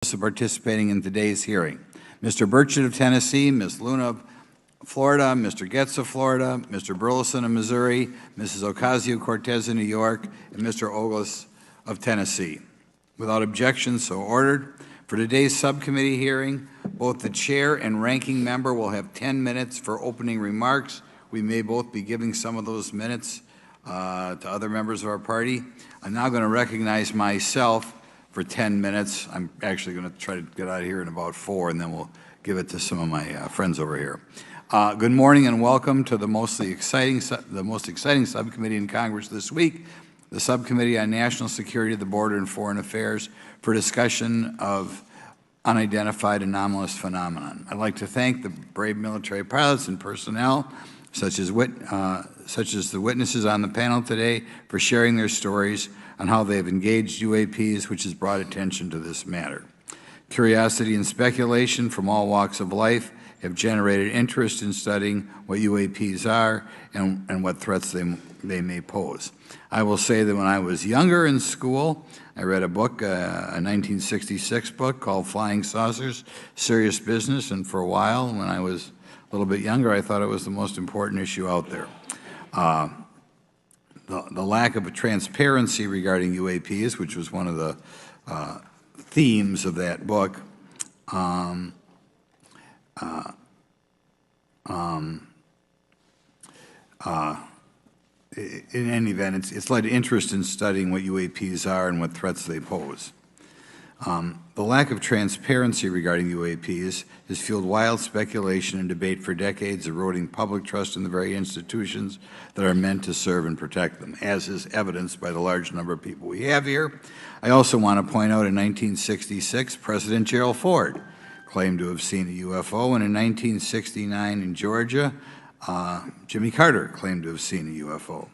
participating in today's hearing. Mr. Burchett of Tennessee, Ms. Luna of Florida, Mr. Getz of Florida, Mr. Burleson of Missouri, Mrs. Ocasio-Cortez of New York, and Mr. Ogles of Tennessee. Without objection, so ordered. For today's subcommittee hearing, both the chair and ranking member will have 10 minutes for opening remarks. We may both be giving some of those minutes to other members of our party. I'm now going to recognize myself for 10 minutes. I'm actually going to try to get out of here in about 4, and then we'll give it to some of my friends over here. Good morning and welcome to the most exciting subcommittee in Congress this week, the Subcommittee on National Security, the Border, and Foreign Affairs, for discussion of unidentified anomalous phenomenon. I'd like to thank the brave military pilots and personnel, such as the witnesses on the panel today, for sharing their stories on how they have engaged UAPs, which has brought attention to this matter. Curiosity and speculation from all walks of life have generated interest in studying what UAPs are and what threats they may pose. I will say that when I was younger in school, I read a book, a 1966 book called Flying Saucers, Serious Business, and for a while, when I was a little bit younger, I thought it was the most important issue out there. The lack of a transparency regarding UAPs, which was one of the themes of that book, in any event, it's led to interest in studying what UAPs are and what threats they pose. The lack of transparency regarding UAPs has fueled wild speculation and debate for decades, eroding public trust in the very institutions that are meant to serve and protect them, as is evidenced by the large number of people we have here. I also want to point out in 1966, President Gerald Ford claimed to have seen a UFO, and in 1969 in Georgia, Jimmy Carter claimed to have seen a UFO.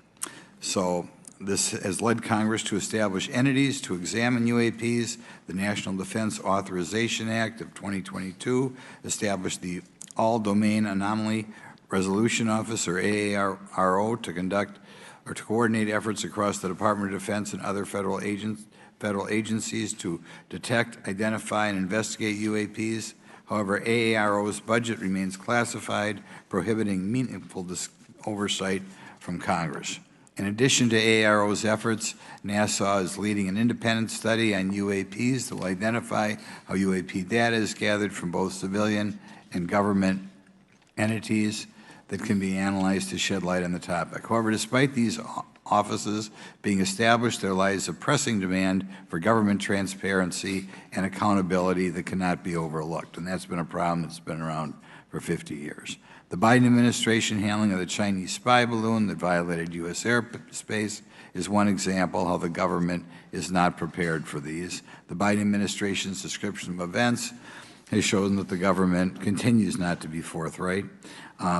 So this has led Congress to establish entities to examine UAPs. The National Defense Authorization Act of 2022 established the All-Domain Anomaly Resolution Office, or AARO, to conduct or to coordinate efforts across the Department of Defense and other federal agencies to detect, identify, and investigate UAPs. However, AARO's budget remains classified, prohibiting meaningful oversight from Congress. In addition to AARO's efforts, NASA is leading an independent study on UAPs that will identify how UAP data is gathered from both civilian and government entities that can be analyzed to shed light on the topic. However, despite these offices being established, there lies a pressing demand for government transparency and accountability that cannot be overlooked, and that's been a problem that's been around for 50 years. The Biden administration handling of the Chinese spy balloon that violated U.S. airspace is one example how the government is not prepared for these. The Biden administration's description of events has shown that the government continues not to be forthright.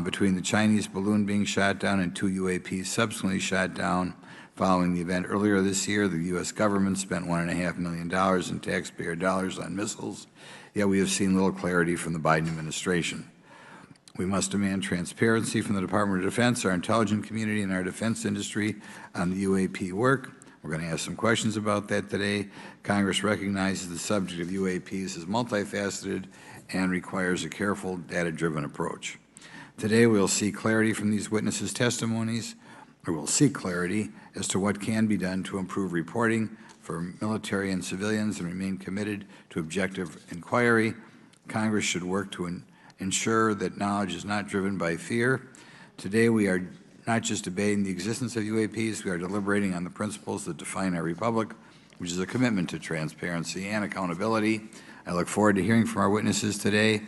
Between the Chinese balloon being shot down and 2 UAPs subsequently shot down following the event earlier this year, the U.S. government spent $1.5 million in taxpayer dollars on missiles, yet we have seen little clarity from the Biden administration. We must demand transparency from the Department of Defense, our intelligence community, and our defense industry on the UAP work. We're going to ask some questions about that today. Congress recognizes the subject of UAPs as multifaceted and requires a careful, data-driven approach. Today, we'll see clarity from these witnesses' testimonies, or we'll seek clarity as to what can be done to improve reporting for military and civilians and remain committed to objective inquiry. Congress should work to ensure that knowledge is not driven by fear. Today, we are not just debating the existence of UAPs, we are deliberating on the principles that define our republic, which is a commitment to transparency and accountability. I look forward to hearing from our witnesses today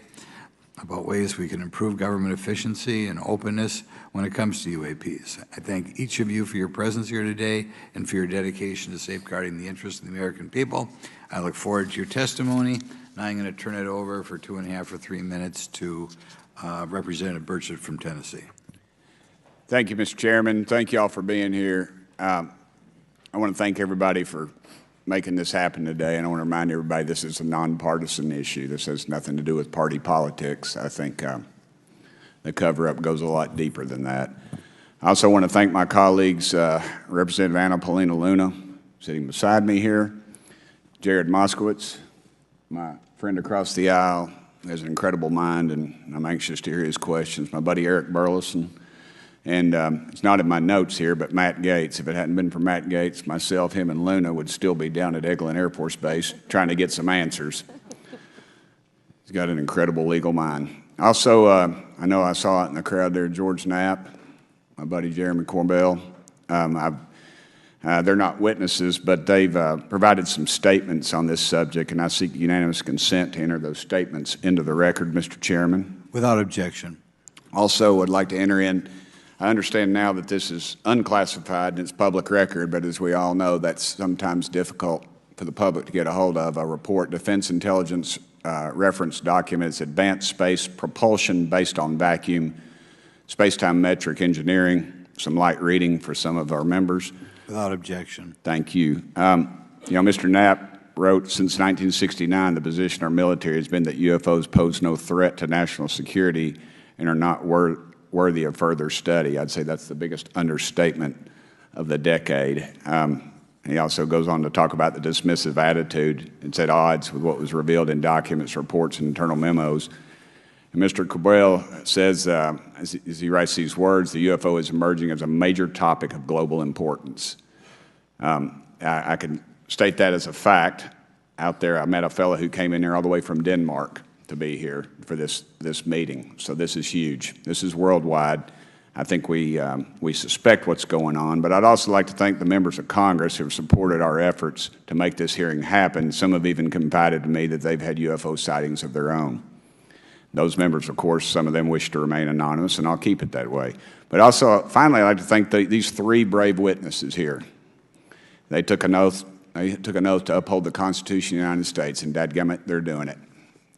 about ways we can improve government efficiency and openness when it comes to UAPs. I thank each of you for your presence here today and for your dedication to safeguarding the interests of the American people. I look forward to your testimony. Now I'm going to turn it over for 2.5 or 3 minutes to Representative Burchett from Tennessee. Thank you, Mr. Chairman. Thank you all for being here. I want to thank everybody for making this happen today, and I want to remind everybody this is a nonpartisan issue. This has nothing to do with party politics. I think the cover-up goes a lot deeper than that. I also want to thank my colleagues, Representative Anna Paulina Luna, sitting beside me here, Jared Moskowitz, my friend across the aisle has an incredible mind, and I'm anxious to hear his questions. My buddy Eric Burleson, and it's not in my notes here, but Matt Gates. If it hadn't been for Matt Gates, myself, him, and Luna would still be down at Eglin Air Force Base trying to get some answers. He's got an incredible legal mind. Also, I know I saw it in the crowd there, George Knapp, my buddy Jeremy Corbell. They're not witnesses, but they've provided some statements on this subject, and I seek unanimous consent to enter those statements into the record, Mr. Chairman. Without objection. Also, would like to enter in, I understand now that this is unclassified and it's public record, but as we all know, that's sometimes difficult for the public to get a hold of. A report, Defense Intelligence Reference Documents, Advanced Space Propulsion Based on Vacuum, Space-Time Metric Engineering, some light reading for some of our members. Without objection. Thank you. Mr. Knapp wrote, since 1969, the position of our military has been that UFOs pose no threat to national security and are not worthy of further study. I'd say that's the biggest understatement of the decade. He also goes on to talk about the dismissive attitude. It's at odds with what was revealed in documents, reports, and internal memos. And Mr. Cabral says, as he writes these words, the UFO is emerging as a major topic of global importance. I can state that as a fact. Out there, I met a fellow who came in here all the way from Denmark to be here for this meeting. So this is huge. This is worldwide. I think we suspect what's going on, but I'd also like to thank the members of Congress who have supported our efforts to make this hearing happen. Some have even confided to me that they've had UFO sightings of their own. Those members, of course, some of them wish to remain anonymous, and I'll keep it that way. But also, finally, I'd like to thank these three brave witnesses here. They took an oath. They took an oath to uphold the Constitution of the United States, and dadgummit, they're doing it.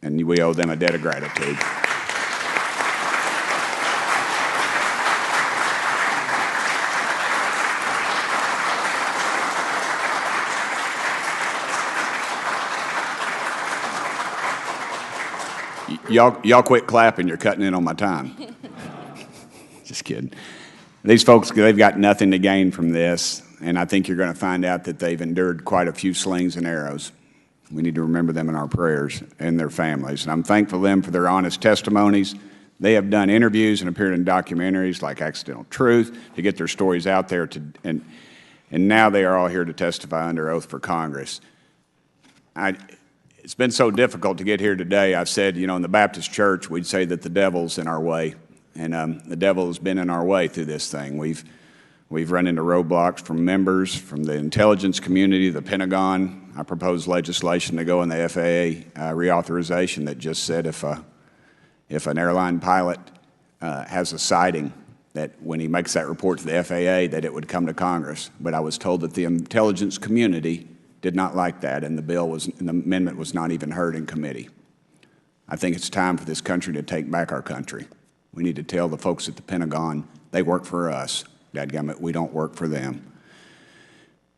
And we owe them a debt of gratitude. Y'all quit clapping. You're cutting in on my time. Just kidding. These folks, they've got nothing to gain from this, and I think you're going to find out that they've endured quite a few slings and arrows. We need to remember them in our prayers and their families. And I'm thankful to them for their honest testimonies. They have done interviews and appeared in documentaries like Accidental Truth to get their stories out there, and now they are all here to testify under oath for Congress. It's been so difficult to get here today. I've said, in the Baptist church, we'd say that the devil's in our way, and the devil has been in our way through this thing. We've run into roadblocks from members, from the intelligence community, the Pentagon. I proposed legislation to go in the FAA reauthorization that just said if an airline pilot has a sighting, that when he makes that report to the FAA, that it would come to Congress. But I was told that the intelligence community did not like that, and the amendment was not even heard in committee. I think it's time for this country to take back our country. We need to tell the folks at the Pentagon they work for us. Dadgummit, we don't work for them.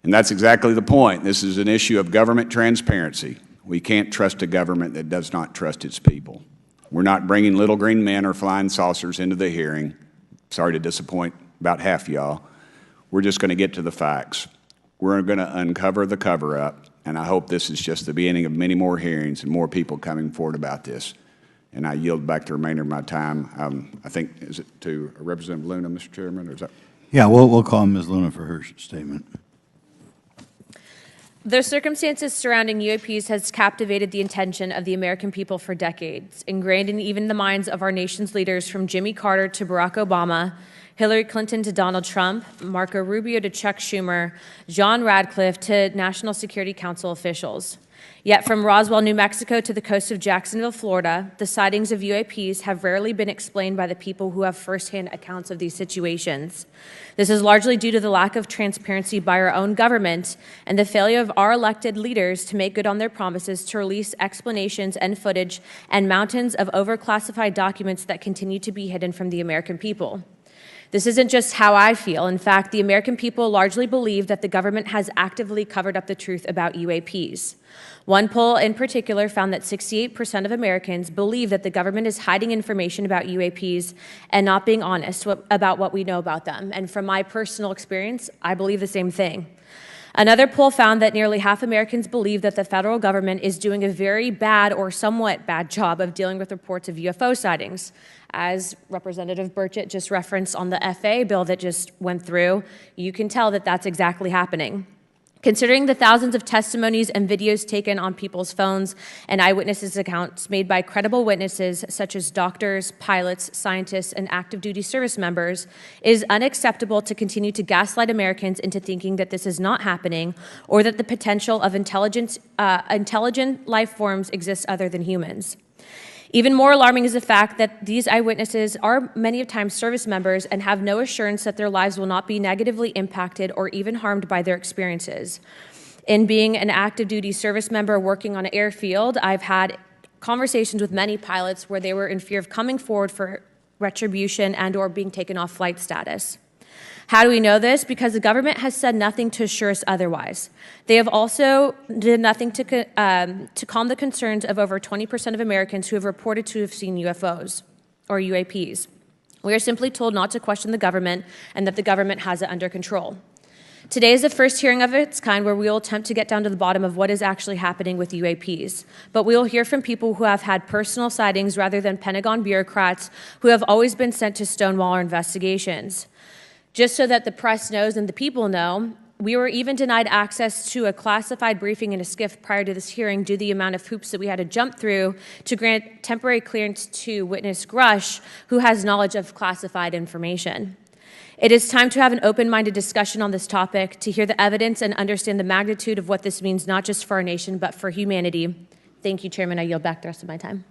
And that's exactly the point. This is an issue of government transparency. We can't trust a government that does not trust its people. We're not bringing little green men or flying saucers into the hearing. Sorry to disappoint about half y'all. We're just going to get to the facts. We're going to uncover the cover-up, and I hope this is just the beginning of many more hearings and more people coming forward about this. And I yield back the remainder of my time. I think, is it to Representative Luna, Mr. Chairman, or is that? Yeah, we'll call Ms. Luna for her statement. The circumstances surrounding UAPs has captivated the attention of the American people for decades, ingrained in even the minds of our nation's leaders from Jimmy Carter to Barack Obama, Hillary Clinton to Donald Trump, Marco Rubio to Chuck Schumer, John Radcliffe to National Security Council officials. Yet from Roswell, New Mexico to the coast of Jacksonville, Florida, the sightings of UAPs have rarely been explained by the people who have firsthand accounts of these situations. This is largely due to the lack of transparency by our own government and the failure of our elected leaders to make good on their promises to release explanations and footage and mountains of overclassified documents that continue to be hidden from the American people. This isn't just how I feel. In fact, the American people largely believe that the government has actively covered up the truth about UAPs. One poll in particular found that 68% of Americans believe that the government is hiding information about UAPs and not being honest about what we know about them. And from my personal experience, I believe the same thing. Another poll found that nearly half Americans believe that the federal government is doing a very bad or somewhat bad job of dealing with reports of UFO sightings. As Representative Burchett just referenced on the FAA bill that just went through, you can tell that that's exactly happening. Considering the thousands of testimonies and videos taken on people's phones and eyewitnesses accounts made by credible witnesses such as doctors, pilots, scientists, and active duty service members, it is unacceptable to continue to gaslight Americans into thinking that this is not happening or that the potential of intelligent life forms exists other than humans. Even more alarming is the fact that these eyewitnesses are many times service members and have no assurance that their lives will not be negatively impacted or even harmed by their experiences. In being an active duty service member working on an airfield, I've had conversations with many pilots where they were in fear of coming forward for retribution and or being taken off flight status. How do we know this? Because the government has said nothing to assure us otherwise. They have also did nothing to calm the concerns of over 20% of Americans who have reported to have seen UFOs or UAPs. We are simply told not to question the government and that the government has it under control. Today is the first hearing of its kind where we will attempt to get down to the bottom of what is actually happening with UAPs. But we will hear from people who have had personal sightings rather than Pentagon bureaucrats who have always been sent to stonewall our investigations. Just so that the press knows and the people know, we were even denied access to a classified briefing in a SCIF prior to this hearing due to the amount of hoops that we had to jump through to grant temporary clearance to witness Grush, who has knowledge of classified information. It is time to have an open-minded discussion on this topic, to hear the evidence and understand the magnitude of what this means not just for our nation, but for humanity. Thank you, Chairman. I yield back the rest of my time.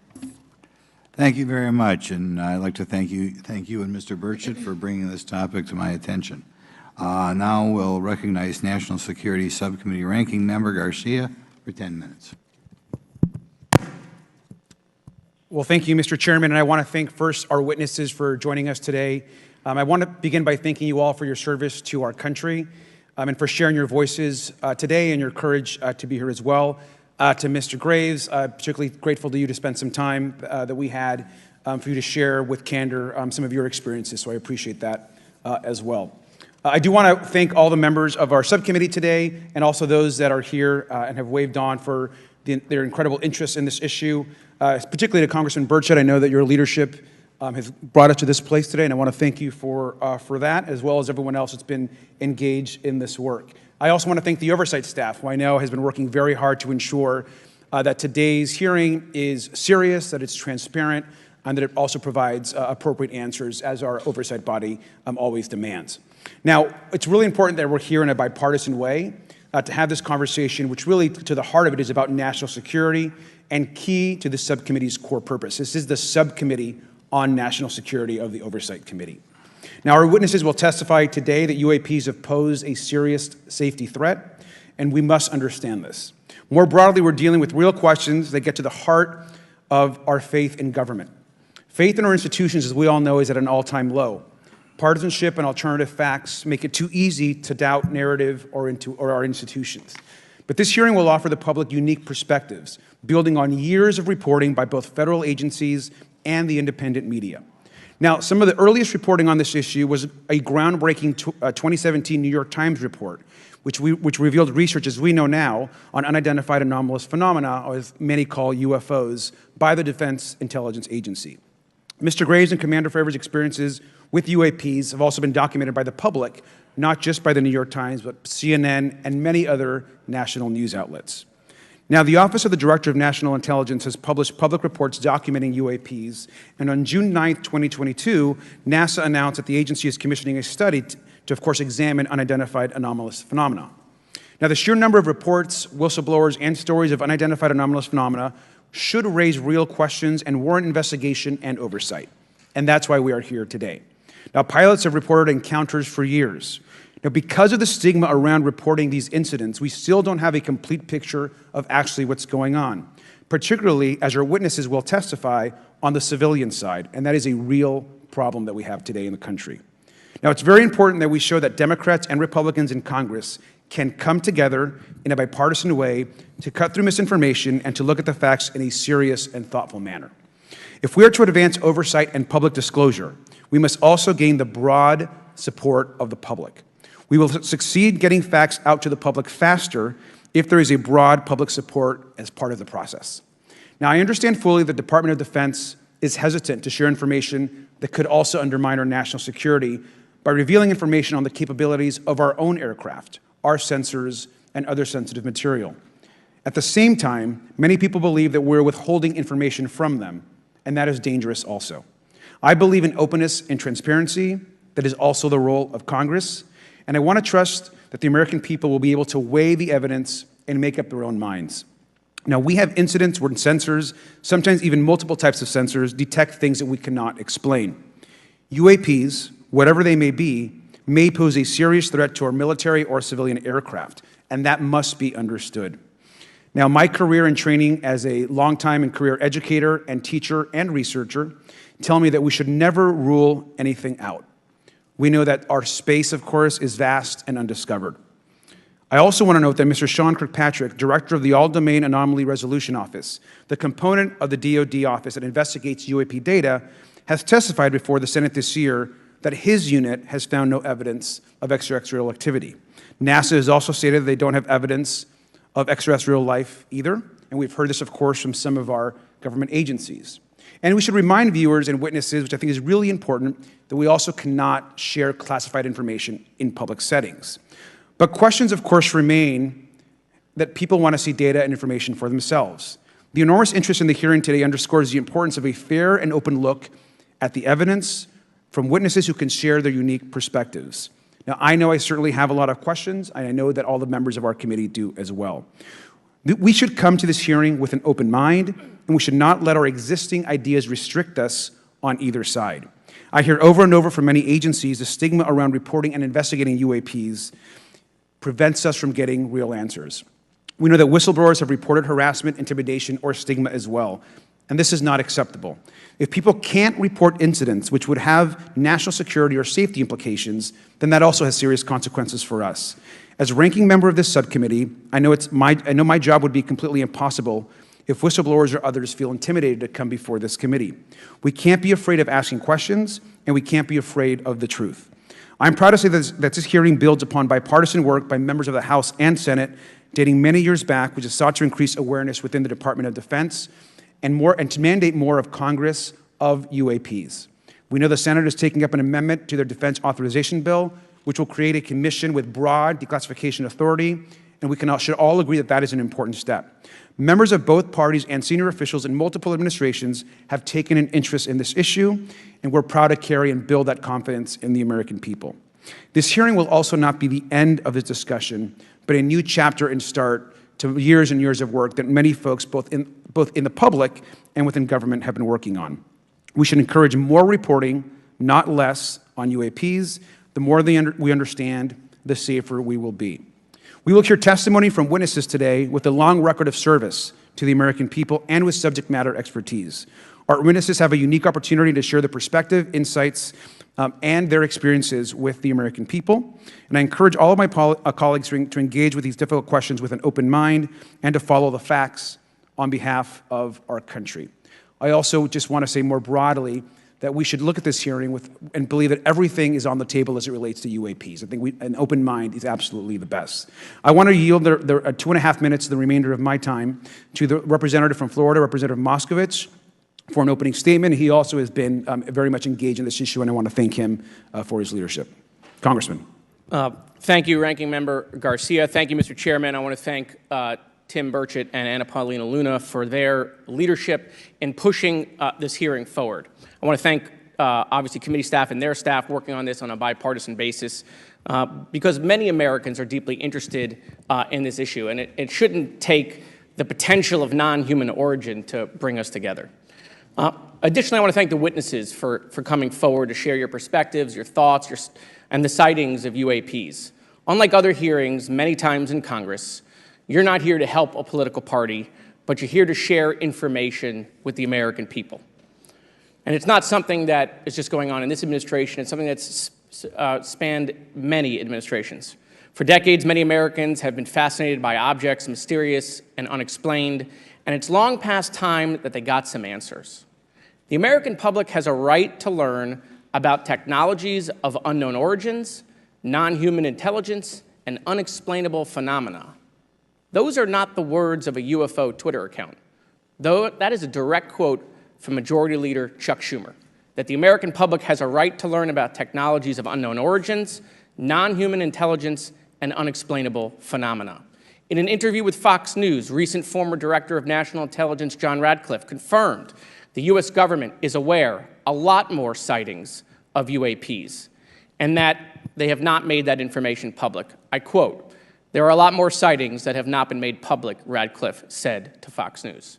Thank you very much, and I'd like to thank you and Mr. Burchett for bringing this topic to my attention. Now we'll recognize National Security Subcommittee Ranking Member Garcia for 10 minutes. Well, thank you, Mr. Chairman, and I want to thank first our witnesses for joining us today. I want to begin by thanking you all for your service to our country and for sharing your voices today and your courage to be here as well. To Mr. Graves, particularly grateful to you to spend some time that we had for you to share with candor some of your experiences, so I appreciate that as well. I do want to thank all the members of our subcommittee today and also those that are here and have waved on for their incredible interest in this issue, particularly to Congressman Burchett. I know that your leadership has brought us to this place today, and I want to thank you for that, as well as everyone else that's been engaged in this work. I also want to thank the oversight staff, who I know has been working very hard to ensure that today's hearing is serious, that it's transparent, and that it also provides appropriate answers, as our oversight body always demands. Now, it's really important that we're here in a bipartisan way to have this conversation, which really, to the heart of it, is about national security and key to the subcommittee's core purpose. This is the subcommittee on national security of the Oversight Committee. Now, our witnesses will testify today that UAPs have posed a serious safety threat, and we must understand this. More broadly, we're dealing with real questions that get to the heart of our faith in government. Faith in our institutions, as we all know, is at an all-time low. Partisanship and alternative facts make it too easy to doubt narrative or our institutions. But this hearing will offer the public unique perspectives, building on years of reporting by both federal agencies and the independent media. Now, some of the earliest reporting on this issue was a groundbreaking 2017 New York Times report, which revealed research, as we know now, on unidentified anomalous phenomena, or as many call UFOs, by the Defense Intelligence Agency. Mr. Graves and Commander Fravors' experiences with UAPs have also been documented by the public, not just by the New York Times, but CNN and many other national news outlets. Now, the Office of the Director of National Intelligence has published public reports documenting UAPs, and on June 9, 2022, NASA announced that the agency is commissioning a study to, of course, examine unidentified anomalous phenomena. Now, the sheer number of reports, whistleblowers, and stories of unidentified anomalous phenomena should raise real questions and warrant investigation and oversight, and that's why we are here today. Now, pilots have reported encounters for years. Now, because of the stigma around reporting these incidents, we still don't have a complete picture of actually what's going on, particularly as our witnesses will testify on the civilian side, and that is a real problem that we have today in the country. Now, it's very important that we show that Democrats and Republicans in Congress can come together in a bipartisan way to cut through misinformation and to look at the facts in a serious and thoughtful manner. If we are to advance oversight and public disclosure, we must also gain the broad support of the public. We will succeed getting facts out to the public faster if there is a broad public support as part of the process. Now, I understand fully the Department of Defense is hesitant to share information that could also undermine our national security by revealing information on the capabilities of our own aircraft, our sensors, and other sensitive material. At the same time, many people believe that we're withholding information from them, and that is dangerous also. I believe in openness and transparency. That is also the role of Congress, and I want to trust that the American people will be able to weigh the evidence and make up their own minds. Now, we have incidents where sensors, sometimes even multiple types of sensors, detect things that we cannot explain. UAPs, whatever they may be, may pose a serious threat to our military or civilian aircraft, and that must be understood. Now, my career and training as a longtime and career educator and teacher and researcher tell me that we should never rule anything out. We know that our space, of course, is vast and undiscovered. I also want to note that Mr. Sean Kirkpatrick, director of the All-Domain Anomaly Resolution Office, the component of the DoD office that investigates UAP data, has testified before the Senate this year that his unit has found no evidence of extraterrestrial activity. NASA has also stated they don't have evidence of extraterrestrial life either, and we've heard this, of course, from some of our government agencies. And we should remind viewers and witnesses, which I think is really important, that we also cannot share classified information in public settings. But questions, of course, remain that people want to see data and information for themselves. The enormous interest in the hearing today underscores the importance of a fair and open look at the evidence from witnesses who can share their unique perspectives. Now, I know I certainly have a lot of questions, and I know that all the members of our committee do as well. We should come to this hearing with an open mind, and we should not let our existing ideas restrict us on either side. I hear over and over from many agencies the stigma around reporting and investigating UAPs prevents us from getting real answers. We know that whistleblowers have reported harassment, intimidation, or stigma as well, and this is not acceptable. If people can't report incidents which would have national security or safety implications, then that also has serious consequences for us. As ranking member of this subcommittee, I know my job would be completely impossible if whistleblowers or others feel intimidated to come before this committee. We can't be afraid of asking questions, and we can't be afraid of the truth. I'm proud to say that this hearing builds upon bipartisan work by members of the House and Senate dating many years back, which has sought to increase awareness within the Department of Defense and to mandate more of Congress of UAPs. We know the Senate is taking up an amendment to their defense authorization bill, which will create a commission with broad declassification authority, and we should all agree that that is an important step. Members of both parties and senior officials in multiple administrations have taken an interest in this issue, and we're proud to carry and build that confidence in the American people. This hearing will also not be the end of this discussion, but a new chapter and start to years and years of work that many folks, both in the public and within government, have been working on. We should encourage more reporting, not less, on UAPs. The more we understand, the safer we will be. We will hear testimony from witnesses today with a long record of service to the American people and with subject matter expertise. Our witnesses have a unique opportunity to share their perspective, insights, and their experiences with the American people. And I encourage all of my colleagues to engage with these difficult questions with an open mind and to follow the facts on behalf of our country. I also just want to say more broadly that we should look at this hearing and believe that everything is on the table as it relates to UAPs. I think an open mind is absolutely the best. I want to yield the 2.5 minutes, the remainder of my time, to the representative from Florida, Representative Moskowitz, for an opening statement. He also has been very much engaged in this issue, and I want to thank him for his leadership. Congressman. Thank you, Ranking Member Garcia. Thank you, Mr. Chairman. I want to thank Tim Burchett and Anna Paulina Luna for their leadership in pushing this hearing forward. I want to thank, obviously, committee staff and their staff working on this on a bipartisan basis because many Americans are deeply interested in this issue, and it shouldn't take the potential of non-human origin to bring us together. Additionally, I want to thank the witnesses for coming forward to share your perspectives, your thoughts, and the sightings of UAPs. Unlike other hearings many times in Congress, you're not here to help a political party, but you're here to share information with the American people. And it's not something that is just going on in this administration. It's something that's spanned many administrations. For decades, many Americans have been fascinated by objects mysterious and unexplained, and it's long past time that they got some answers. The American public has a right to learn about technologies of unknown origins non-human intelligence, and unexplainable phenomena. Those are not the words of a UFO Twitter account. Though that is a direct quote from Majority Leader Chuck Schumer, that the American public has a right to learn about technologies of unknown origins, non-human intelligence, and unexplainable phenomena. In an interview with Fox News, recent former Director of National Intelligence John Radcliffe confirmed the U.S. government is aware a lot more sightings of UAPs, and that they have not made that information public. I quote, "There are a lot more sightings that have not been made public," Radcliffe said to Fox News.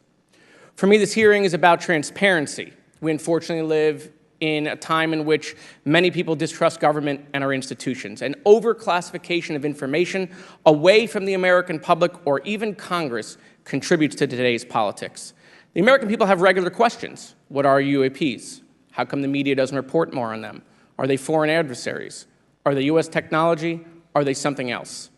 For me, this hearing is about transparency. We unfortunately live in a time in which many people distrust government and our institutions. And overclassification of information away from the American public or even Congress contributes to today's politics. The American people have regular questions. What are UAPs? How come the media doesn't report more on them? Are they foreign adversaries? Are they U.S. technology? Are they something else?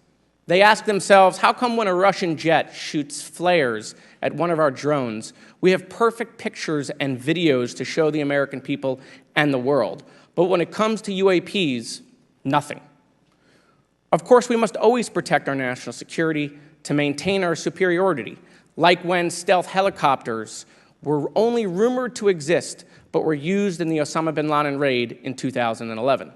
They ask themselves, how come when a Russian jet shoots flares at one of our drones, we have perfect pictures and videos to show the American people and the world, but when it comes to UAPs, nothing? Of course, we must always protect our national security to maintain our superiority, like when stealth helicopters were only rumored to exist, but were used in the Osama bin Laden raid in 2011.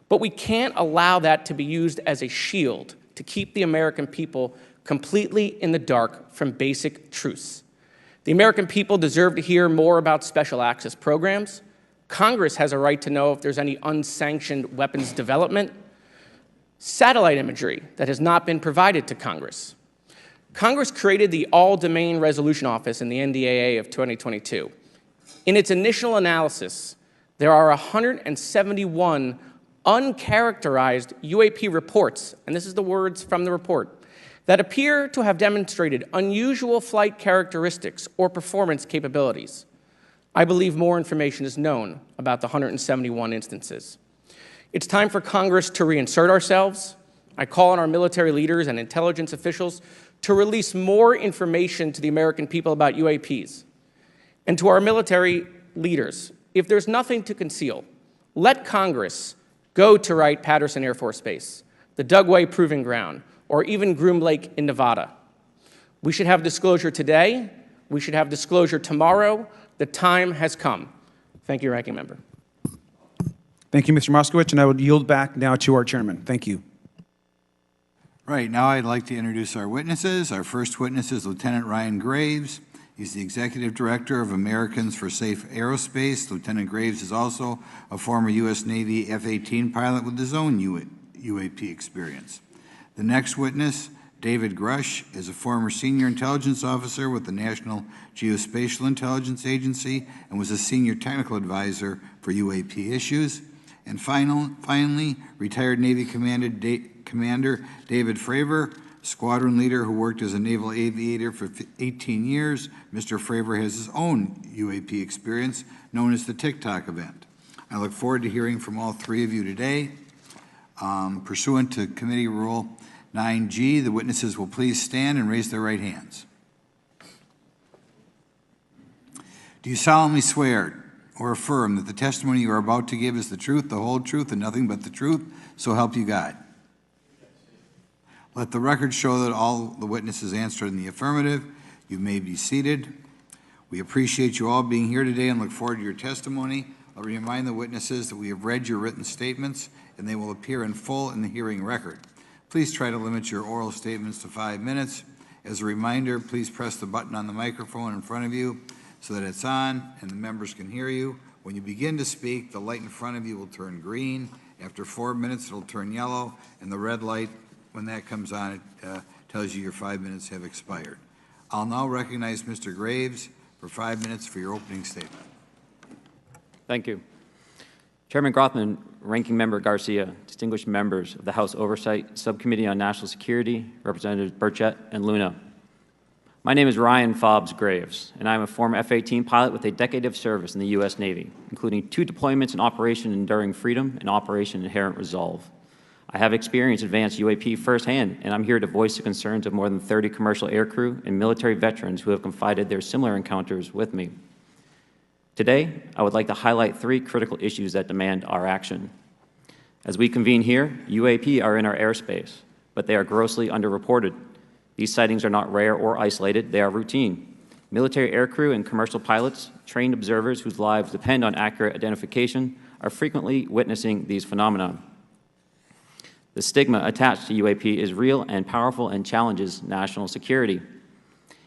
But we can't allow that to be used as a shield to keep the American people completely in the dark from basic truths. The American people deserve to hear more about special access programs. Congress has a right to know if there's any unsanctioned weapons development, satellite imagery that has not been provided to Congress. Congress created the All-Domain Resolution Office in the NDAA of 2022. In its initial analysis, there are 171 uncharacterized UAP reports, and this is the words from the report, that appear to have demonstrated unusual flight characteristics or performance capabilities. I believe more information is known about the 171 instances. It's time for Congress to reinsert ourselves. I call on our military leaders and intelligence officials to release more information to the American people about UAPs. And to our military leaders, if there's nothing to conceal, let Congress go to Wright-Patterson Air Force Base, the Dugway Proving Ground, or even Groom Lake in Nevada. We should have disclosure today. We should have disclosure tomorrow. The time has come. Thank you, Ranking Member. Thank you, Mr. Moskowitz, and I would yield back now to our chairman. Thank you. Right, now I'd like to introduce our witnesses. Our first witness is Lieutenant Ryan Graves. He's the Executive Director of Americans for Safe Aerospace. Lieutenant Graves is also a former U.S. Navy F-18 pilot with his own UAP experience. The next witness, David Grush, is a former senior intelligence officer with the National Geospatial Intelligence Agency and was a senior technical advisor for UAP issues. And finally, retired Navy Commander David Fravor, squadron leader who worked as a naval aviator for 18 years. Mr. Fravor has his own UAP experience, known as the TikTok event. I look forward to hearing from all three of you today. Pursuant to Committee Rule 9G, the witnesses will please stand and raise their right hands. Do you solemnly swear or affirm that the testimony you are about to give is the truth, the whole truth, and nothing but the truth, so help you God? Let the record show that all the witnesses answered in the affirmative. You may be seated. We appreciate you all being here today and look forward to your testimony. I'll remind the witnesses that we have read your written statements and they will appear in full in the hearing record. Please try to limit your oral statements to 5 minutes. As a reminder, please press the button on the microphone in front of you so that it's on and the members can hear you. When you begin to speak, the light in front of you will turn green. After 4 minutes, it'll turn yellow, and the red light, when that comes on, it tells you your 5 minutes have expired. I'll now recognize Mr. Graves for 5 minutes for your opening statement. Thank you. Chairman Grothman, Ranking Member Garcia, distinguished members of the House Oversight Subcommittee on National Security, Representatives Burchett and Luna. My name is Ryan Fobbs Graves, and I am a former F-18 pilot with a decade of service in the U.S. Navy, including 2 deployments in Operation Enduring Freedom and Operation Inherent Resolve. I have experienced advanced UAP firsthand, and I'm here to voice the concerns of more than 30 commercial aircrew and military veterans who have confided their similar encounters with me. Today, I would like to highlight 3 critical issues that demand our action. As we convene here, UAP are in our airspace, but they are grossly underreported. These sightings are not rare or isolated, they are routine. Military aircrew and commercial pilots, trained observers whose lives depend on accurate identification, are frequently witnessing these phenomena. The stigma attached to UAP is real and powerful and challenges national security.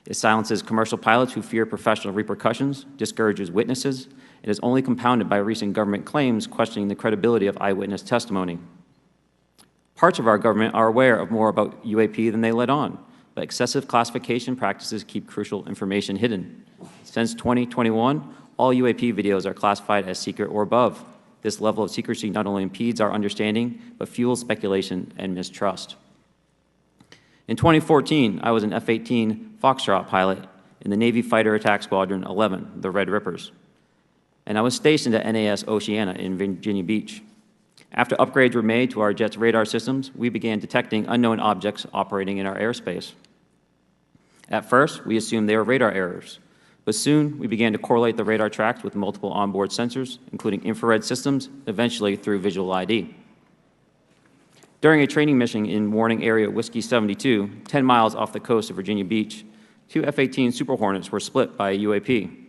It silences commercial pilots who fear professional repercussions, discourages witnesses, and is only compounded by recent government claims questioning the credibility of eyewitness testimony. Parts of our government are aware of more about UAP than they let on, but excessive classification practices keep crucial information hidden. Since 2021, all UAP videos are classified as secret or above. This level of secrecy not only impedes our understanding, but fuels speculation and mistrust. In 2014, I was an F-18 Foxtrot pilot in the Navy Fighter Attack Squadron 11, the Red Rippers, and I was stationed at NAS Oceana in Virginia Beach. After upgrades were made to our jet's radar systems, we began detecting unknown objects operating in our airspace. At first, we assumed they were radar errors, but soon we began to correlate the radar tracks with multiple onboard sensors, including infrared systems, eventually through visual ID. During a training mission in Warning Area Whiskey 72, 10 miles off the coast of Virginia Beach, two F-18 Super Hornets were split by a UAP.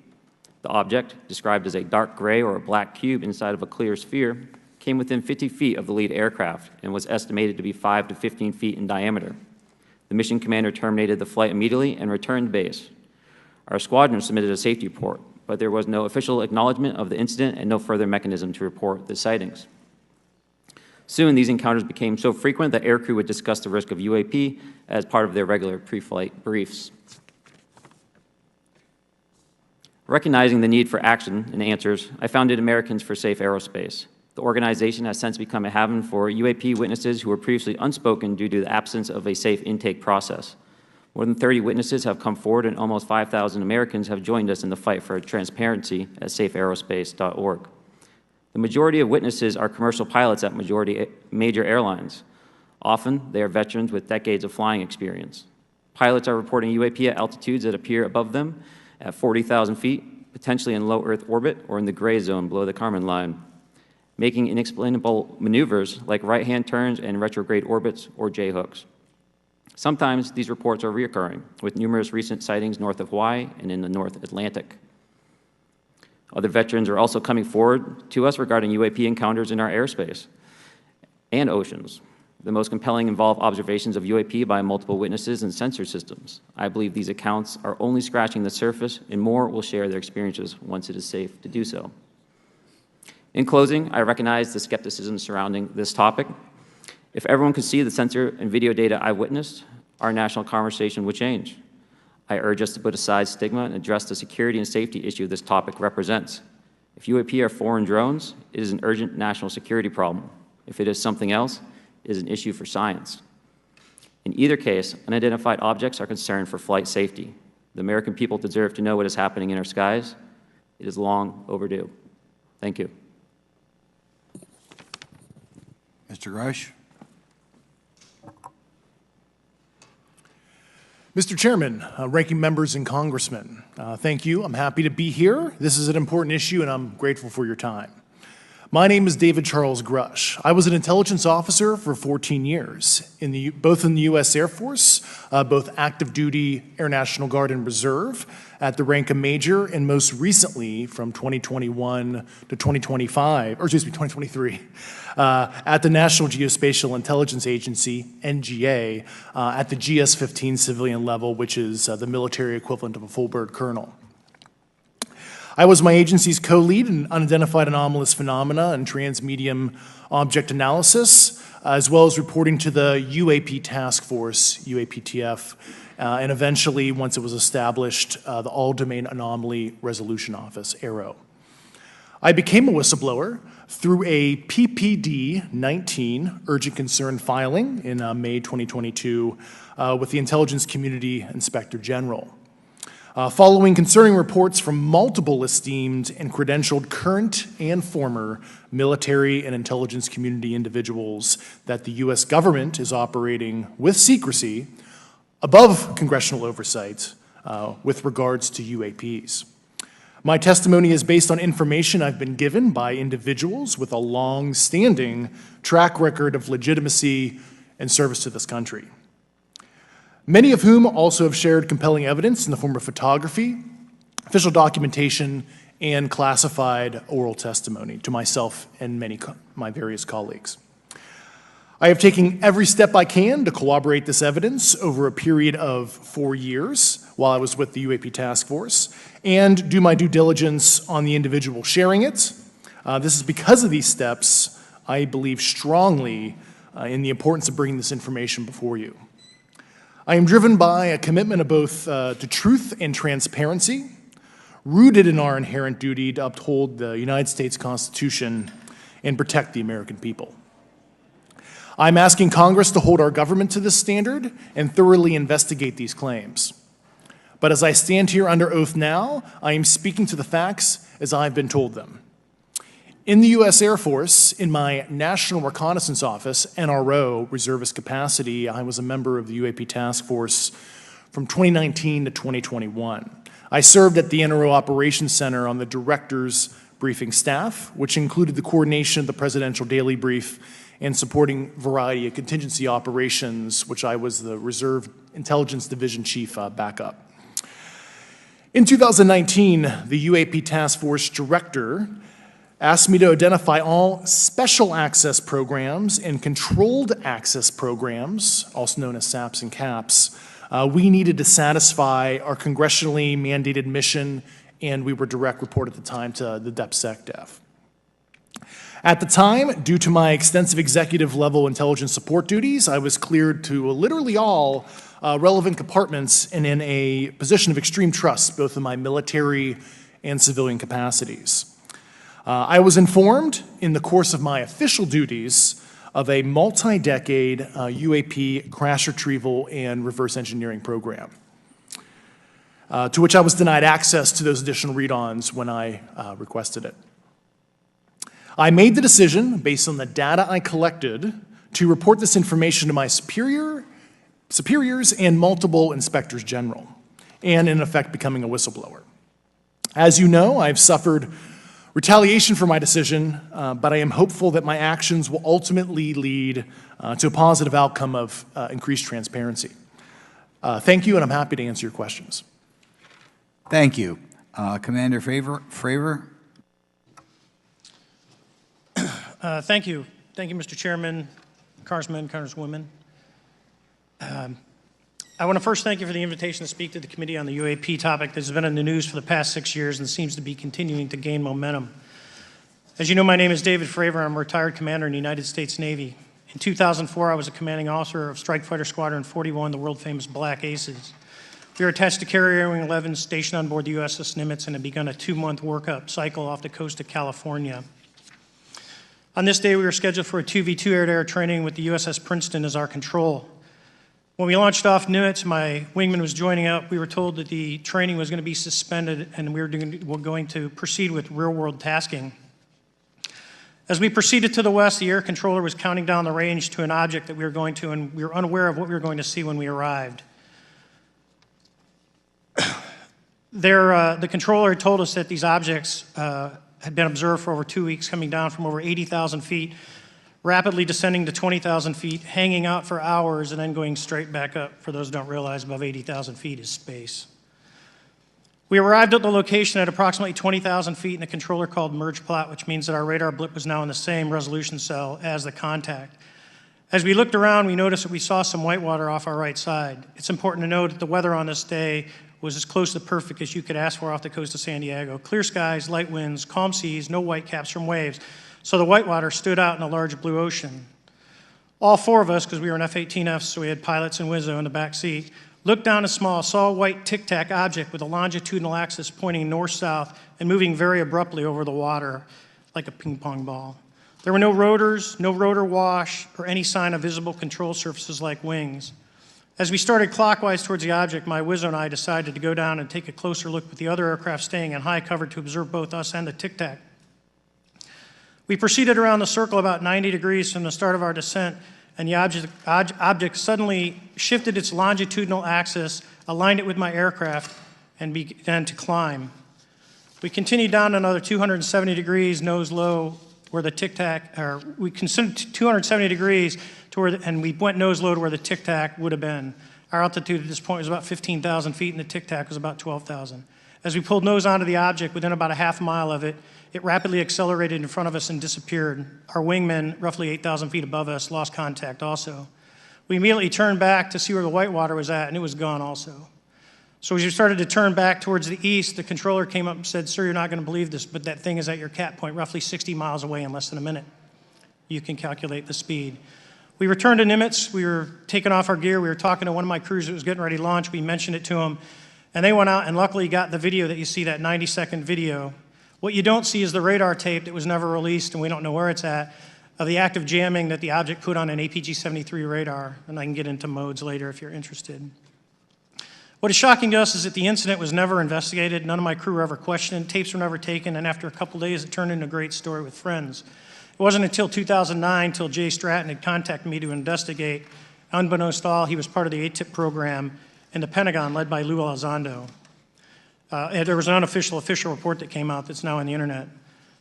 The object, described as a dark gray or a black cube inside of a clear sphere, came within 50 feet of the lead aircraft and was estimated to be 5 to 15 feet in diameter. The mission commander terminated the flight immediately and returned to base. Our squadron submitted a safety report, but there was no official acknowledgement of the incident and no further mechanism to report the sightings. Soon, these encounters became so frequent that aircrew would discuss the risk of UAP as part of their regular pre-flight briefs. Recognizing the need for action and answers, I founded Americans for Safe Aerospace. The organization has since become a haven for UAP witnesses who were previously unspoken due to the absence of a safe intake process. More than 30 witnesses have come forward, and almost 5,000 Americans have joined us in the fight for transparency at safeaerospace.org. The majority of witnesses are commercial pilots at major airlines. Often, they are veterans with decades of flying experience. Pilots are reporting UAP at altitudes that appear above them at 40,000 feet, potentially in low Earth orbit or in the gray zone below the Kármán line, making inexplainable maneuvers like right-hand turns and retrograde orbits or J-hooks. Sometimes these reports are reoccurring, with numerous recent sightings north of Hawaii and in the North Atlantic. Other veterans are also coming forward to us regarding UAP encounters in our airspace and oceans. The most compelling involve observations of UAP by multiple witnesses and sensor systems. I believe these accounts are only scratching the surface, and more will share their experiences once it is safe to do so. In closing, I recognize the skepticism surrounding this topic. If everyone could see the sensor and video data I witnessed, our national conversation would change. I urge us to put aside stigma and address the security and safety issue this topic represents. If UAP are foreign drones, it is an urgent national security problem. If it is something else, it is an issue for science. In either case, unidentified objects are concerned for flight safety. The American people deserve to know what is happening in our skies. It is long overdue. Thank you. Mr. Grush? Mr. Chairman, ranking members and congressmen, thank you. I'm happy to be here. This is an important issue, and I'm grateful for your time. My name is David Charles Grush. I was an intelligence officer for 14 years, both in the U.S. Air Force, both active duty Air National Guard and Reserve, at the rank of major, and most recently from 2021 to 2023, at the National Geospatial Intelligence Agency, NGA, at the GS-15 civilian level, which is the military equivalent of a full bird colonel. I was my agency's co-lead in unidentified anomalous phenomena and transmedium object analysis, as well as reporting to the UAP task force, UAPTF, and eventually, once it was established, the All-Domain Anomaly Resolution Office, AARO. I became a whistleblower through a PPD-19 urgent concern filing in May 2022 with the Intelligence Community Inspector General. Following concerning reports from multiple esteemed and credentialed current and former military and intelligence community individuals that the U.S. government is operating with secrecy above congressional oversight with regards to UAPs. My testimony is based on information I've been given by individuals with a long-standing track record of legitimacy and service to this country, many of whom also have shared compelling evidence in the form of photography, official documentation, and classified oral testimony to myself and my various colleagues. I have taken every step I can to corroborate this evidence over a period of 4 years while I was with the UAP Task Force and do my due diligence on the individual sharing it. This is because of these steps, I believe strongly in the importance of bringing this information before you. I am driven by a commitment of both to truth and transparency, rooted in our inherent duty to uphold the United States Constitution and protect the American people. I'm asking Congress to hold our government to this standard and thoroughly investigate these claims. But as I stand here under oath now, I am speaking to the facts as I've been told them. In the U.S. Air Force, in my National Reconnaissance Office, NRO, reservist capacity, I was a member of the UAP Task Force from 2019 to 2021. I served at the NRO Operations Center on the Director's Briefing staff, which included the coordination of the Presidential Daily Brief and supporting variety of contingency operations, which I was the Reserve Intelligence Division Chief backup. In 2019, the UAP Task Force Director asked me to identify all special access programs and controlled access programs, also known as SAPs and CAPs, we needed to satisfy our congressionally mandated mission, and we were direct report at the time to the DepSecDef. At the time, due to my extensive executive level intelligence support duties, I was cleared to literally all relevant compartments and in a position of extreme trust, both in my military and civilian capacities. I was informed in the course of my official duties of a multi-decade UAP crash retrieval and reverse engineering program, to which I was denied access to those additional read-ons when I requested it. I made the decision, based on the data I collected, to report this information to my superiors and multiple inspectors general, and in effect becoming a whistleblower. As you know, I've suffered retaliation for my decision, but I am hopeful that my actions will ultimately lead to a positive outcome of increased transparency. Thank you, and I'm happy to answer your questions. Thank you. Commander Fravor? Thank you. Thank you, Mr. Chairman, Congressmen, Congresswomen. I want to first thank you for the invitation to speak to the committee on the UAP topic that has been in the news for the past 6 years and seems to be continuing to gain momentum. As you know, my name is David Fravor. I'm a retired commander in the United States Navy. In 2004, I was a commanding officer of Strike Fighter Squadron 41, the world-famous Black Aces. We were attached to Carrier Wing 11, stationed on board the USS Nimitz, and had begun a 2-month workup cycle off the coast of California. On this day, we were scheduled for a 2v2 air-to-air training with the USS Princeton as our control. When we launched off Nimitz, my wingman was joining up. We were told that the training was going to be suspended and we were going to proceed with real-world tasking. As we proceeded to the west, the air controller was counting down the range to an object that we were going to, and we were unaware of what we were going to see when we arrived. The controller had told us that these objects had been observed for over 2 weeks, coming down from over 80,000 feet, rapidly descending to 20,000 feet, hanging out for hours, and then going straight back up. For those who don't realize, above 80,000 feet is space. We arrived at the location at approximately 20,000 feet, and the controller called merge plot, which means that our radar blip was now in the same resolution cell as the contact. As we looked around, we noticed that we saw some whitewater off our right side. It's important to note that the weather on this day was as close to perfect as you could ask for off the coast of San Diego. Clear skies, light winds, calm seas, no whitecaps from waves. So the whitewater stood out in a large blue ocean. All 4 of us, because we were in F-18Fs, so we had pilots and Wizzo in the back seat, looked down and saw a white tic-tac object with a longitudinal axis pointing north-south and moving very abruptly over the water like a ping-pong ball. There were no rotors, no rotor wash, or any sign of visible control surfaces like wings. As we started clockwise towards the object, my Wizzo and I decided to go down and take a closer look with the other aircraft staying in high cover to observe both us and the tic-tac. We proceeded around the circle about 90 degrees from the start of our descent, and the object suddenly shifted its longitudinal axis, aligned it with my aircraft, and began to climb. We continued down another 270 degrees, nose low, where the Tic Tac, or we considered 270 degrees to where, and we went nose low to where the Tic Tac would have been. Our altitude at this point was about 15,000 feet, and the Tic Tac was about 12,000. As we pulled nose onto the object, within about a half mile of it, it rapidly accelerated in front of us and disappeared. Our wingmen, roughly 8,000 feet above us, lost contact also. We immediately turned back to see where the whitewater was at, and it was gone also. So as we started to turn back towards the east, the controller came up and said, "Sir, you're not going to believe this, but that thing is at your cat point, roughly 60 miles away in less than a minute. You can calculate the speed." We returned to Nimitz. We were taking off our gear. We were talking to one of my crews that was getting ready to launch. We mentioned it to them, and they went out and luckily got the video that you see, that 90-second video. What you don't see is the radar tape that was never released, and we don't know where it's at, of the active jamming that the object put on an APG-73 radar, and I can get into modes later if you're interested. What is shocking to us is that the incident was never investigated. None of my crew were ever questioned. Tapes were never taken, and after a couple days, it turned into a great story with friends. It wasn't until 2009 until Jay Stratton had contacted me to investigate. Unbeknownst to all, he was part of the ATIP program in the Pentagon led by Lou Elizondo. And there was an official report that came out that's now on the internet.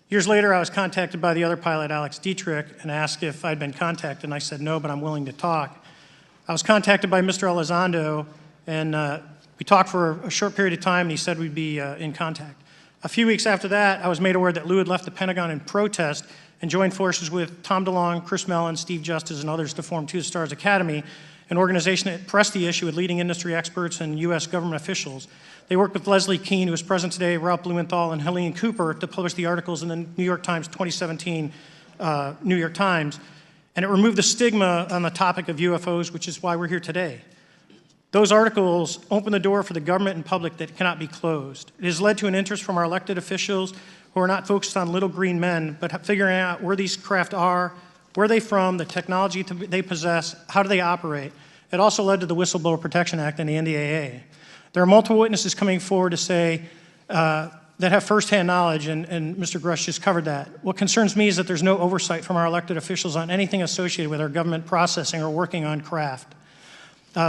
Years later, I was contacted by the other pilot, Alex Dietrich, and asked if I'd been contacted, and I said no, but I'm willing to talk. I was contacted by Mr. Elizondo, and we talked for a short period of time, and he said we'd be in contact. A few weeks after that, I was made aware that Lou had left the Pentagon in protest and joined forces with Tom DeLonge, Chris Mellon, Steve Justice, and others to form Two Stars Academy, an organization that pressed the issue with leading industry experts and U.S. government officials. They worked with Leslie Kean, who is present today, Ralph Blumenthal, and Helene Cooper to publish the articles in the New York Times 2017 New York Times, and it removed the stigma on the topic of UFOs, which is why we're here today. Those articles open the door for the government and public that cannot be closed. It has led to an interest from our elected officials who are not focused on little green men, but figuring out where these craft are, where are they from, the technology they possess, how do they operate. It also led to the Whistleblower Protection Act and the NDAA. There are multiple witnesses coming forward to say that have firsthand knowledge, and Mr. Grush just covered that. What concerns me is that there's no oversight from our elected officials on anything associated with our government processing or working on craft.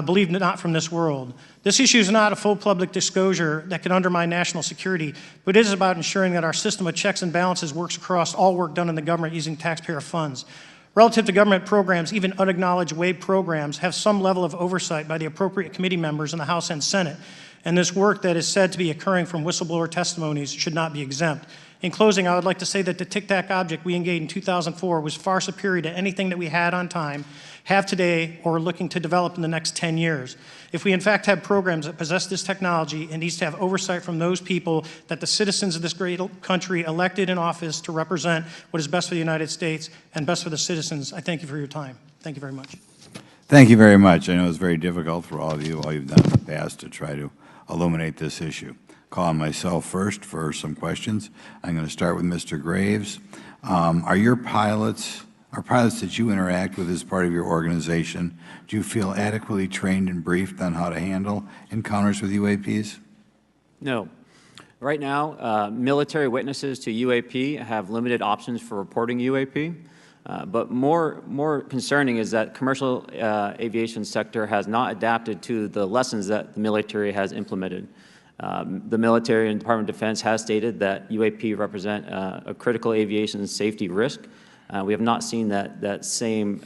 Believe it or not, from this world. This issue is not a full public disclosure that could undermine national security, but it is about ensuring that our system of checks and balances works across all work done in the government using taxpayer funds. Relative to government programs, even unacknowledged WAVE programs have some level of oversight by the appropriate committee members in the House and Senate, and this work that is said to be occurring from whistleblower testimonies should not be exempt. In closing, I would like to say that the Tic Tac object we engaged in 2004 was far superior to anything that we had on time, have today, or are looking to develop in the next 10 years. If we in fact have programs that possess this technology, it needs to have oversight from those people that the citizens of this great country elected in office to represent what is best for the United States and best for the citizens. I thank you for your time. Thank you very much. Thank you very much. I know it's very difficult for all of you, all you've done in the past to try to illuminate this issue. Call on myself first for some questions. I'm going to start with Mr. Graves. Are pilots that you interact with as part of your organization, do you feel adequately trained and briefed on how to handle encounters with UAPs? No. Right now, military witnesses to UAP have limited options for reporting UAP. But more concerning is that commercial aviation sector has not adapted to the lessons that the military has implemented. The military and Department of Defense has stated that UAP represent a critical aviation safety risk. We have not seen that same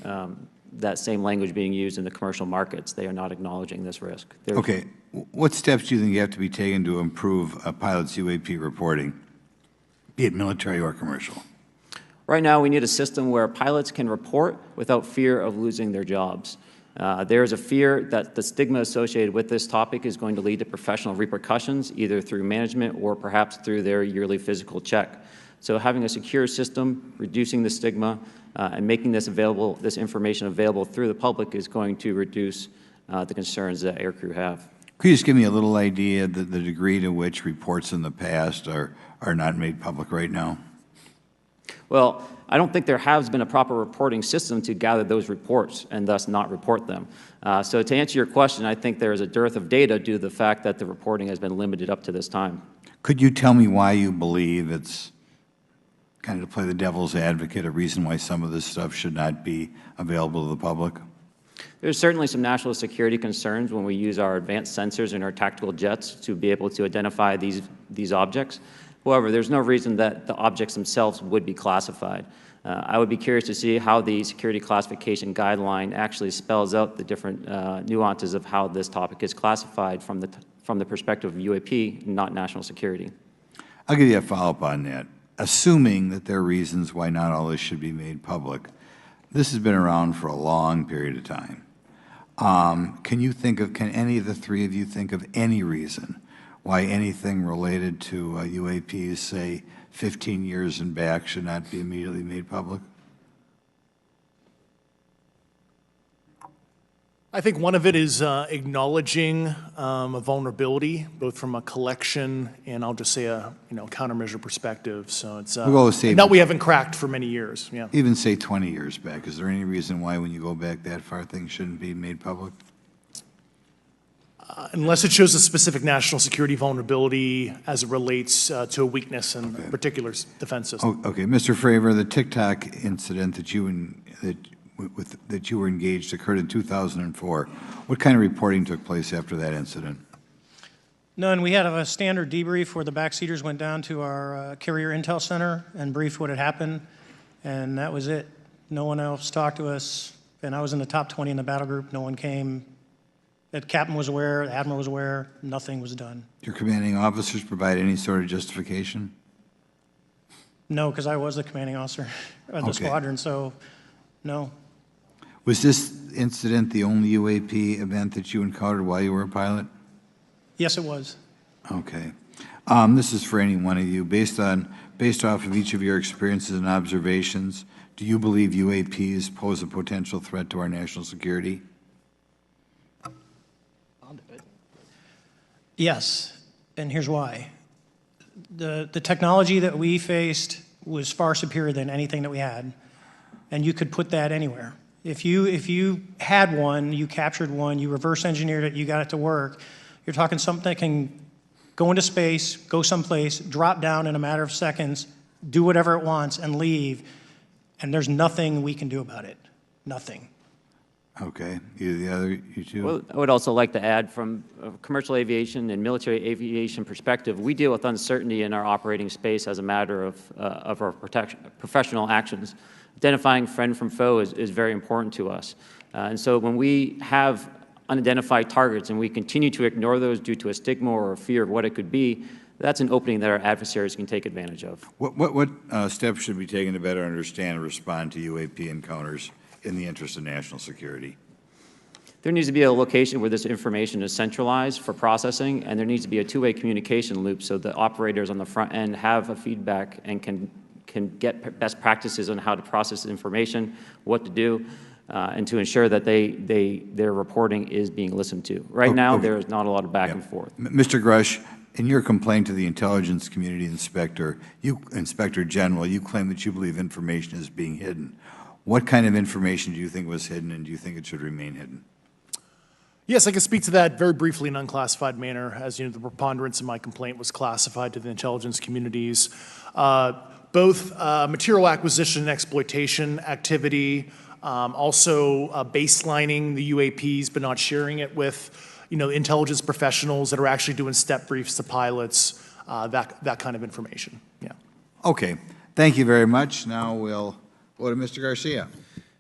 language being used in the commercial markets. They are not acknowledging this risk. Okay. What steps do you think have to be taken to improve a pilot's UAP reporting, be it military or commercial? Right now, we need a system where pilots can report without fear of losing their jobs. There is a fear that the stigma associated with this topic is going to lead to professional repercussions, either through management or perhaps through their yearly physical check. So having a secure system, reducing the stigma, and making this information available through the public is going to reduce the concerns that aircrew have. Could you just give me a little idea of the degree to which reports in the past are not made public right now? Well, I don't think there has been a proper reporting system to gather those reports and thus not report them. So to answer your question, I think there is a dearth of data due to the fact that the reporting has been limited up to this time. Could you tell me why you believe it's, kind of to play the devil's advocate, a reason why some of this stuff should not be available to the public? There's certainly some national security concerns when we use our advanced sensors in our tactical jets to be able to identify these objects. However, there's no reason that the objects themselves would be classified. I would be curious to see how the security classification guideline actually spells out the different nuances of how this topic is classified from the perspective of UAP, not national security. I'll give you a follow-up on that. Assuming that there are reasons why not all this should be made public, this has been around for a long period of time. Can any of the three of you think of any reason why anything related to UAPs, say 15 years and back, should not be immediately made public? I think one of it is acknowledging a vulnerability, both from a collection and I'll just say a countermeasure perspective. So it's that we haven't cracked for many years. Yeah. Even say 20 years back. Is there any reason why, when you go back that far, things shouldn't be made public? Unless it shows a specific national security vulnerability as it relates to a weakness in a particular defense system. Oh, okay, Mr. Fravor, the TikTok incident that you were engaged occurred in 2004. What kind of reporting took place after that incident? None. We had a standard debrief where the backseaters went down to our carrier intel center and briefed what had happened, and that was it. No one else talked to us, and I was in the top 20 in the battle group. No one came. The captain was aware, the admiral was aware, nothing was done. Your commanding officers provide any sort of justification? No, because I was the commanding officer of the squadron, so no. Was this incident the only UAP event that you encountered while you were a pilot? Yes, it was. Okay. This is for any one of you. Based off of each of your experiences and observations, do you believe UAPs pose a potential threat to our national security? Yes, and here's why. The technology that we faced was far superior than anything that we had, and you could put that anywhere. If you had one, you captured one, you reverse engineered it, you got it to work, you're talking something that can go into space, go someplace, drop down in a matter of seconds, do whatever it wants, and leave, and there's nothing we can do about it. Nothing. Okay. You two? Well, I would also like to add, from a commercial aviation and military aviation perspective, we deal with uncertainty in our operating space as a matter of our professional actions. Identifying friend from foe is very important to us. And so when we have unidentified targets and we continue to ignore those due to a stigma or a fear of what it could be, that's an opening that our adversaries can take advantage of. What steps should be taken to better understand and respond to UAP encounters in the interest of national security? There needs to be a location where this information is centralized for processing, and there needs to be a two-way communication loop so the operators on the front end have a feedback and can get best practices on how to process information, what to do, and to ensure that their reporting is being listened to. Right now, there is not a lot of back and forth. Mr. Grush, in your complaint to the Intelligence Community Inspector General, you claim that you believe information is being hidden. What kind of information do you think was hidden, and do you think it should remain hidden? Yes, I can speak to that very briefly in unclassified manner. As you know, the preponderance of my complaint was classified to the intelligence communities. Both material acquisition and exploitation activity, also baselining the UAPs but not sharing it with intelligence professionals that are actually doing step briefs to pilots, that kind of information. Yeah. Okay. Thank you very much. Now we'll go to Mr. Garcia.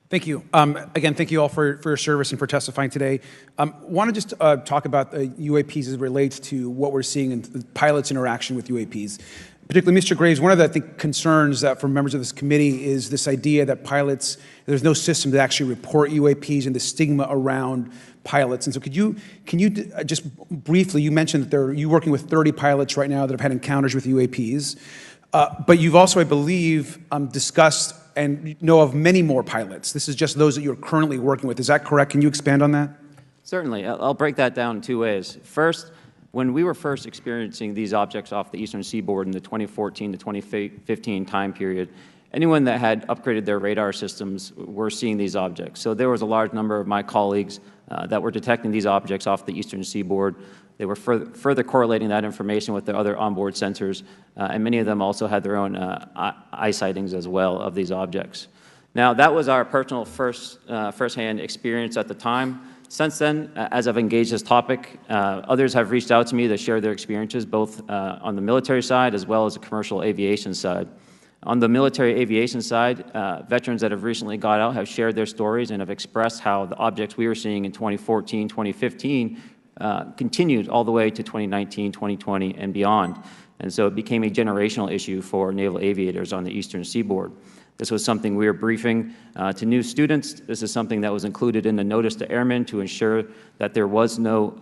Thank you. Again, thank you all for your service and for testifying today. Want to just talk about the UAPs as it relates to what we're seeing in the pilots' interaction with UAPs. Particularly, Mr. Graves, one of the concerns that for members of this committee is this idea that pilots, there's no system to actually report UAPs and the stigma around pilots. And so can you just briefly, you mentioned that you're working with 30 pilots right now that have had encounters with UAPs, but you've also, I believe, discussed and know of many more pilots. This is just those that you're currently working with. Is that correct? Can you expand on that? Certainly. I'll break that down in two ways. First, when we were first experiencing these objects off the eastern seaboard in the 2014 to 2015 time period, anyone that had upgraded their radar systems were seeing these objects. So there was a large number of my colleagues that were detecting these objects off the eastern seaboard. They were further correlating that information with their other onboard sensors, and many of them also had their own eye sightings as well of these objects. Now, that was our personal first-hand experience at the time. Since then, as I've engaged this topic, others have reached out to me to share their experiences, both on the military side as well as the commercial aviation side. On the military aviation side, veterans that have recently got out have shared their stories and have expressed how the objects we were seeing in 2014, 2015 continued all the way to 2019, 2020, and beyond. And so it became a generational issue for naval aviators on the eastern seaboard. This was something we were briefing to new students. This is something that was included in the notice to airmen to ensure that there was no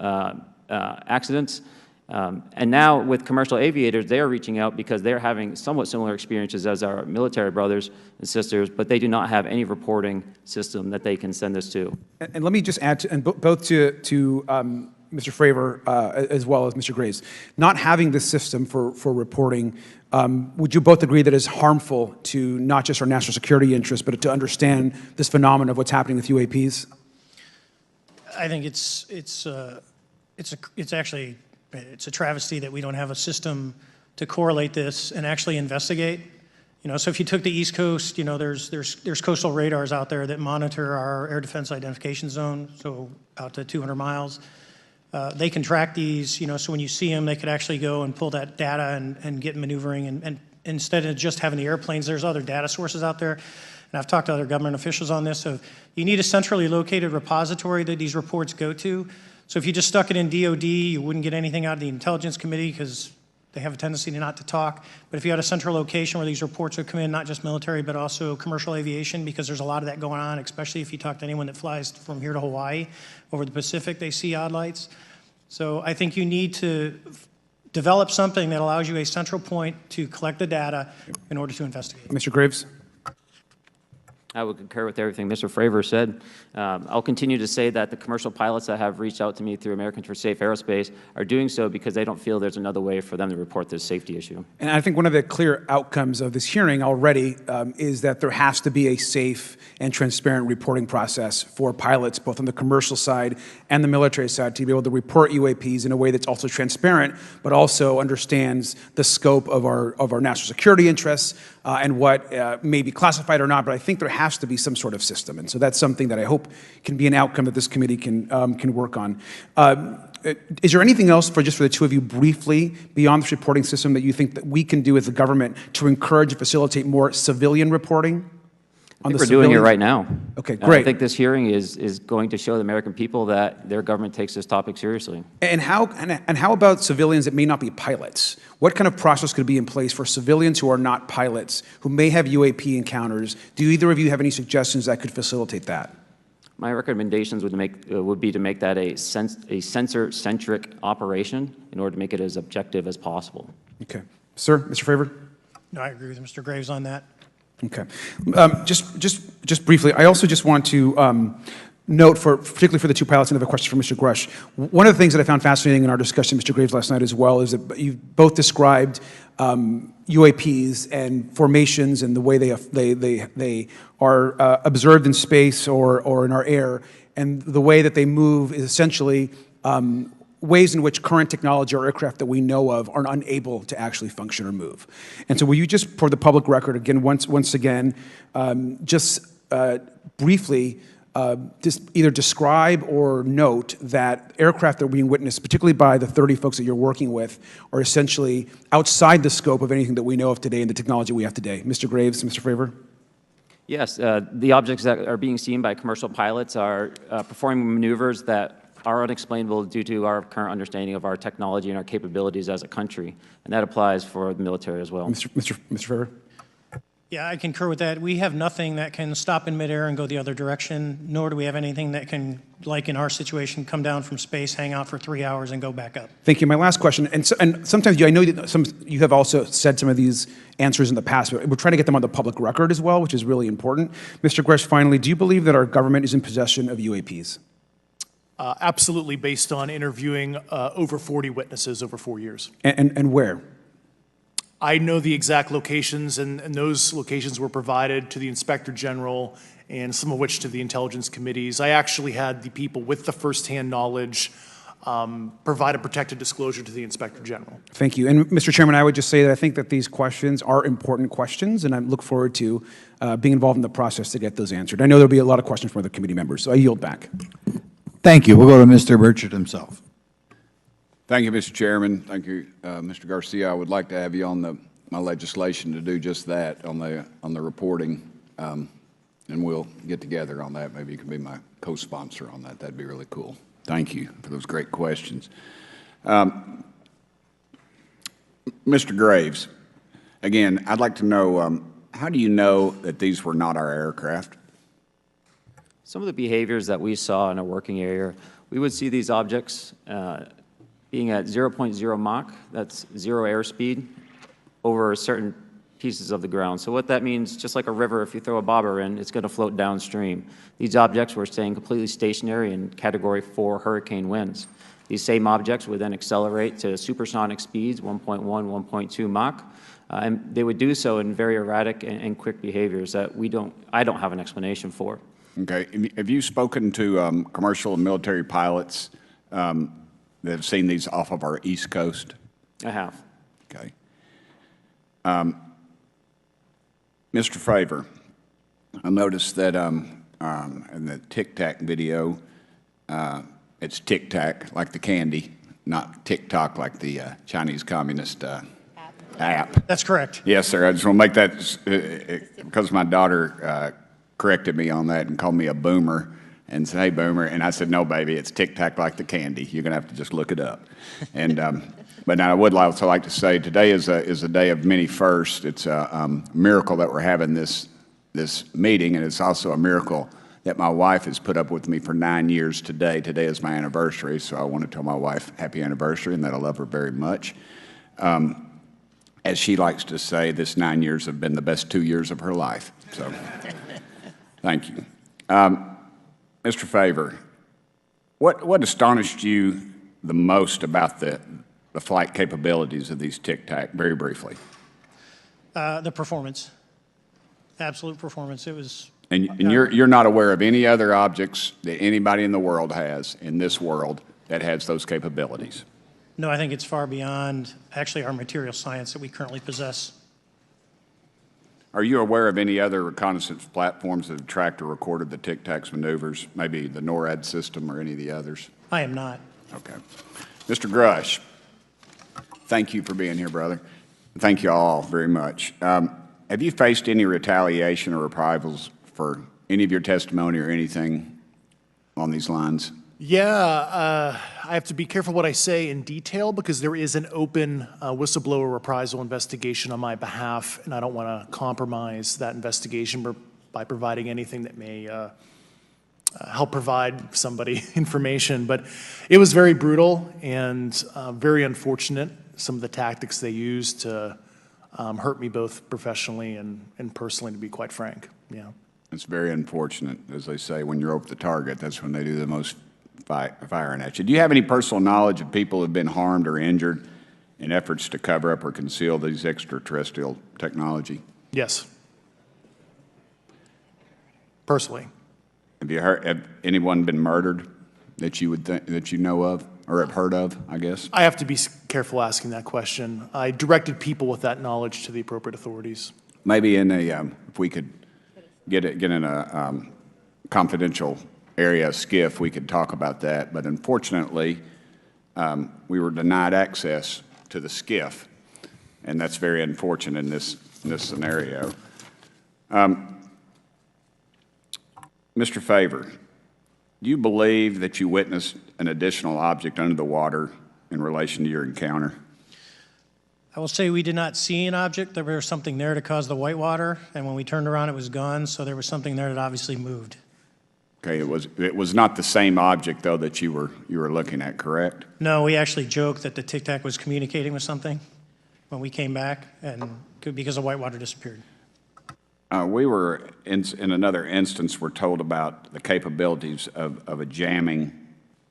accidents. And now with commercial aviators, they are reaching out because they're having somewhat similar experiences as our military brothers and sisters, but they do not have any reporting system that they can send us to. And let me just add, both to Mr. Fravor as well as Mr. Graves, not having this system for reporting, would you both agree that is harmful to not just our national security interests, but to understand this phenomenon of what's happening with UAPs? I think it's actually a travesty that we don't have a system to correlate this and actually investigate. So if you took the East Coast, there's coastal radars out there that monitor our air defense identification zone, so out to 200 miles. They can track these, so when you see them, they could actually go and pull that data and get maneuvering. And instead of just having the airplanes, there's other data sources out there. And I've talked to other government officials on this. So you need a centrally located repository that these reports go to. So if you just stuck it in DOD, you wouldn't get anything out of the Intelligence Committee because they have a tendency not to talk. But if you had a central location where these reports would come in, not just military, but also commercial aviation, because there's a lot of that going on, especially if you talk to anyone that flies from here to Hawaii, over the Pacific, they see odd lights. So I think you need to develop something that allows you a central point to collect the data in order to investigate. Mr. Graves? I would concur with everything Mr. Fravor said. I'll continue to say that the commercial pilots that have reached out to me through Americans for Safe Aerospace are doing so because they don't feel there's another way for them to report this safety issue. And I think one of the clear outcomes of this hearing already is that there has to be a safe and transparent reporting process for pilots, both on the commercial side and the military side, to be able to report UAPs in a way that's also transparent, but also understands the scope of our national security interests and what may be classified or not. But I think there has to be some sort of system, and so that's something that I hope can be an outcome that this committee can work on. Is there anything else for the two of you briefly beyond this reporting system that you think that we can do as a government to encourage and facilitate more civilian reporting? I think we're doing it right now. Okay, great. I think this hearing is going to show the American people that their government takes this topic seriously. And how about civilians that may not be pilots? What kind of process could be in place for civilians who are not pilots, who may have UAP encounters? Do either of you have any suggestions that could facilitate that? My recommendations would be to make that a sensor-centric operation in order to make it as objective as possible. Okay. Sir, Mr. Fravor? No, I agree with Mr. Graves on that. Okay. Just briefly, I also just want to note, particularly for the two pilots, and I have a question for Mr. Grush. One of the things that I found fascinating in our discussion, Mr. Graves, last night as well, is that you both described UAPs and formations and the way they are observed in space or in our air, and the way that they move is essentially ways in which current technology or aircraft that we know of are unable to actually function or move. And so will you just, for the public record, again, once again, briefly, just either describe or note that aircraft that are being witnessed, particularly by the 30 folks that you're working with, are essentially outside the scope of anything that we know of today and the technology we have today. Mr. Graves, Mr. Fravor? Yes, the objects that are being seen by commercial pilots are performing maneuvers that are unexplainable due to our current understanding of our technology and our capabilities as a country, and that applies for the military as well. Mr. Fravor? Yeah, I concur with that. We have nothing that can stop in midair and go the other direction, nor do we have anything that can, like in our situation, come down from space, hang out for 3 hours, and go back up. Thank you. My last question, and sometimes I know that you have also said some of these answers in the past, but we're trying to get them on the public record as well, which is really important. Mr. Gresh, finally, do you believe that our government is in possession of UAPs? Absolutely, based on interviewing over 40 witnesses over 4 years. And where? I know the exact locations, and those locations were provided to the Inspector General and some of which to the intelligence committees. I actually had the people with the firsthand knowledge provide a protected disclosure to the Inspector General. Thank you. And Mr. Chairman, I would just say that I think that these questions are important questions, and I look forward to being involved in the process to get those answered. I know there'll be a lot of questions from other committee members, so I yield back. Thank you. We'll go to Mr. Burchett himself. Thank you, Mr. Chairman. Thank you, Mr. Garcia. I would like to have you on my legislation to do just that, on the reporting, and we'll get together on that. Maybe you can be my co-sponsor on that. That'd be really cool. Thank you for those great questions. Mr. Graves, again, I'd like to know, how do you know that these were not our aircraft? Some of the behaviors that we saw in a working area, we would see these objects being at 0.0 Mach, that's 0 airspeed, over certain pieces of the ground. So what that means, just like a river, if you throw a bobber in, it's going to float downstream. These objects were staying completely stationary in Category 4 hurricane winds. These same objects would then accelerate to supersonic speeds, 1.1, 1.2 Mach, and they would do so in very erratic and quick behaviors that I don't have an explanation for. Okay. Have you spoken to commercial and military pilots that have seen these off of our East Coast? I have. Okay. Mr. Favor, I noticed that in the Tic Tac video, it's Tic Tac like the candy, not TikTok like the Chinese Communist app. That's correct. Yes, sir. I just want to make that, because my daughter corrected me on that and called me a boomer and said, "Hey, boomer," and I said, "No, baby, it's Tic Tac like the candy. You're going to have to just look it up." And but now I would also like to say today is a day of many firsts. It's a miracle that we're having this meeting, and it's also a miracle that my wife has put up with me for 9 years today. Today is my anniversary, so I want to tell my wife happy anniversary and that I love her very much. As she likes to say, this 9 years have been the best 2 years of her life. So, thank you. Mr. Favor, what astonished you the most about the flight capabilities of these Tic Tac, very briefly? The performance, absolute performance. It was. And you're not aware of any other objects that anybody in the world has, in this world, that has those capabilities? No, I think it's far beyond actually our material science that we currently possess. Are you aware of any other reconnaissance platforms that have tracked or recorded the Tic Tac's maneuvers, maybe the NORAD system or any of the others? I am not. Okay. Mr. Grush, thank you for being here, brother. Thank you all very much. Have you faced any retaliation or reprisals for any of your testimony or anything on these lines? Yeah, I have to be careful what I say in detail because there is an open whistleblower reprisal investigation on my behalf, and I don't want to compromise that investigation by providing anything that may help provide somebody information. But it was very brutal and very unfortunate, some of the tactics they used to hurt me both professionally and personally, to be quite frank. Yeah. It's very unfortunate. As they say, when you're over the target, that's when they do the most firing at you. Do you have any personal knowledge of people who have been harmed or injured in efforts to cover up or conceal these extraterrestrial technology? Yes. Personally. Have anyone been murdered that you would that you know of or have heard of, I guess? I have to be careful asking that question. I directed people with that knowledge to the appropriate authorities. Maybe in a, if we could get in a confidential area, SCIF, we could talk about that. But unfortunately, we were denied access to the SCIF, and that's very unfortunate in this scenario. Mr. Favor, do you believe that you witnessed an additional object under the water in relation to your encounter? I will say we did not see an object. There was something there to cause the whitewater, and when we turned around, it was gone. So there was something there that obviously moved. Okay, it was not the same object though that you were looking at, correct? No, we actually joked that the Tic Tac was communicating with something when we came back, and because the whitewater disappeared. We were in another instance. We're told about the capabilities of a jamming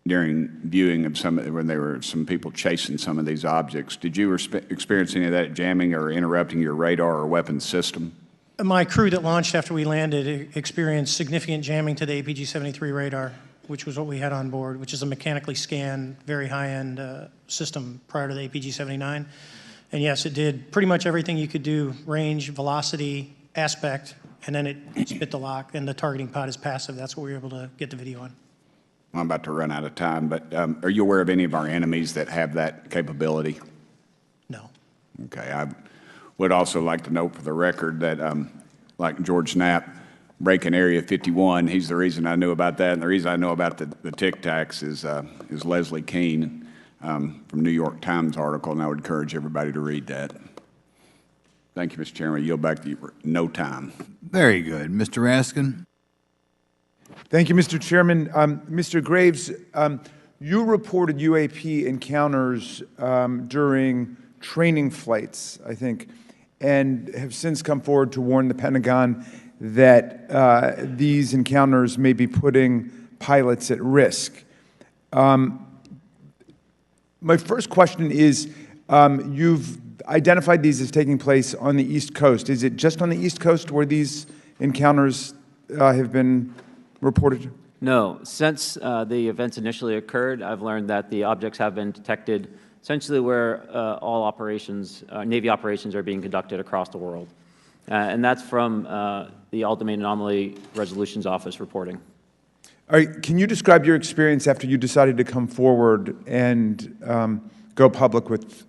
during viewing of when there were some people chasing some of these objects. Did you experience any of that jamming or interrupting your radar or weapons system? My crew that launched after we landed experienced significant jamming to the APG-73 radar, which was what we had on board, which is a mechanically scanned, very high-end system prior to the APG-79. And yes, it did pretty much everything you could do, range, velocity, aspect, and then it spit the lock, and the targeting pod is passive. That's what we were able to get the video on. I'm about to run out of time, but are you aware of any of our enemies that have that capability? No. Okay. I would also like to note for the record that, like George Knapp, breaking Area 51, he's the reason I knew about that. And the reason I know about the Tic Tacs is Leslie Keene from New York Times article, and I would encourage everybody to read that. Thank you, Mr. Chairman. I yield back to you for no time. Very good. Mr. Raskin? Thank you, Mr. Chairman. Mr. Graves, you reported UAP encounters during training flights, I think, and have since come forward to warn the Pentagon that these encounters may be putting pilots at risk. My first question is, you've identified these as taking place on the East Coast. Is it just on the East Coast where these encounters have been reported? No. Since the events initially occurred, I've learned that the objects have been detected essentially where all operations, Navy operations are being conducted across the world. And that's from the All-Domain Anomaly Resolutions Office reporting. All right, can you describe your experience after you decided to come forward and go public with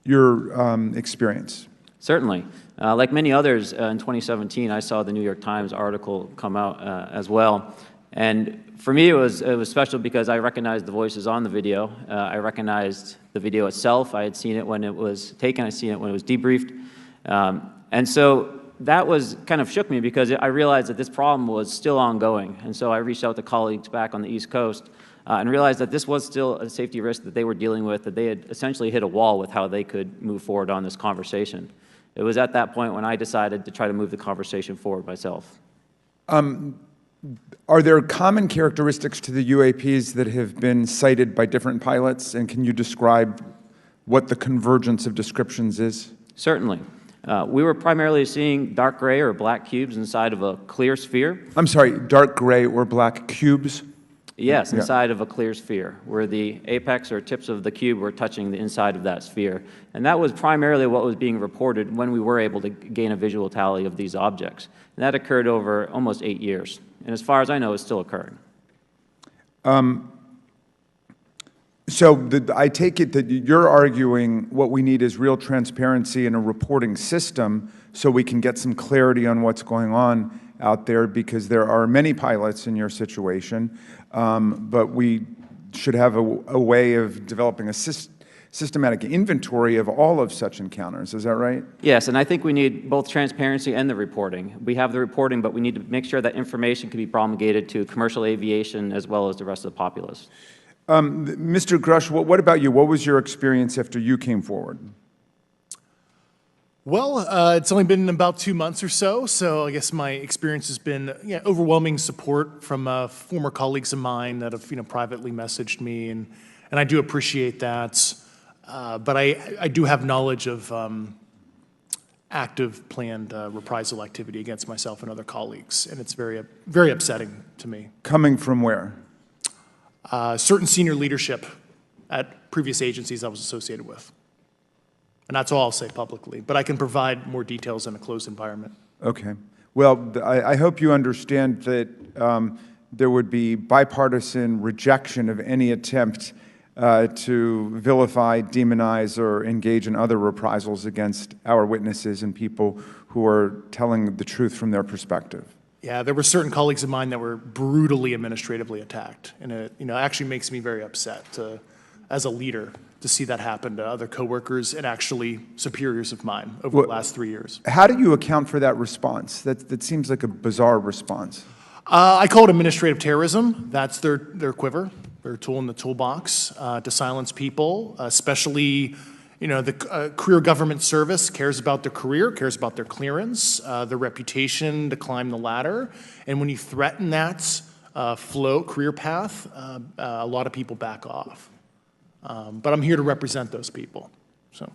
your experience? Certainly. Like many others, in 2017, I saw the New York Times article come out as well. And for me, it was special because I recognized the voices on the video. I recognized the video itself. I had seen it when it was taken. I had seen it when it was debriefed. And so that was kind of shook me because I realized that this problem was still ongoing. And so I reached out to colleagues back on the East Coast and realized that this was still a safety risk that they were dealing with, that they had essentially hit a wall with how they could move forward on this conversation. It was at that point when I decided to try to move the conversation forward myself. Are there common characteristics to the UAPs that have been cited by different pilots, and can you describe what the convergence of descriptions is? Certainly. We were primarily seeing dark gray or black cubes inside of a clear sphere. I'm sorry, dark gray or black cubes? Yes, inside of a clear sphere, where the apex or tips of the cube were touching the inside of that sphere. And that was primarily what was being reported when we were able to gain a visual tally of these objects. And that occurred over almost 8 years. And as far as I know, it's still occurring. I take it that you're arguing what we need is real transparency in a reporting system so we can get some clarity on what's going on out there, because there are many pilots in your situation, but we should have a way of developing a systematic inventory of all of such encounters. Is that right? Yes, and I think we need both transparency and the reporting. We have the reporting, but we need to make sure that information can be promulgated to commercial aviation as well as the rest of the populace. Mr. Grush, what about you? What was your experience after you came forward? Well, it's only been about 2 months or so I guess my experience has been overwhelming support from former colleagues of mine that have privately messaged me, and I do appreciate that. But I do have knowledge of active planned reprisal activity against myself and other colleagues, and it's very, very upsetting to me. Coming from where? Certain senior leadership at previous agencies I was associated with. And that's all I'll say publicly, but I can provide more details in a closed environment. Okay. Well, I hope you understand that there would be bipartisan rejection of any attempt to vilify, demonize, or engage in other reprisals against our witnesses and people who are telling the truth from their perspective. Yeah, there were certain colleagues of mine that were brutally administratively attacked, and it actually makes me very upset as a leader to see that happen to other coworkers and actually superiors of mine over the last 3 years. How do you account for that response? That seems like a bizarre response. I call it administrative terrorism. That's their quiver, their tool in the toolbox to silence people, especially the career government service cares about their career, cares about their clearance, their reputation to climb the ladder. And when you threaten that career path, a lot of people back off. But I'm here to represent those people. So,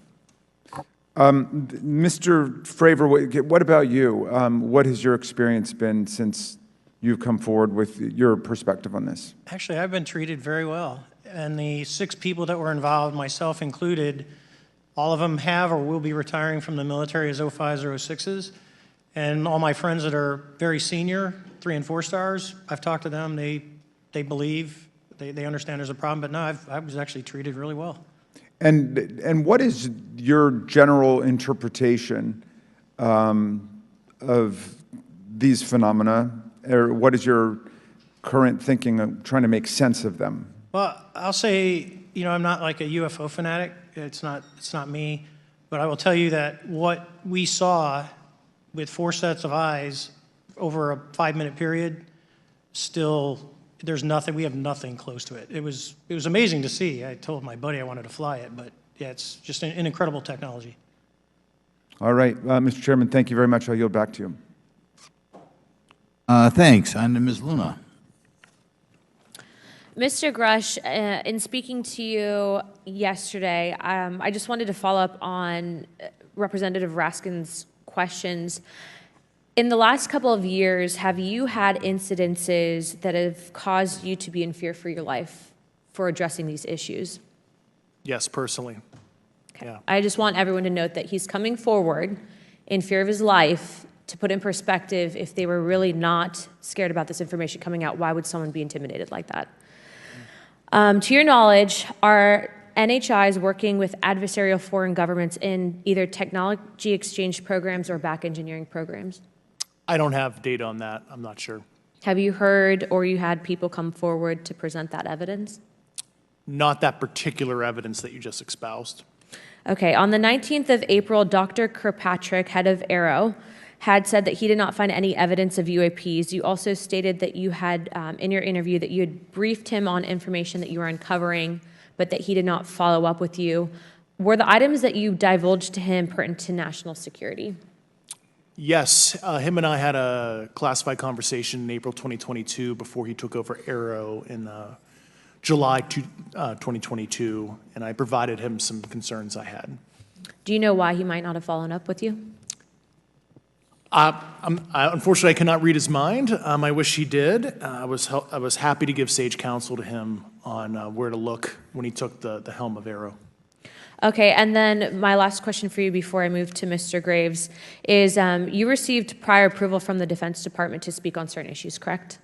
Mr. Fravor, what about you? What has your experience been since you've come forward with your perspective on this? Actually, I've been treated very well. And the 6 people that were involved, myself included, all of them have or will be retiring from the military as 05s or 06s. And all my friends that are very senior, 3 and 4 stars, I've talked to them. They believe they understand there's a problem, but no, I was actually treated really well. And what is your general interpretation of these phenomena, or what is your current thinking of trying to make sense of them? Well, I'll say, I'm not like a UFO fanatic. It's not me. But I will tell you that what we saw with 4 sets of eyes over a 5-minute period, still, we have nothing close to it. It was amazing to see. I told my buddy I wanted to fly it, but yeah, it's just an incredible technology. All right, Mr. Chairman, thank you very much. I'll yield back to you. Thanks. On to Ms. Luna. Mr. Grush, in speaking to you yesterday, I just wanted to follow up on Representative Raskin's questions. In the last couple of years, have you had incidences that have caused you to be in fear for your life for addressing these issues? Yes, personally. Okay. Yeah. I just want everyone to note that he's coming forward in fear of his life. To put in perspective, if they were really not scared about this information coming out, why would someone be intimidated like that? To your knowledge, are NHIs working with adversarial foreign governments in either technology exchange programs or back engineering programs? I don't have data on that. I'm not sure. Have you heard or you had people come forward to present that evidence? Not that particular evidence that you just espoused. Okay, on the 19th of April, Dr. Kirkpatrick, head of Aero, had said that he did not find any evidence of UAPs. You also stated that you had, in your interview, that you had briefed him on information that you were uncovering, but that he did not follow up with you. Were the items that you divulged to him pertinent to national security? Yes, him and I had a classified conversation in April 2022 before he took over Aero in July 2022, and I provided him some concerns I had. Do you know why he might not have followed up with you? Unfortunately, I cannot read his mind. I wish he did. I was happy to give sage counsel to him on where to look when he took the helm of Aero. Okay, and then my last question for you before I move to Mr. Graves is you received prior approval from the Defense Department to speak on certain issues, correct?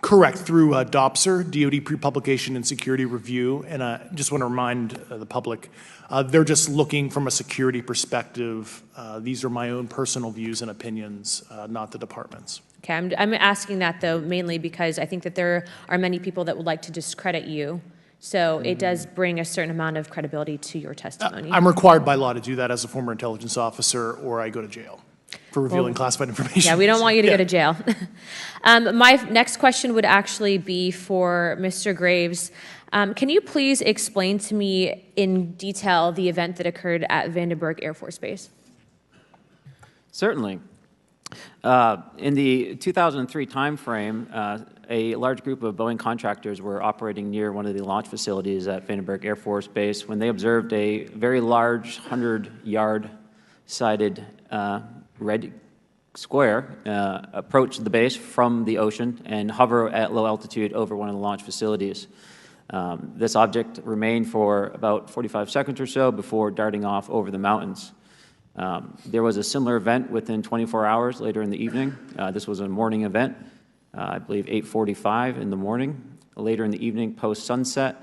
Correct, through DOPSR, DoD Pre-Publication and Security Review, and I just want to remind the public, they're just looking from a security perspective. These are my own personal views and opinions, not the department's. Okay, I'm asking that though mainly because I think that there are many people that would like to discredit you, so it does bring a certain amount of credibility to your testimony. I'm required by law to do that as a former intelligence officer, or I go to jail for revealing classified information. Yeah, we don't want you to go to jail. My next question would actually be for Mr. Graves. Can you please explain to me in detail the event that occurred at Vandenberg Air Force Base? Certainly. In the 2003 timeframe, a large group of Boeing contractors were operating near one of the launch facilities at Vandenberg Air Force Base when they observed a very large 100-yard sided red square approach the base from the ocean and hover at low altitude over one of the launch facilities. This object remained for about 45 seconds or so before darting off over the mountains. There was a similar event within 24 hours later in the evening. This was a morning event, I believe 8:45 in the morning. Later in the evening, post-sunset,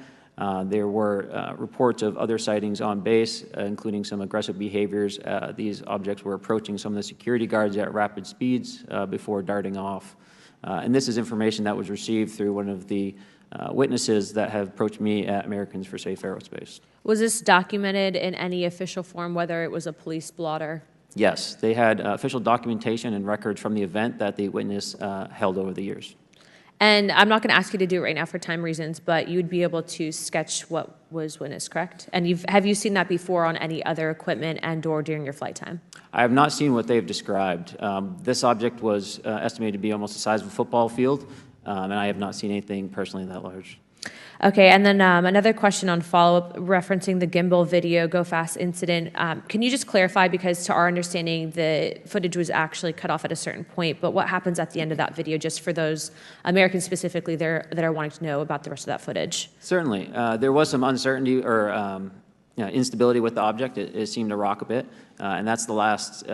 there were reports of other sightings on base, including some aggressive behaviors. These objects were approaching some of the security guards at rapid speeds before darting off. And this is information that was received through one of the witnesses that have approached me at Americans for Safe Aerospace. Was this documented in any official form, whether it was a police blotter? Yes, they had official documentation and records from the event that the witness held over the years. And I'm not going to ask you to do it right now for time reasons, but you would be able to sketch what was witnessed, correct? And have you seen that before on any other equipment and/or during your flight time? I have not seen what they've described. This object was estimated to be almost the size of a football field, and I have not seen anything personally that large. Okay, and then another question on follow-up referencing the gimbal video Go Fast incident. Can you just clarify, because to our understanding, the footage was actually cut off at a certain point, but what happens at the end of that video, just for those Americans specifically that are wanting to know about the rest of that footage? Certainly. There was some uncertainty or instability with the object. It seemed to rock a bit, and that's the last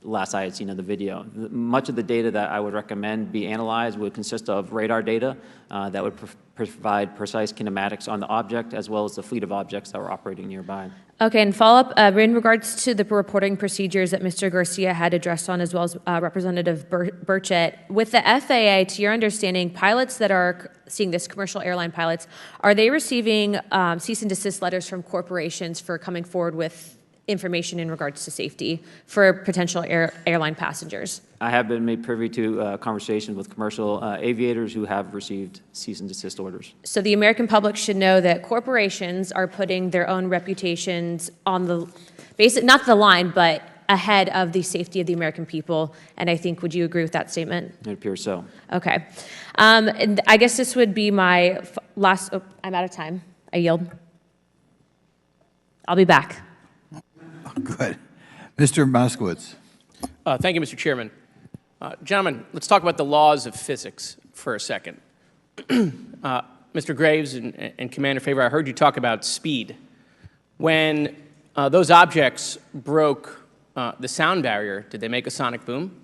last I had seen of the video. Much of the data that I would recommend be analyzed would consist of radar data that would provide precise kinematics on the object, as well as the fleet of objects that were operating nearby. Okay, and follow-up, in regards to the reporting procedures that Mr. Garcia had addressed on, as well as Representative Burchett, with the FAA, to your understanding, pilots that are seeing this, commercial airline pilots, are they receiving cease and desist letters from corporations for coming forward with information in regards to safety for potential airline passengers? I have been made privy to conversations with commercial aviators who have received cease and desist orders. So the American public should know that corporations are putting their own reputations on the basic, not the line, but ahead of the safety of the American people. And I think, would you agree with that statement? It appears so. Okay. And I guess this would be my last, I'm out of time. I yield. I'll be back. Good. Mr. Moskowitz. Thank you, Mr. Chairman. Gentlemen, let's talk about the laws of physics for a second. Mr. Graves and Commander Favor, I heard you talk about speed. When those objects broke the sound barrier, did they make a sonic boom?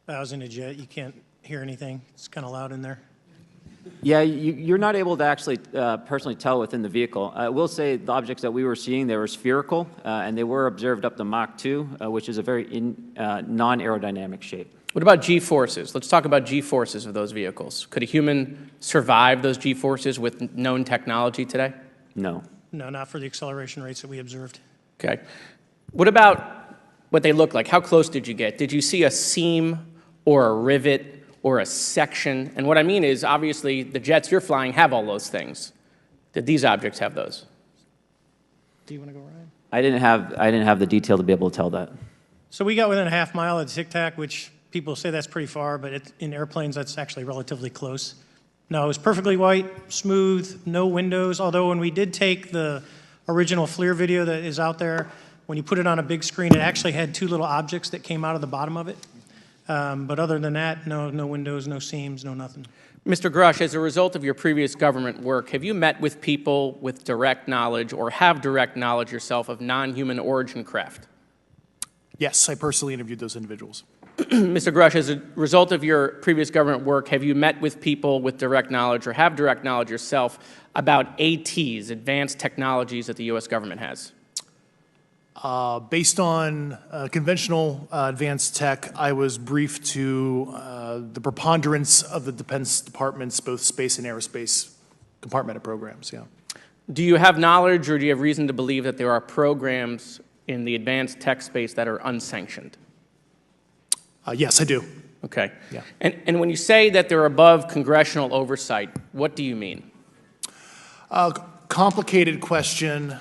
I was in a jet. You can't hear anything. It's kind of loud in there. Yeah, you're not able to actually personally tell within the vehicle. I will say the objects that we were seeing, they were spherical, and they were observed up to Mach 2, which is a very non-aerodynamic shape. What about G-forces? Let's talk about G-forces of those vehicles. Could a human survive those G-forces with known technology today? No. No, not for the acceleration rates that we observed. Okay. What about what they look like? How close did you get? Did you see a seam or a rivet or a section? And what I mean is, obviously, the jets you're flying have all those things. Did these objects have those? Do you want to go, Ryan? I didn't have the detail to be able to tell that. So we got within a half mile of Tic Tac, which people say that's pretty far, but in airplanes, that's actually relatively close. No, it was perfectly white, smooth, no windows, although when we did take the original FLIR video that is out there, when you put it on a big screen, it actually had two little objects that came out of the bottom of it. But other than that, no windows, no seams, no nothing. Mr. Grush, as a result of your previous government work, have you met with people with direct knowledge or have direct knowledge yourself of non-human origin craft? Yes, I personally interviewed those individuals. Mr. Grush, as a result of your previous government work, have you met with people with direct knowledge or have direct knowledge yourself about ATs, advanced technologies that the U.S. government has? Based on conventional advanced tech, I was briefed to the preponderance of the Defense Department's both space and aerospace compartmented programs, yeah. Do you have knowledge or do you have reason to believe that there are programs in the advanced tech space that are unsanctioned? Yes, I do. Okay. Yeah. And when you say that they're above congressional oversight, what do you mean? Complicated question.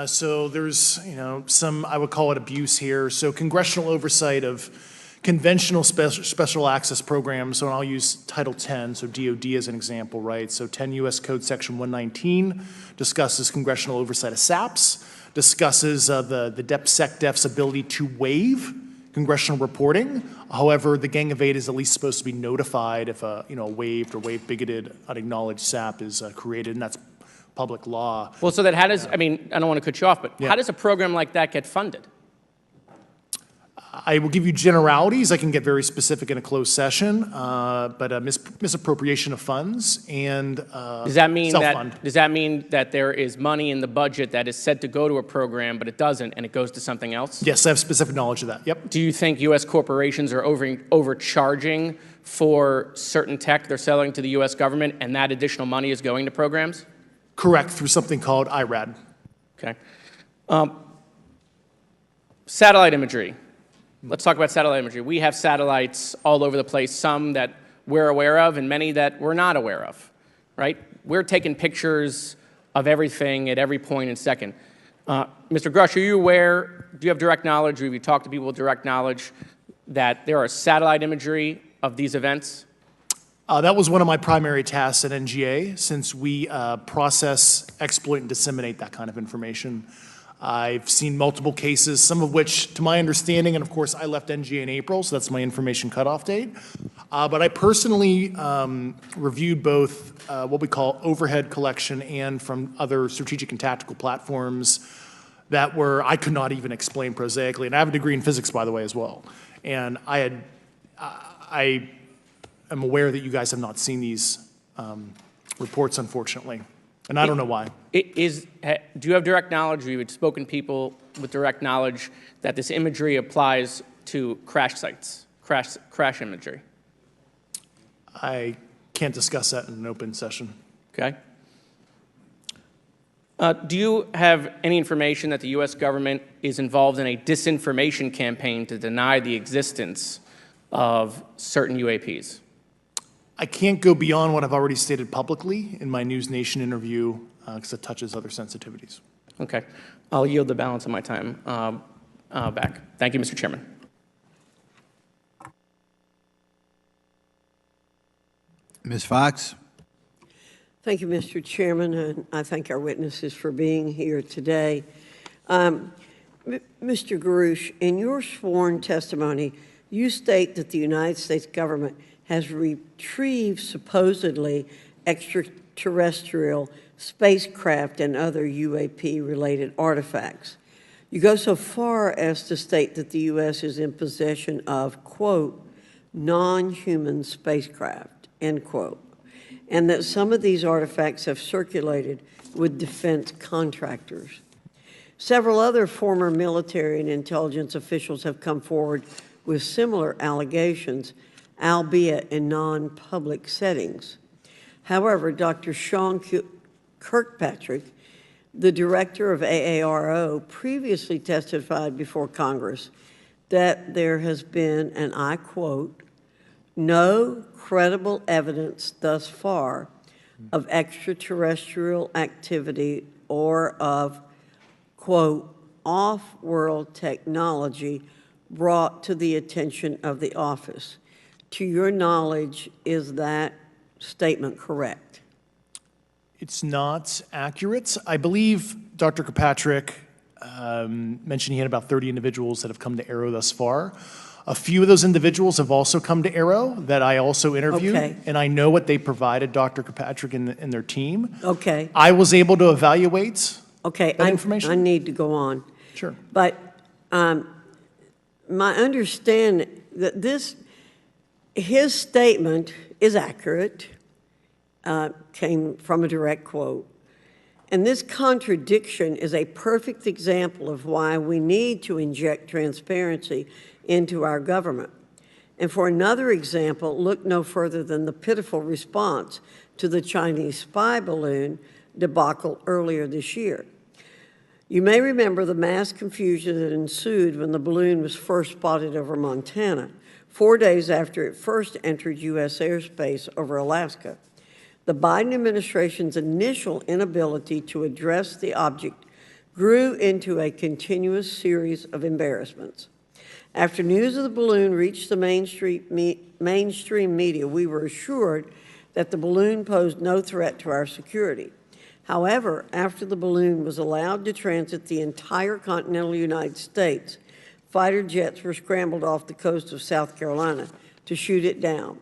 So there's, some, I would call it abuse here. So congressional oversight of conventional special access programs, so I'll use Title 10, so DOD as an example, right? So 10 U.S. Code Section 119 discusses congressional oversight of SAPs, discusses the DepSecDef's ability to waive congressional reporting. However, the Gang of Eight is at least supposed to be notified if a waived or waive-bigoted unacknowledged SAP is created, and that's public law. Well, so that how does, I don't want to cut you off, but Yeah. how does a program like that get funded? I will give you generalities. I can get very specific in a closed session, but misappropriation of funds and Does that mean self-fund. that there is money in the budget that is said to go to a program, but it doesn't, and it goes to something else? Yes, I have specific knowledge of that. Yep. Do you think U.S. corporations are overcharging for certain tech they're selling to the U.S. government, and that additional money is going to programs? Correct, through something called IRAD. Okay. Satellite imagery. Let's talk about satellite imagery. We have satellites all over the place, some that we're aware of and many that we're not aware of, right? We're taking pictures of everything at every point and second. Mr. Grush, are you aware, do you have direct knowledge, or have you talked to people with direct knowledge that there are satellite imagery of these events? That was one of my primary tasks at NGA, since we process, exploit, and disseminate that kind of information. I've seen multiple cases, some of which, to my understanding, and of course I left NGA in April, so that's my information cutoff date. But I personally reviewed both what we call overhead collection and from other strategic and tactical platforms, that I could not even explain prosaically. And I have a degree in physics, by the way, as well. And I am aware that you guys have not seen these reports, unfortunately. And I don't know why. Do you have direct knowledge, or you've spoken to people with direct knowledge that this imagery applies to crash sites, crash imagery? I can't discuss that in an open session. Okay. Do you have any information that the U.S. government is involved in a disinformation campaign to deny the existence of certain UAPs? I can't go beyond what I've already stated publicly in my News Nation interview because it touches other sensitivities. Okay. I'll yield the balance of my time back. Thank you, Mr. Chairman. Ms. Fox? Thank you, Mr. Chairman, and I thank our witnesses for being here today. Mr. Garouche, in your sworn testimony, you state that the United States government has retrieved supposedly extraterrestrial spacecraft and other UAP-related artifacts. You go so far as to state that the U.S. is in possession of, quote, non-human spacecraft, end quote, and that some of these artifacts have circulated with defense contractors. Several other former military and intelligence officials have come forward with similar allegations, albeit in non-public settings. However, Dr. Sean Kirkpatrick, the director of AARO, previously testified before Congress that there has been, and I quote, no credible evidence thus far of extraterrestrial activity or of, quote, off-world technology brought to the attention of the office. To your knowledge, is that statement correct? It's not accurate. I believe Dr. Kirkpatrick mentioned he had about 30 individuals that have come to AARO thus far. A few of those individuals have also come to AARO that I also interviewed, Okay. and I know what they provided Dr. Kirkpatrick and their team. Okay. I was able to evaluate Okay, that information. I need to go on. Sure. But my understanding that his statement is accurate, came from a direct quote. And this contradiction is a perfect example of why we need to inject transparency into our government. And for another example, look no further than the pitiful response to the Chinese spy balloon debacle earlier this year. You may remember the mass confusion that ensued when the balloon was first spotted over Montana, 4 days after it first entered U.S. airspace over Alaska. The Biden administration's initial inability to address the object grew into a continuous series of embarrassments. After news of the balloon reached the mainstream media, we were assured that the balloon posed no threat to our security. However, after the balloon was allowed to transit the entire continental United States, fighter jets were scrambled off the coast of South Carolina to shoot it down.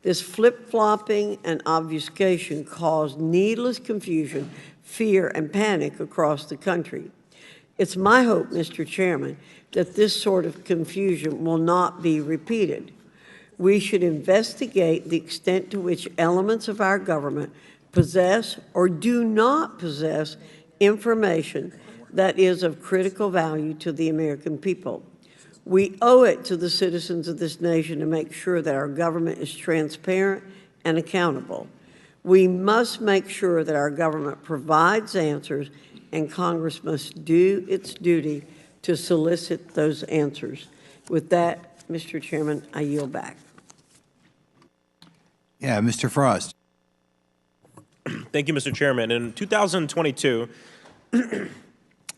This flip-flopping and obfuscation caused needless confusion, fear, and panic across the country. It's my hope, Mr. Chairman, that this sort of confusion will not be repeated. We should investigate the extent to which elements of our government possess or do not possess information that is of critical value to the American people. We owe it to the citizens of this nation to make sure that our government is transparent and accountable. We must make sure that our government provides answers, and Congress must do its duty to solicit those answers. With that, Mr. Chairman, I yield back. Yeah, Mr. Frost. Thank you, Mr. Chairman. In 2022,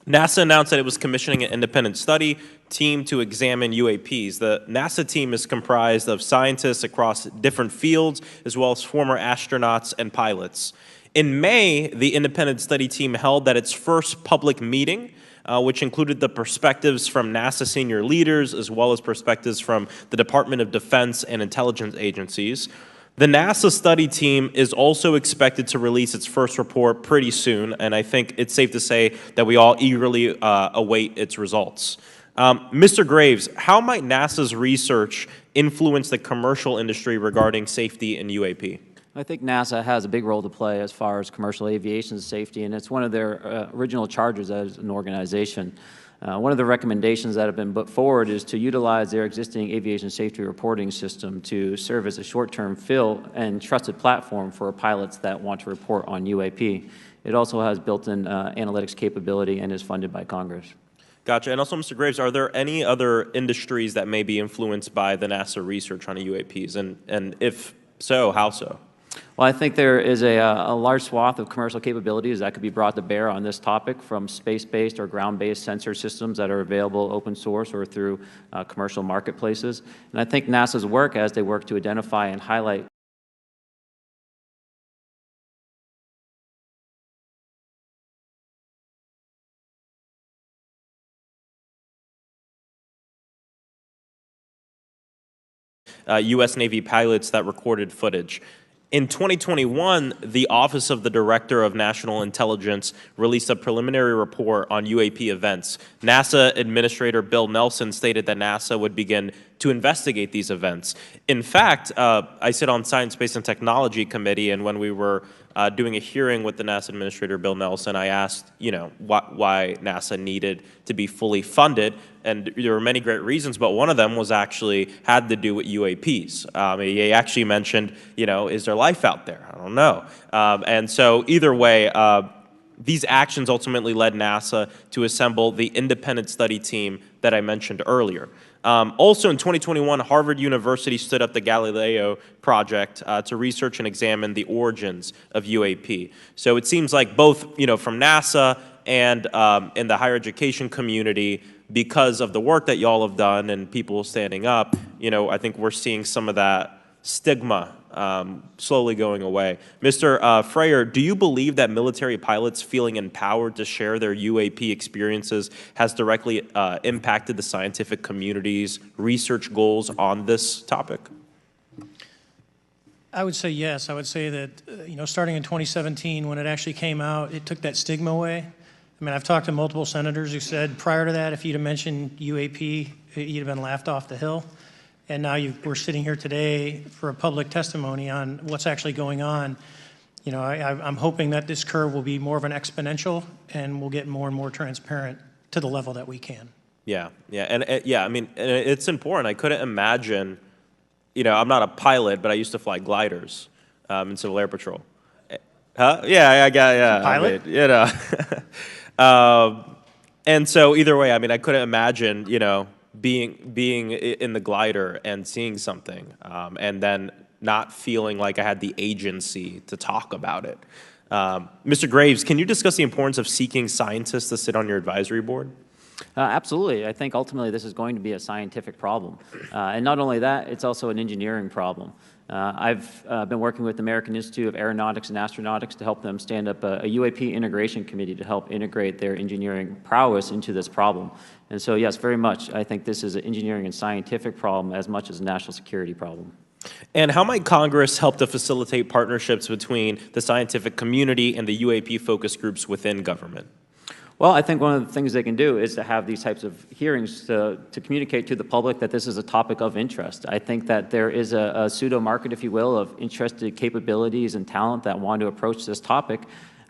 NASA announced that it was commissioning an independent study team to examine UAPs. The NASA team is comprised of scientists across different fields, as well as former astronauts and pilots. In May, the independent study team held its first public meeting, which included the perspectives from NASA senior leaders, as well as perspectives from the Department of Defense and intelligence agencies. The NASA study team is also expected to release its first report pretty soon, and I think it's safe to say that we all eagerly await its results. Mr. Graves, how might NASA's research influence the commercial industry regarding safety in UAP? I think NASA has a big role to play as far as commercial aviation safety, and it's one of their original charges as an organization. One of the recommendations that have been put forward is to utilize their existing aviation safety reporting system to serve as a short-term fill and trusted platform for pilots that want to report on UAP. It also has built-in analytics capability and is funded by Congress. Gotcha. And also, Mr. Graves, are there any other industries that may be influenced by the NASA research on UAPs? And if so, how so? Well, I think there is a large swath of commercial capabilities that could be brought to bear on this topic, from space-based or ground-based sensor systems that are available open source or through commercial marketplaces. And I think NASA's work, as they work to identify and highlight U.S. Navy pilots that recorded footage. In 2021, the Office of the Director of National Intelligence released a preliminary report on UAP events. NASA Administrator Bill Nelson stated that NASA would begin to investigate these events. In fact, I sit on Science, Space, and Technology Committee, and when we were doing a hearing with the NASA Administrator Bill Nelson, I asked, why NASA needed to be fully funded, and there were many great reasons, but one of them was actually had to do with UAPs. He actually mentioned, is there life out there? I don't know. And so either way, these actions ultimately led NASA to assemble the independent study team that I mentioned earlier. Also in 2021, Harvard University stood up the Galileo project to research and examine the origins of UAP. So it seems like both, from NASA and in the higher education community, because of the work that y'all have done and people standing up, I think we're seeing some of that stigma slowly going away. Mr. Freyer, do you believe that military pilots feeling empowered to share their UAP experiences has directly impacted the scientific community's research goals on this topic? I would say yes. I would say that, starting in 2017, when it actually came out, it took that stigma away. I mean, I've talked to multiple senators who said prior to that, if you'd have mentioned UAP, you'd have been laughed off the hill. And now we're sitting here today for a public testimony on what's actually going on. I'm hoping that this curve will be more of an exponential and we'll get more and more transparent to the level that we can. Yeah, and I mean, it's important. I couldn't imagine, I'm not a pilot, but I used to fly gliders in Civil Air Patrol. Huh? Yeah, Pilot? I mean, and so either way, I mean, I couldn't imagine, being in the glider and seeing something, and then not feeling like I had the agency to talk about it. Mr. Graves, can you discuss the importance of seeking scientists to sit on your advisory board? Absolutely. I think ultimately this is going to be a scientific problem. And not only that, it's also an engineering problem. I've been working with the American Institute of Aeronautics and Astronautics to help them stand up a UAP integration committee to help integrate their engineering prowess into this problem. And so, yes, very much, I think this is an engineering and scientific problem as much as a national security problem. And how might Congress help to facilitate partnerships between the scientific community and the UAP focus groups within government? Well, I think one of the things they can do is to have these types of hearings to communicate to the public that this is a topic of interest. I think that there is a pseudo-market, if you will, of interested capabilities and talent that want to approach this topic,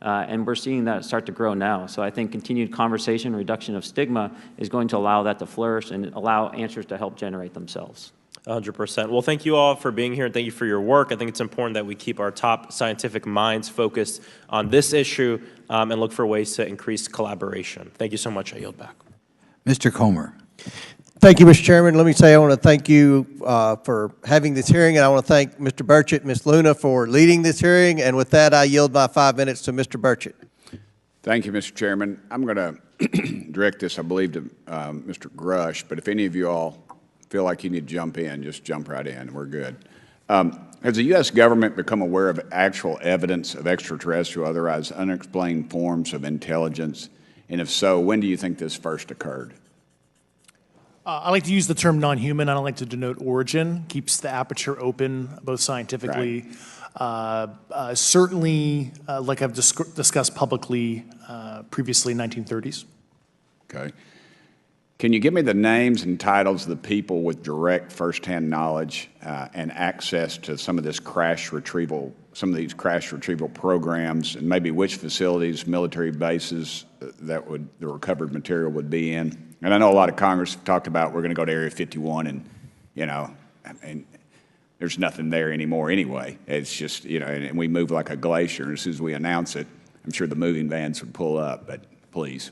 and we're seeing that start to grow now. So I think continued conversation, reduction of stigma is going to allow that to flourish and allow answers to help generate themselves. 100%. Well, thank you all for being here, and thank you for your work. I think it's important that we keep our top scientific minds focused on this issue and look for ways to increase collaboration. Thank you so much. I yield back. Mr. Comer. Thank you, Mr. Chairman. Let me say I want to thank you for having this hearing, and I want to thank Mr. Burchett, Ms. Luna for leading this hearing. And with that, I yield my 5 minutes to Mr. Burchett. Thank you, Mr. Chairman. I'm going to direct this, I believe, to Mr. Grush, but if any of you all feel like you need to jump in, just jump right in. We're good. Has the U.S. government become aware of actual evidence of extraterrestrial, otherwise unexplained forms of intelligence? And if so, when do you think this first occurred? I like to use the term non-human. I don't like to denote origin. Keeps the aperture open, both scientifically. Certainly, like I've discussed publicly previously, 1930s. Okay. Can you give me the names and titles of the people with direct firsthand knowledge and access to some of these crash retrieval programs, and maybe which facilities, military bases the recovered material would be in? And I know a lot of Congress have talked about we're going to go to Area 51, and and there's nothing there anymore anyway. It's just and we move like a glacier. As soon as we announce it, I'm sure the moving vans would pull up. But please.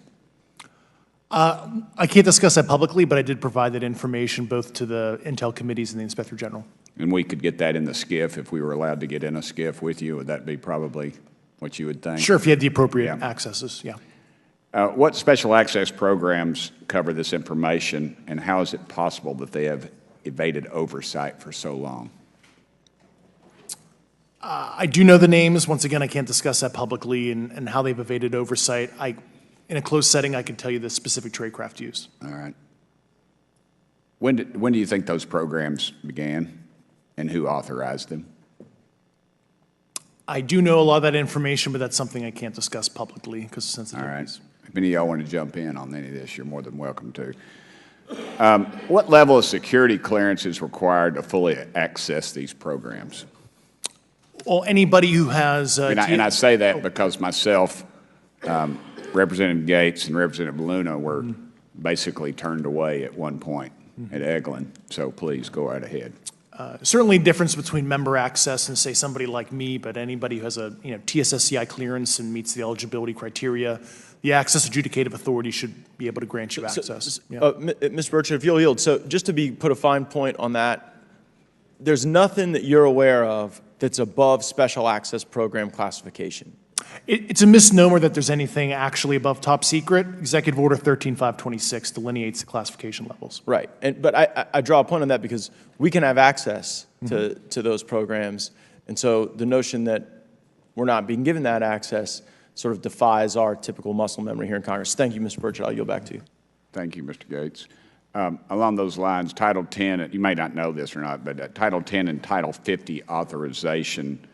I can't discuss that publicly, but I did provide that information both to the Intel committees and the Inspector General. And we could get that in the SCIF if we were allowed to get in a SCIF with you. Would that be probably what you would think? Sure, if you had the appropriate accesses, yeah. What special access programs cover this information, and how is it possible that they have evaded oversight for so long? I do know the names. Once again, I can't discuss that publicly and how they've evaded oversight. In a closed setting, I can tell you the specific tradecraft used. All right. When do you think those programs began, and who authorized them? I do know a lot of that information, but that's something I can't discuss publicly because of sensitivities. All right. If any of y'all want to jump in on any of this, you're more than welcome to. What level of security clearance is required to fully access these programs? Well, anybody who has... and I say that because myself, Representative Gates and Representative Luna were basically turned away at one point at Eglin. So please go right ahead. Certainly difference between member access and, say, somebody like me, but anybody who has a TSSCI clearance and meets the eligibility criteria, the access adjudicative authority should be able to grant you access. Mr. Burchett, if you'll yield, so just to put a fine point on that, there's nothing that you're aware of that's above special access program classification. It's a misnomer that there's anything actually above top secret. Executive Order 13526 delineates the classification levels. Right, but I draw a point on that because we can have access to those programs, and so the notion that we're not being given that access sort of defies our typical muscle memory here in Congress. Thank you, Mr. Burchett. I'll yield back to you. Thank you, Mr. Gates. Along those lines, Title 10, you may not know this or not, but Title 10 and Title 50 authorization,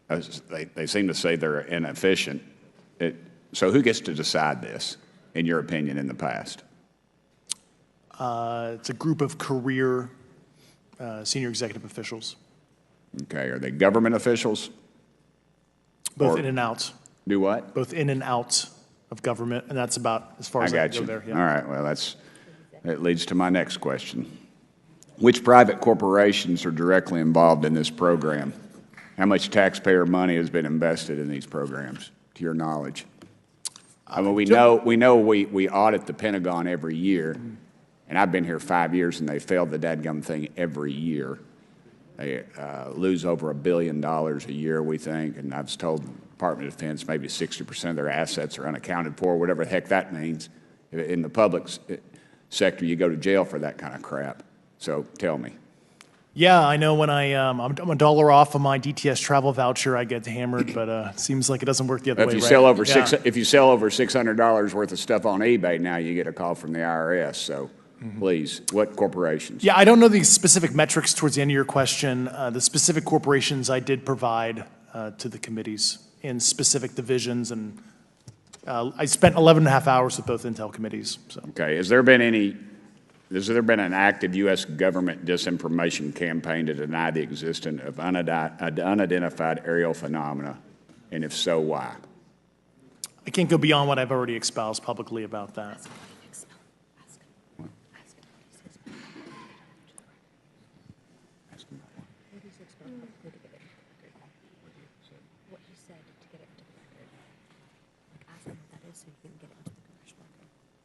they seem to say they're inefficient. So who gets to decide this, in your opinion, in the past? It's a group of career senior executive officials. Okay, are they government officials? Both in and out. Do what? Both in and out of government, and that's about as far as I can go there. Yeah. All right, well, that leads to my next question. Which private corporations are directly involved in this program? How much taxpayer money has been invested in these programs, to your knowledge? I mean, we know we audit the Pentagon every year, and I've been here 5 years, and they failed the dadgum thing every year. They lose over $1 billion a year, we think, and I've told the Department of Defense maybe 60% of their assets are unaccounted for, whatever the heck that means. In the public sector, you go to jail for that kind of crap. So tell me. Yeah, I know when I'm $1 off of my DTS travel voucher, I get hammered, but it seems like it doesn't work the other way. If you sell over $600 worth of stuff on eBay now, you get a call from the IRS. So please, what corporations? Yeah, I don't know the specific metrics towards the end of your question. The specific corporations I did provide to the committees in specific divisions, and I spent 11 and a half hours with both Intel committees. So. Okay, has there been an active U.S. government disinformation campaign to deny the existence of unidentified aerial phenomena, and if so, why? I can't go beyond what I've already espoused publicly about that.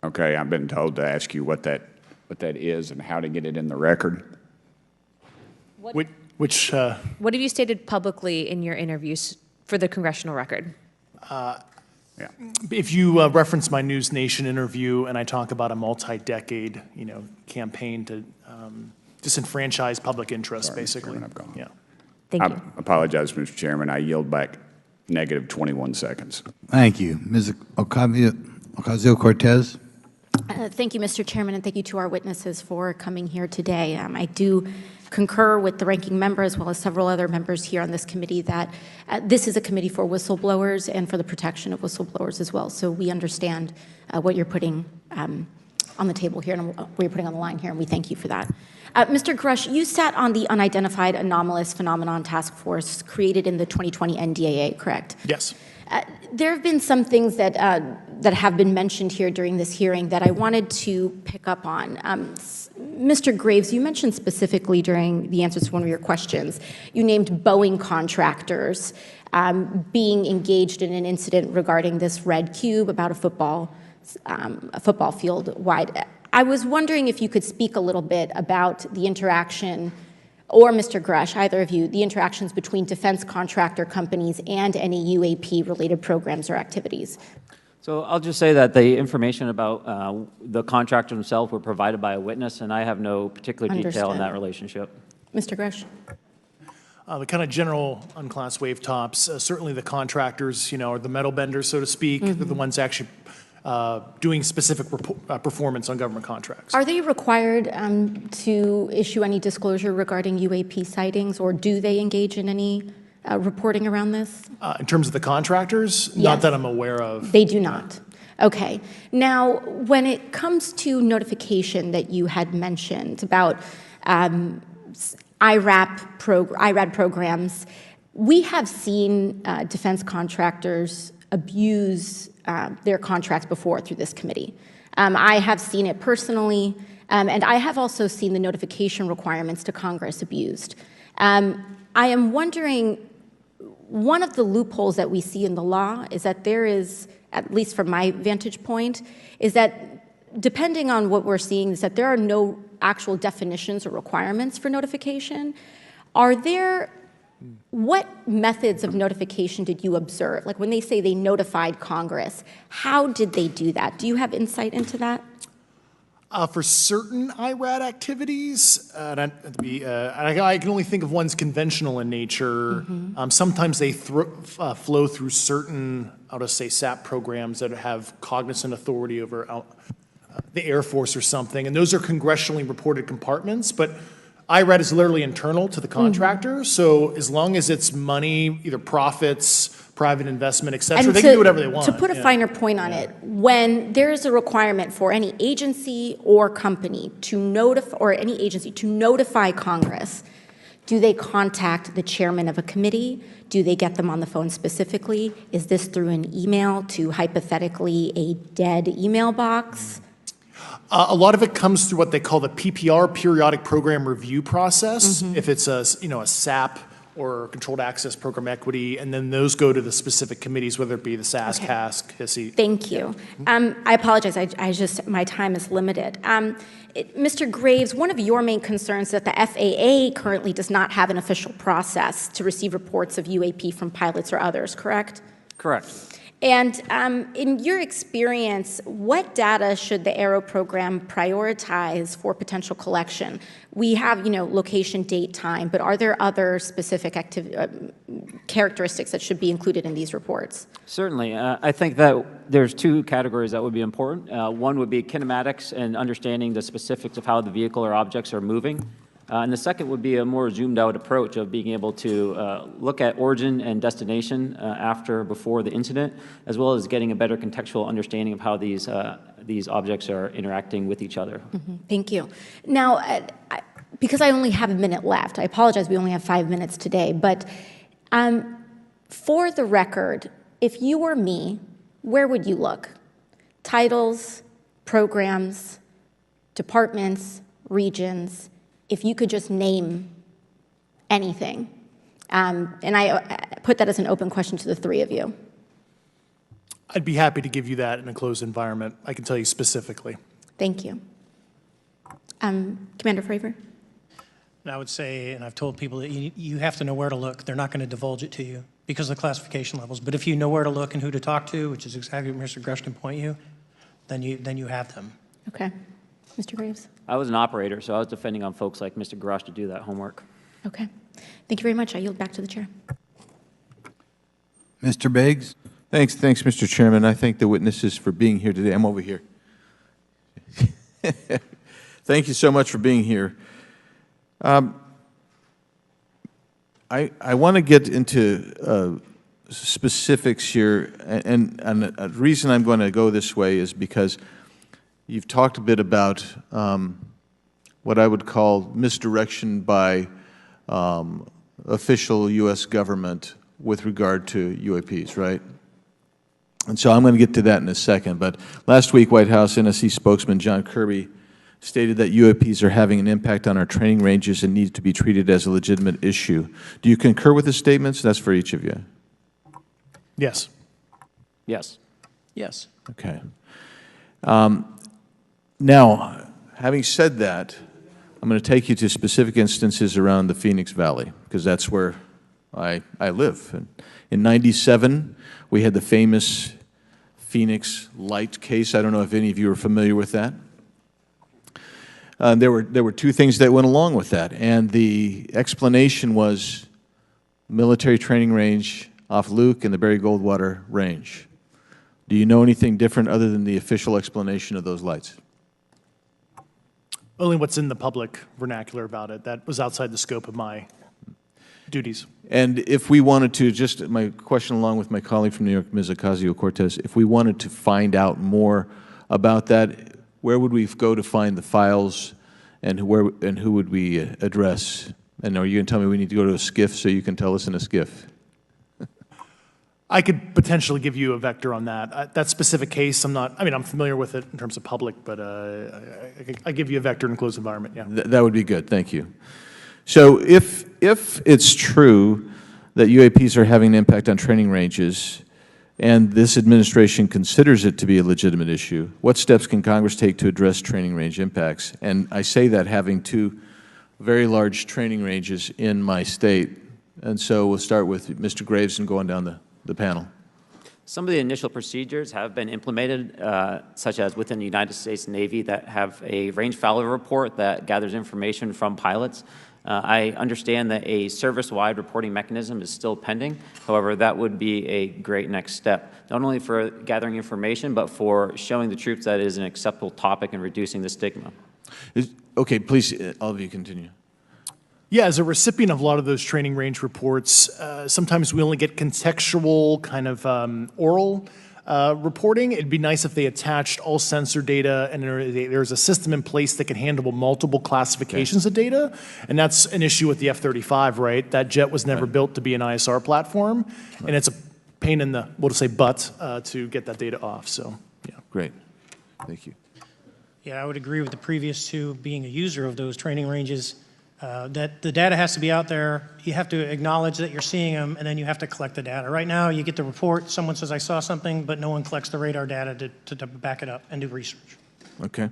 Okay, I've been told to ask you what that is and how to get it in the record. What have you stated publicly in your interviews for the congressional record? If you reference my News Nation interview, and I talk about a multi-decade, campaign to disenfranchise public interest, basically. Chairman, I've gone. Yeah. Thank you. I apologize, Mr. Chairman. I yield back negative 21 seconds. Thank you. Ms. Ocasio-Cortez? Thank you, Mr. Chairman, and thank you to our witnesses for coming here today. I do concur with the ranking member as well as several other members here on this committee that this is a committee for whistleblowers and for the protection of whistleblowers as well. So we understand what you're putting on the table here and what you're putting on the line here, and we thank you for that. Mr. Grush, you sat on the Unidentified Anomalous Phenomenon Task Force created in the 2020 NDAA, correct? Yes. There have been some things that have been mentioned here during this hearing that I wanted to pick up on. Mr. Graves, you mentioned specifically during the answers to one of your questions, you named Boeing contractors being engaged in an incident regarding this red cube about a football field wide. I was wondering if you could speak a little bit about the interaction, or Mr. Grush, either of you, the interactions between defense contractor companies and any UAP-related programs or activities. So I'll just say that the information about the contractor themselves were provided by a witness, and I have no particular detail in that relationship. Mr. Grush. The kind of general unclassed wave tops, certainly the contractors, are the metal benders, so to speak. They're the ones actually doing specific performance on government contracts. Are they required to issue any disclosure regarding UAP sightings, or do they engage in any reporting around this? In terms of the contractors? Yes. Not that I'm aware of. They do not. Okay. Now, when it comes to notification that you had mentioned about IRAD programs, we have seen defense contractors abuse their contracts before through this committee. I have seen it personally, and I have also seen the notification requirements to Congress abused. I am wondering, one of the loopholes that we see in the law is that there is, at least from my vantage point, is that depending on what we're seeing, is that there are no actual definitions or requirements for notification. What methods of notification did you observe? Like when they say they notified Congress, how did they do that? Do you have insight into that? For certain IRAD activities, I can only think of ones conventional in nature. Sometimes they flow through certain, I'll just say, SAP programs that have cognizant authority over the Air Force or something, and those are congressionally reported compartments, but IRAD is literally internal to the contractor, so as long as it's money, either profits, private investment, et cetera, they can do whatever they want. To put a finer point on it, when there is a requirement for any agency or company to notify Congress, do they contact the chairman of a committee? Do they get them on the phone specifically? Is this through an email to hypothetically a dead email box? A lot of it comes through what they call the PPR, Periodic Program Review Process, if it's a SAP or Controlled Access Program Equity, and then those go to the specific committees, whether it be the SAS, CASC, HISI. Thank you. I apologize, my time is limited. Mr. Graves, one of your main concerns is that the FAA currently does not have an official process to receive reports of UAP from pilots or others, correct? Correct. And in your experience, what data should the Aero program prioritize for potential collection? We have, location, date, time, but are there other specific characteristics that should be included in these reports? Certainly. I think that there's two categories that would be important. One would be kinematics and understanding the specifics of how the vehicle or objects are moving. And the second would be a more zoomed out approach of being able to look at origin and destination before the incident, as well as getting a better contextual understanding of how these objects are interacting with each other. Thank you. Now, because I only have a minute left, I apologize, we only have 5 minutes today, but for the record, if you were me, where would you look? Titles, programs, departments, regions, if you could just name anything. And I put that as an open question to the three of you. I'd be happy to give you that in a closed environment. I can tell you specifically. Thank you. Commander Fravor? And I would say, and I've told people that you have to know where to look. They're not going to divulge it to you because of the classification levels. But if you know where to look and who to talk to, which is exactly what Mr. Grush can point you, then you have them. Okay. Mr. Graves? I was an operator, so I was depending on folks like Mr. Grush to do that homework. Okay. Thank you very much. I yield back to the chair. Mr. Biggs? Thanks, Mr. Chairman. I thank the witnesses for being here today. I'm over here. Thank you so much for being here. I want to get into specifics here, and the reason I'm going to go this way is because you've talked a bit about what I would call misdirection by official U.S. government with regard to UAPs, right? And so I'm going to get to that in a second. But last week, White House NSC spokesman John Kirby stated that UAPs are having an impact on our training ranges and need to be treated as a legitimate issue. Do you concur with his statements? That's for each of you. Yes. Yes. Yes. Okay. Now, having said that, I'm going to take you to specific instances around the Phoenix Valley, because that's where I live. And in '97, we had the famous Phoenix Light case. I don't know if any of you are familiar with that. There were two things that went along with that, and the explanation was military training range off Luke and the Barry Goldwater Range. Do you know anything different other than the official explanation of those lights? Only what's in the public vernacular about it. That was outside the scope of my duties. And if we wanted to, just my question along with my colleague from New York, Ms. Ocasio-Cortez, if we wanted to find out more about that, where would we go to find the files, and who would we address? And are you going to tell me we need to go to a SCIF so you can tell us in a SCIF? I could potentially give you a vector on that. That specific case, I'm familiar with it in terms of public, but I give you a vector in a closed environment, yeah. That would be good, thank you. So if it's true that UAPs are having an impact on training ranges, and this administration considers it to be a legitimate issue, what steps can Congress take to address training range impacts? And I say that having two very large training ranges in my state. And so we'll start with Mr. Graves and go on down the panel. Some of the initial procedures have been implemented, such as within the United States Navy, that have a range failure report that gathers information from pilots. I understand that a service-wide reporting mechanism is still pending. However, that would be a great next step, not only for gathering information, but for showing the troops that it is an acceptable topic and reducing the stigma. Okay, please, all of you continue. Yeah, as a recipient of a lot of those training range reports, sometimes we only get contextual kind of oral reporting. It'd be nice if they attached all sensor data and there's a system in place that can handle multiple classifications of data. And that's an issue with the F-35, right? That jet was never built to be an ISR platform. And it's a pain in the, we'll just say, butt to get that data off. So, yeah. Great. Thank you. Yeah, I would agree with the previous two, being a user of those training ranges, that the data has to be out there. You have to acknowledge that you're seeing them, and then you have to collect the data. Right now, you get the report, someone says, I saw something, but no one collects the radar data to back it up and do research. Okay.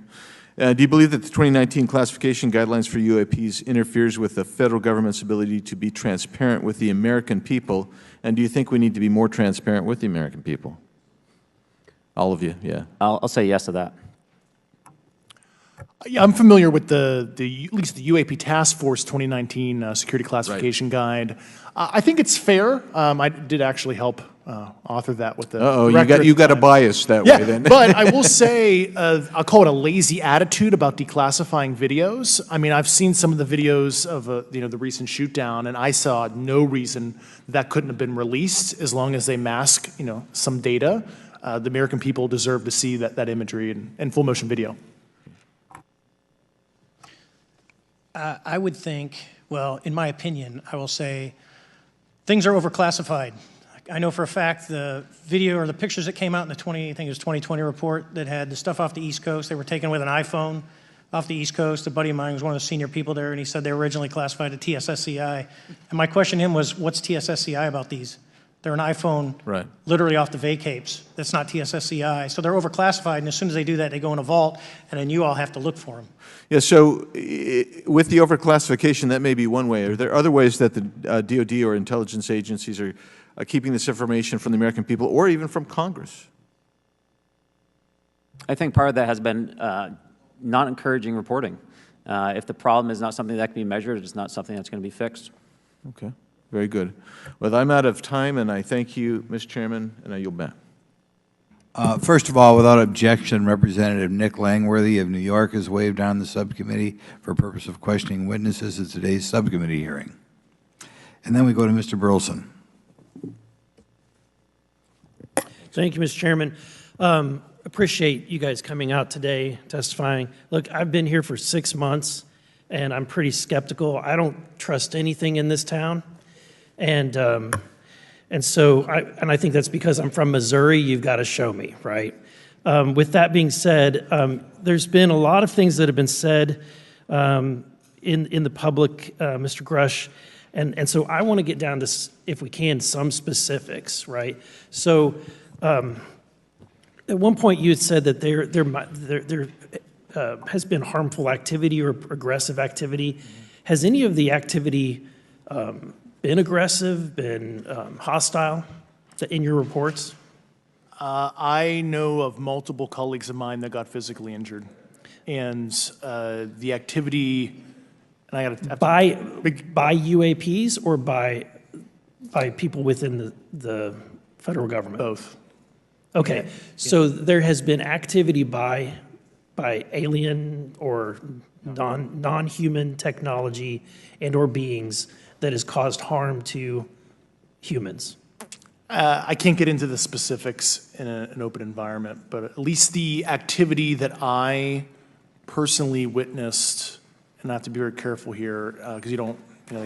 Do you believe that the 2019 classification guidelines for UAPs interferes with the federal government's ability to be transparent with the American people? And do you think we need to be more transparent with the American people? All of you, yeah. I'll say yes to that. Yeah, I'm familiar with at least the UAP Task Force 2019 Security Classification Guide. I think it's fair. I did actually help author that with the director. You got a bias that way then. But I will say, I'll call it a lazy attitude about declassifying videos. I mean, I've seen some of the videos of the recent shoot down, and I saw no reason that couldn't have been released as long as they mask some data. The American people deserve to see that imagery in full motion video. I would think, well, in my opinion, I will say things are overclassified. I know for a fact the video or the pictures that came out in the 2020 report that had the stuff off the East Coast, they were taken with an iPhone off the East Coast. A buddy of mine was one of the senior people there, and he said they were originally classified at TSSCI. And my question to him was, what's TSSCI about these? They're an iPhone literally off the vacapes. That's not TSSCI. So they're overclassified, and as soon as they do that, they go in a vault, and then you all have to look for them. Yeah, so with the overclassification, that may be one way. Are there other ways that the DOD or intelligence agencies are keeping this information from the American people or even from Congress? I think part of that has been not encouraging reporting. If the problem is not something that can be measured, it's not something that's going to be fixed. Okay, very good. Well, I'm out of time, and I thank you, Mr. Chairman, and I yield back. First of all, without objection, Representative Nick Langworthy of New York is waived on the subcommittee for purpose of questioning witnesses at today's subcommittee hearing. And then we go to Mr. Burleson. Thank you, Mr. Chairman. Appreciate you guys coming out today, testifying. Look, I've been here for 6 months, and I'm pretty skeptical. I don't trust anything in this town. And so I think that's because I'm from Missouri. You've got to show me, right? With that being said, there's been a lot of things that have been said in the public, Mr. Grush, and so I want to get down to, if we can, some specifics, right? So at one point you had said that there has been harmful activity or aggressive activity. Has any of the activity been aggressive, been hostile in your reports? I know of multiple colleagues of mine that got physically injured. And the activity, and I got to by UAPs or by people within the federal government? Both. Okay, so there has been activity by alien or non-human technology and or beings that has caused harm to humans. I can't get into the specifics in an open environment, but at least the activity that I personally witnessed, and I have to be very careful here because they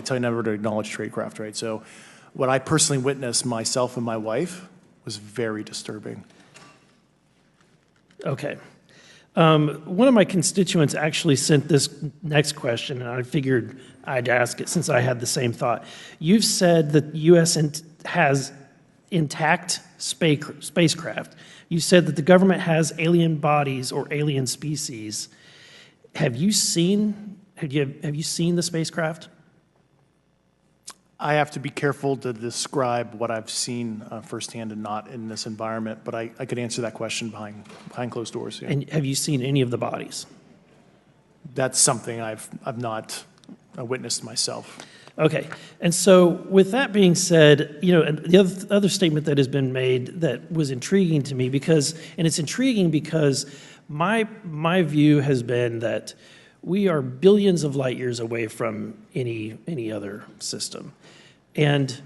tell you never to acknowledge tradecraft, right? So what I personally witnessed, myself and my wife, was very disturbing. Okay. One of my constituents actually sent this next question, and I figured I'd ask it since I had the same thought. You've said that the U.S. has intact spacecraft. You said that the government has alien bodies or alien species. Have you seen the spacecraft? I have to be careful to describe what I've seen firsthand and not in this environment, but I could answer that question behind closed doors. Yeah. And have you seen any of the bodies? That's something I've not witnessed myself. Okay, and so with that being said, and the other statement that has been made that was intriguing to me it's intriguing because my view has been that we are billions of light years away from any other system. And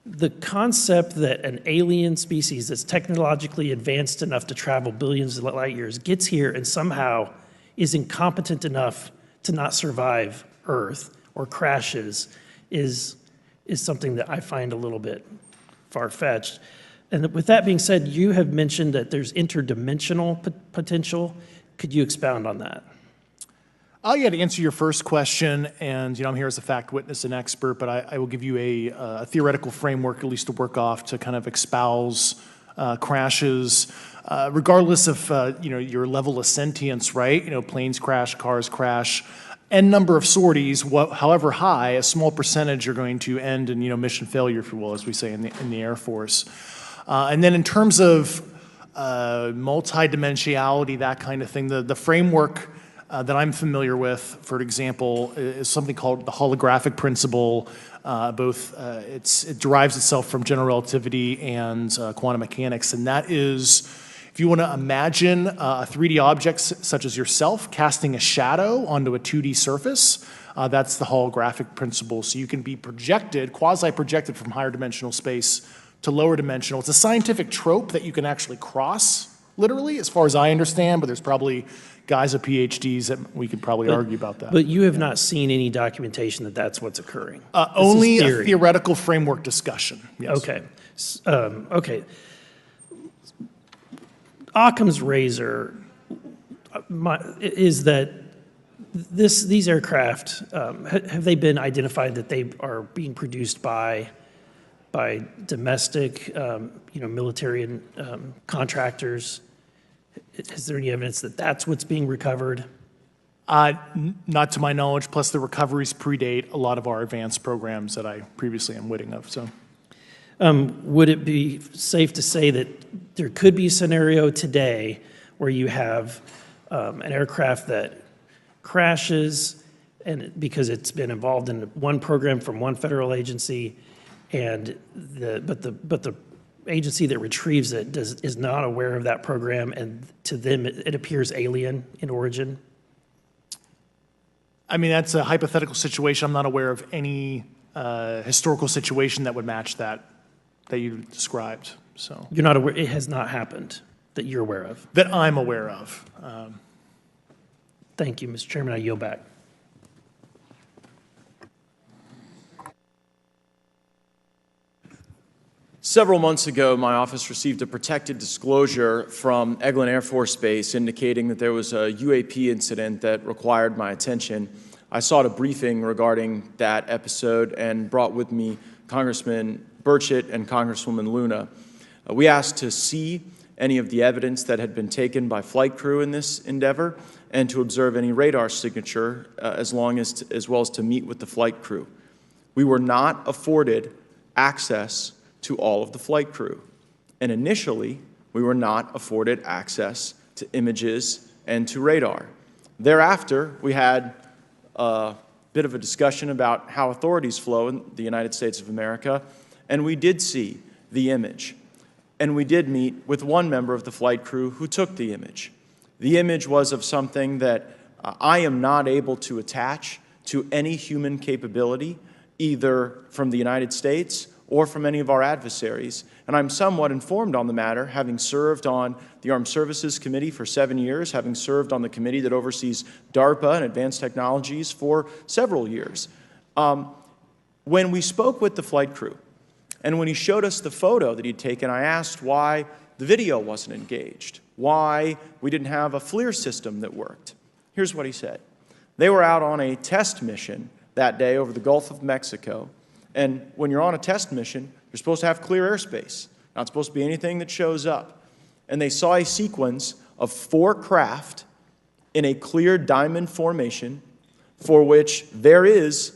the concept that an alien species that's technologically advanced enough to travel billions of light years gets here and somehow is incompetent enough to not survive Earth or crashes is something that I find a little bit far-fetched. And with that being said, you have mentioned that there's interdimensional potential. Could you expound on that? Yeah, to answer your first question, and I'm here as a fact witness and expert, but I will give you a theoretical framework, at least to work off, to kind of espouse crashes, regardless of your level of sentience, right? Planes crash, cars crash, n number of sorties, however high, a small percentage are going to end in mission failure, if you will, as we say in the Air Force. And then in terms of multidimensionality, that kind of thing, the framework that I'm familiar with, for example, is something called the holographic principle. It derives itself from general relativity and quantum mechanics, and that is, if you want to imagine a 3D object such as yourself casting a shadow onto a 2D surface, that's the holographic principle. So you can be projected, quasi-projected from higher dimensional space to lower dimensional. It's a scientific trope that you can actually cross, literally, as far as I understand, but there's probably guys with PhDs that we could probably argue about that. But you have not seen any documentation that that's what's occurring? Only a theoretical framework discussion, yes. Okay. Okay. Occam's razor is that these aircraft, have they been identified that they are being produced by domestic, military and contractors? Is there any evidence that that's what's being recovered? Not to my knowledge, plus the recoveries predate a lot of our advanced programs that I previously am witting of. So, would it be safe to say that there could be a scenario today where you have an aircraft that crashes because it's been involved in one program from one federal agency, but the agency that retrieves it is not aware of that program, and to them it appears alien in origin? I mean, that's a hypothetical situation. I'm not aware of any historical situation that would match that you described. So You're not aware, it has not happened that you're aware of? that I'm aware of. Thank you, Mr. Chairman. I yield back. Several months ago, my office received a protected disclosure from Eglin Air Force Base indicating that there was a UAP incident that required my attention. I sought a briefing regarding that episode and brought with me Congressman Burchett and Congresswoman Luna. We asked to see any of the evidence that had been taken by flight crew in this endeavor and to observe any radar signature as well as to meet with the flight crew. We were not afforded access to all of the flight crew. And initially, we were not afforded access to images and to radar. Thereafter, we had a bit of a discussion about how authorities flow in the United States of America, and we did see the image. And we did meet with one member of the flight crew who took the image. The image was of something that I am not able to attach to any human capability, either from the United States or from any of our adversaries. And I'm somewhat informed on the matter, having served on the Armed Services Committee for 7 years, having served on the committee that oversees DARPA and advanced technologies for several years. When we spoke with the flight crew, and when he showed us the photo that he'd taken, I asked why the video wasn't engaged, why we didn't have a FLIR system that worked. Here's what he said. They were out on a test mission that day over the Gulf of Mexico. And when you're on a test mission, you're supposed to have clear airspace. Not supposed to be anything that shows up. And they saw a sequence of 4 craft in a clear diamond formation for which there is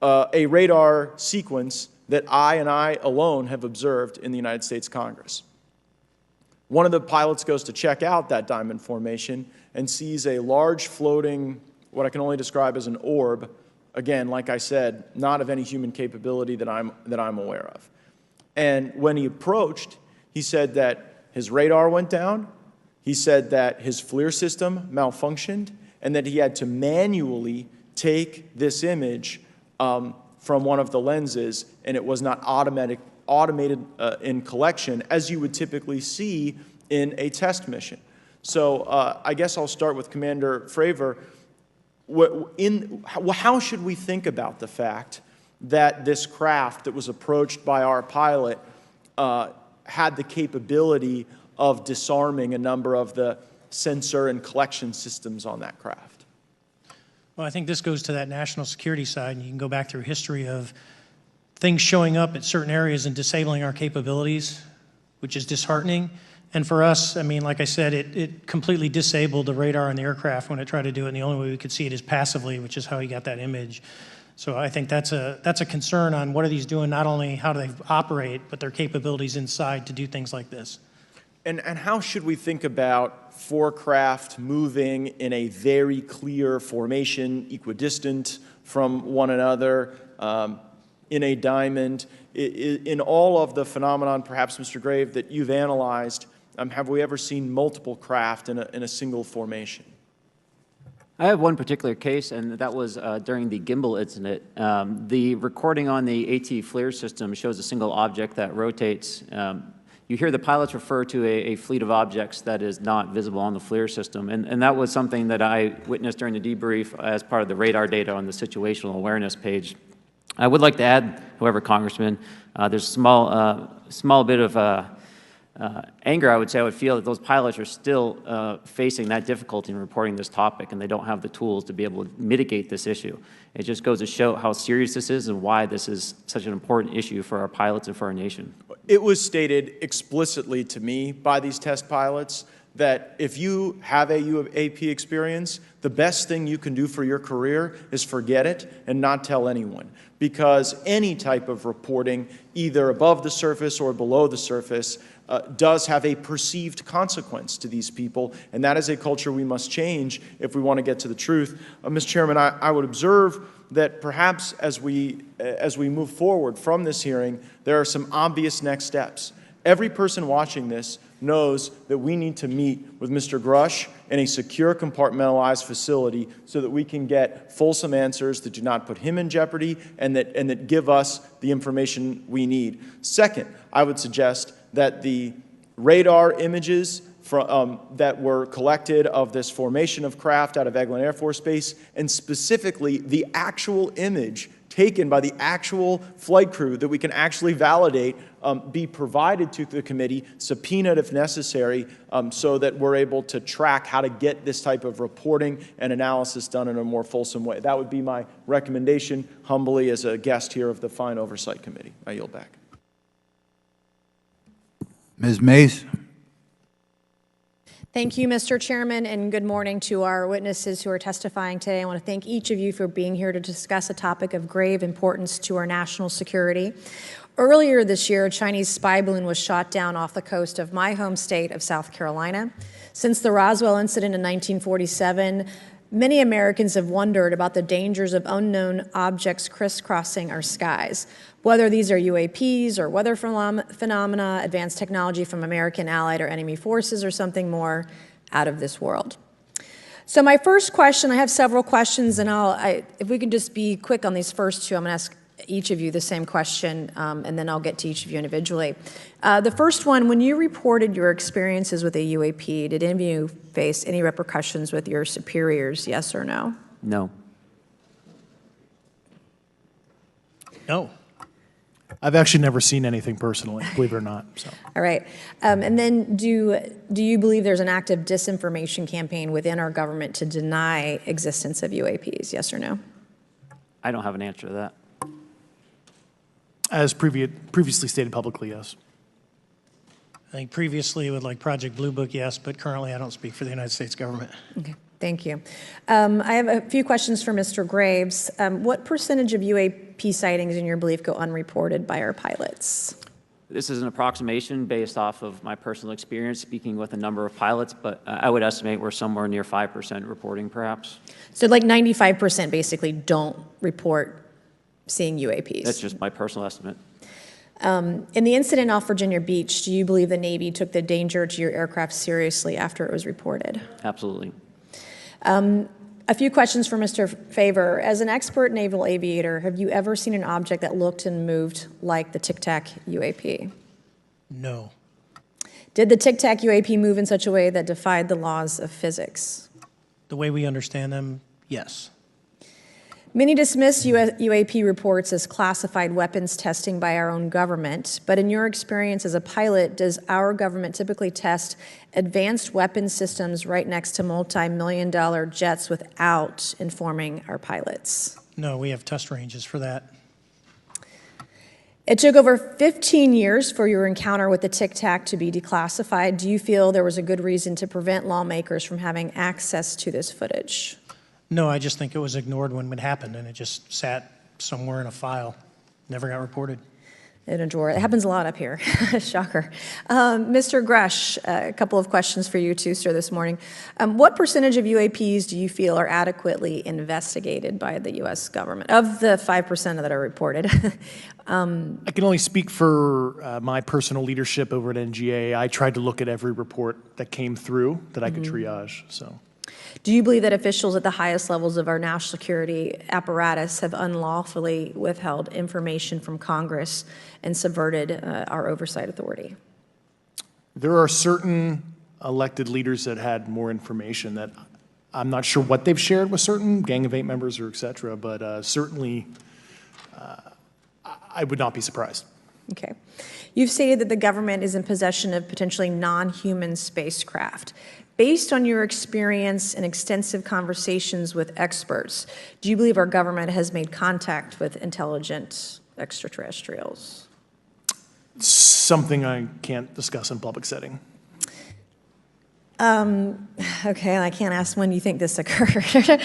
a radar sequence that I alone have observed in the United States Congress. One of the pilots goes to check out that diamond formation and sees a large floating, what I can only describe as an orb. Again, like I said, not of any human capability that I'm aware of. And when he approached, he said that his radar went down, he said that his FLIR system malfunctioned, and that he had to manually take this image from one of the lenses, and it was not automated in collection as you would typically see in a test mission. So I guess I'll start with Commander Fravor. How should we think about the fact that this craft that was approached by our pilot had the capability of disarming a number of the sensor and collection systems on that craft? Well, I think this goes to that national security side, and you can go back through history of things showing up at certain areas and disabling our capabilities, which is disheartening. And for us, I mean, like I said, it completely disabled the radar on the aircraft when it tried to do it, and the only way we could see it is passively, which is how he got that image. So I think that's a concern on what are these doing, not only how do they operate, but their capabilities inside to do things like this. And how should we think about 4 craft moving in a very clear formation, equidistant from one another, in a diamond? In all of the phenomenon, perhaps, Mr. Grave, that you've analyzed, have we ever seen multiple craft in a single formation? I have one particular case, and that was during the gimbal incident. The recording on the AT FLIR system shows a single object that rotates. You hear the pilots refer to a fleet of objects that is not visible on the FLIR system, and that was something that I witnessed during the debrief as part of the radar data on the situational awareness page. I would like to add, however, Congressman, there's a small bit of anger, I would say, I would feel that those pilots are still facing that difficulty in reporting this topic, and they don't have the tools to be able to mitigate this issue. It just goes to show how serious this is and why this is such an important issue for our pilots and for our nation. It was stated explicitly to me by these test pilots that if you have a UAP experience, the best thing you can do for your career is forget it and not tell anyone. Because any type of reporting, either above the surface or below the surface, does have a perceived consequence to these people, and that is a culture we must change if we want to get to the truth. Mr. Chairman, I would observe that perhaps as we move forward from this hearing, there are some obvious next steps. Every person watching this knows that we need to meet with Mr. Grush in a secure, compartmentalized facility so that we can get fulsome answers that do not put him in jeopardy and that give us the information we need. Second, I would suggest that the radar images that were collected of this formation of craft out of Eglin Air Force Base, and specifically the actual image taken by the actual flight crew that we can actually validate, be provided to the committee, subpoenaed if necessary, so that we're able to track how to get this type of reporting and analysis done in a more fulsome way. That would be my recommendation, humbly, as a guest here of the Fine Oversight Committee. I yield back. Ms. Mays? Thank you, Mr. Chairman, and good morning to our witnesses who are testifying today. I want to thank each of you for being here to discuss a topic of grave importance to our national security. Earlier this year, a Chinese spy balloon was shot down off the coast of my home state of South Carolina. Since the Roswell incident in 1947, many Americans have wondered about the dangers of unknown objects crisscrossing our skies. Whether these are UAPs or weather phenomena, advanced technology from American allied or enemy forces, or something more out of this world. So my first question, I have several questions, and if we can just be quick on these first two, I'm going to ask each of you the same question, and then I'll get to each of you individually. The first one, when you reported your experiences with a UAP, did any of you face any repercussions with your superiors, yes or no? No. No. I've actually never seen anything personally, believe it or not. So. All right. And then do you believe there's an active disinformation campaign within our government to deny existence of UAPs, yes or no? I don't have an answer to that. As previously stated publicly, yes. I think previously with like Project Blue Book, yes, but currently I don't speak for the United States government. Okay, thank you. I have a few questions for Mr. Graves. What percentage of UAP sightings, in your belief, go unreported by our pilots? This is an approximation based off of my personal experience speaking with a number of pilots, but I would estimate we're somewhere near 5% reporting, perhaps. So like 95% basically don't report seeing UAPs? That's just my personal estimate. In the incident off Virginia Beach, do you believe the Navy took the danger to your aircraft seriously after it was reported? Absolutely. A few questions for Mr. Favor. As an expert naval aviator, have you ever seen an object that looked and moved like the Tic Tac UAP? No. Did the Tic Tac UAP move in such a way that defied the laws of physics? The way we understand them, yes. Many dismiss UAP reports as classified weapons testing by our own government, but in your experience as a pilot, does our government typically test advanced weapon systems right next to multi-million-dollar jets without informing our pilots? No, we have test ranges for that. It took over 15 years for your encounter with the Tic Tac to be declassified. Do you feel there was a good reason to prevent lawmakers from having access to this footage? No, I just think it was ignored when it happened, and it just sat somewhere in a file, never got reported. In a drawer. It happens a lot up here. Shocker. Mr. Grush, a couple of questions for you too, sir, this morning. What percentage of UAPs do you feel are adequately investigated by the U.S. government, of the 5% that are reported? I can only speak for my personal leadership over at NGA. I tried to look at every report that came through that I could triage, so. Do you believe that officials at the highest levels of our national security apparatus have unlawfully withheld information from Congress and subverted our oversight authority? There are certain elected leaders that had more information that I'm not sure what they've shared with certain Gang of Eight members or et cetera, but certainly I would not be surprised. Okay. You've stated that the government is in possession of potentially non-human spacecraft. Based on your experience and extensive conversations with experts, do you believe our government has made contact with intelligent extraterrestrials? Something I can't discuss in public setting. Okay, I can't ask when you think this occurred.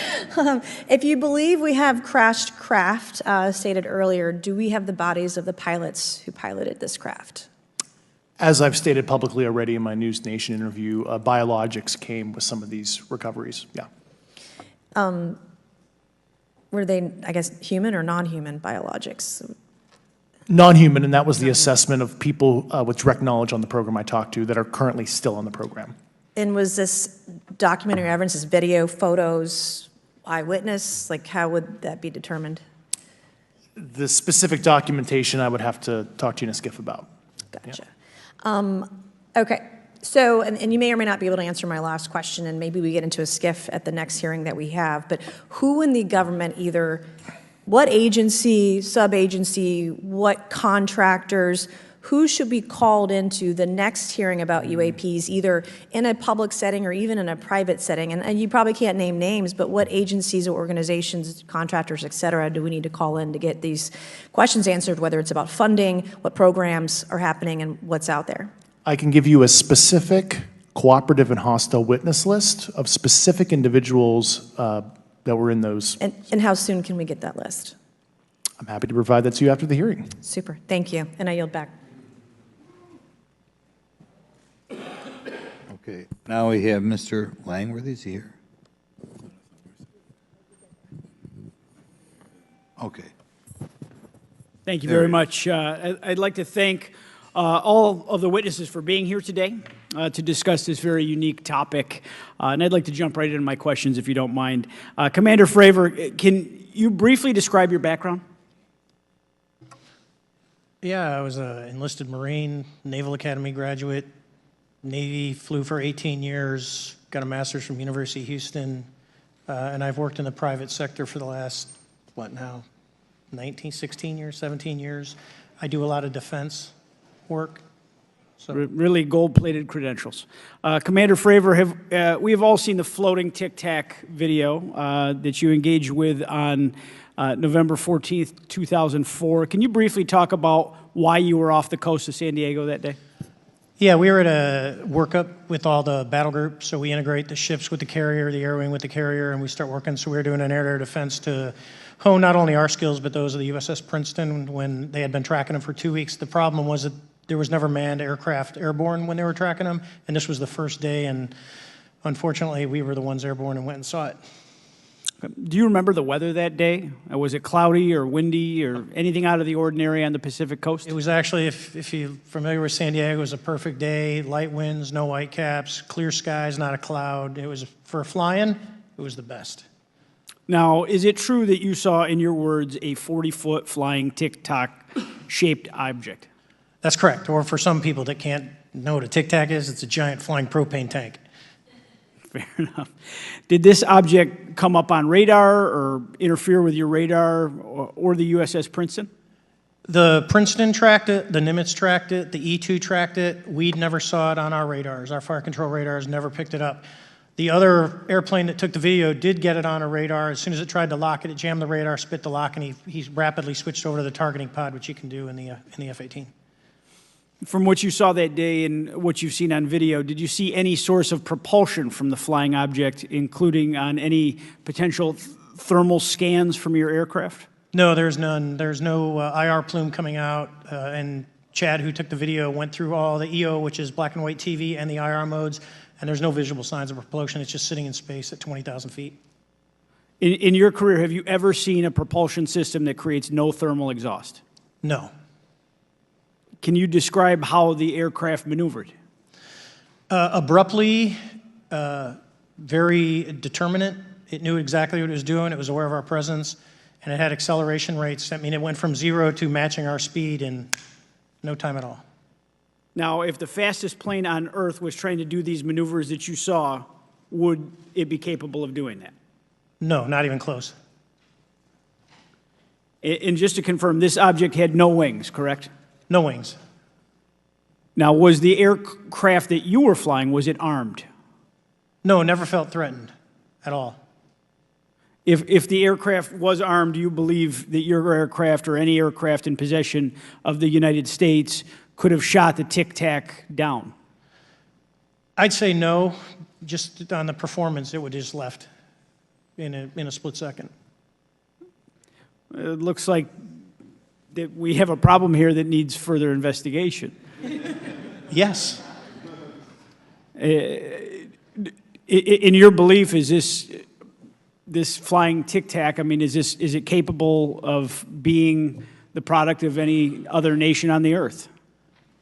If you believe we have crashed craft, stated earlier, do we have the bodies of the pilots who piloted this craft? As I've stated publicly already in my News Nation interview, biologics came with some of these recoveries, yeah. were they, I guess, human or non-human biologics? Non-human, and that was the assessment of people with direct knowledge on the program I talked to that are currently still on the program. And was this documentary evidence, this video, photos, eyewitness? Like, how would that be determined? The specific documentation I would have to talk to you in a skiff about. Gotcha. Okay. So, and you may or may not be able to answer my last question, and maybe we get into a skiff at the next hearing that we have, but who in the government, either what agency, sub-agency, what contractors, who should be called into the next hearing about UAPs, either in a public setting or even in a private setting? And you probably can't name names, but what agencies or organizations, contractors, et cetera, do we need to call in to get these questions answered, whether it's about funding, what programs are happening, and what's out there? I can give you a specific cooperative and hostile witness list of specific individuals that were in those. And how soon can we get that list? I'm happy to provide that to you after the hearing. Super. Thank you. And I yield back. Okay, now we have Mr. Langworthy. Is he here? Okay. Thank you very much. I'd like to thank all of the witnesses for being here today to discuss this very unique topic. And I'd like to jump right into my questions, if you don't mind. Commander Fravor, can you briefly describe your background? Yeah, I was an enlisted Marine, Naval Academy graduate, Navy, flew for 18 years, got a master's from University of Houston, and I've worked in the private sector for the last, 16 years, 17 years. I do a lot of defense work. So. Really gold-plated credentials. Commander Fravor, we have all seen the floating Tic Tac video that you engaged with on November 14th, 2004. Can you briefly talk about why you were off the coast of San Diego that day? Yeah, we were at a workup with all the battle groups, so we integrate the ships with the carrier, the air wing with the carrier, and we start working. So we were doing an air-to-air defense to hone not only our skills, but those of the USS Princeton when they had been tracking them for 2 weeks. The problem was that there was never manned aircraft airborne when they were tracking them, and this was the first day, and unfortunately, we were the ones airborne and went and saw it. Do you remember the weather that day? Was it cloudy or windy or anything out of the ordinary on the Pacific coast? It was actually, if you're familiar with San Diego, it was a perfect day, light winds, no white caps, clear skies, not a cloud. It was, for flying, it was the best. Now, is it true that you saw, in your words, a 40-foot flying Tic Tac shaped object? That's correct. Or for some people that can't know what a Tic Tac is, it's a giant flying propane tank. Fair enough. Did this object come up on radar or interfere with your radar or the USS Princeton? The Princeton tracked it, the Nimitz tracked it, the E-2 tracked it. We never saw it on our radars. Our fire control radars never picked it up. The other airplane that took the video did get it on a radar. As soon as it tried to lock it, it jammed the radar, spit the lock, and he rapidly switched over to the targeting pod, which you can do in the F-18. From what you saw that day and what you've seen on video, did you see any source of propulsion from the flying object, including on any potential thermal scans from your aircraft? No, there's none. There's no IR plume coming out. And Chad, who took the video, went through all the EO, which is black and white TV, and the IR modes, and there's no visible signs of propulsion. It's just sitting in space at 20,000 feet. In your career, have you ever seen a propulsion system that creates no thermal exhaust? No. Can you describe how the aircraft maneuvered? Abruptly, very determinate. It knew exactly what it was doing. It was aware of our presence, and it had acceleration rates. I mean, it went from 0 to matching our speed in no time at all. Now, if the fastest plane on Earth was trying to do these maneuvers that you saw, would it be capable of doing that? No, not even close. And just to confirm, this object had no wings, correct? No wings. Now, was the aircraft that you were flying, was it armed? No, never felt threatened at all. If the aircraft was armed, do you believe that your aircraft or any aircraft in possession of the United States could have shot the Tic Tac down? I'd say no. Just on the performance, it would have just left in a split second. It looks like that we have a problem here that needs further investigation. Yes. In your belief, is this this flying Tic Tac, I mean, is it capable of being the product of any other nation on the earth?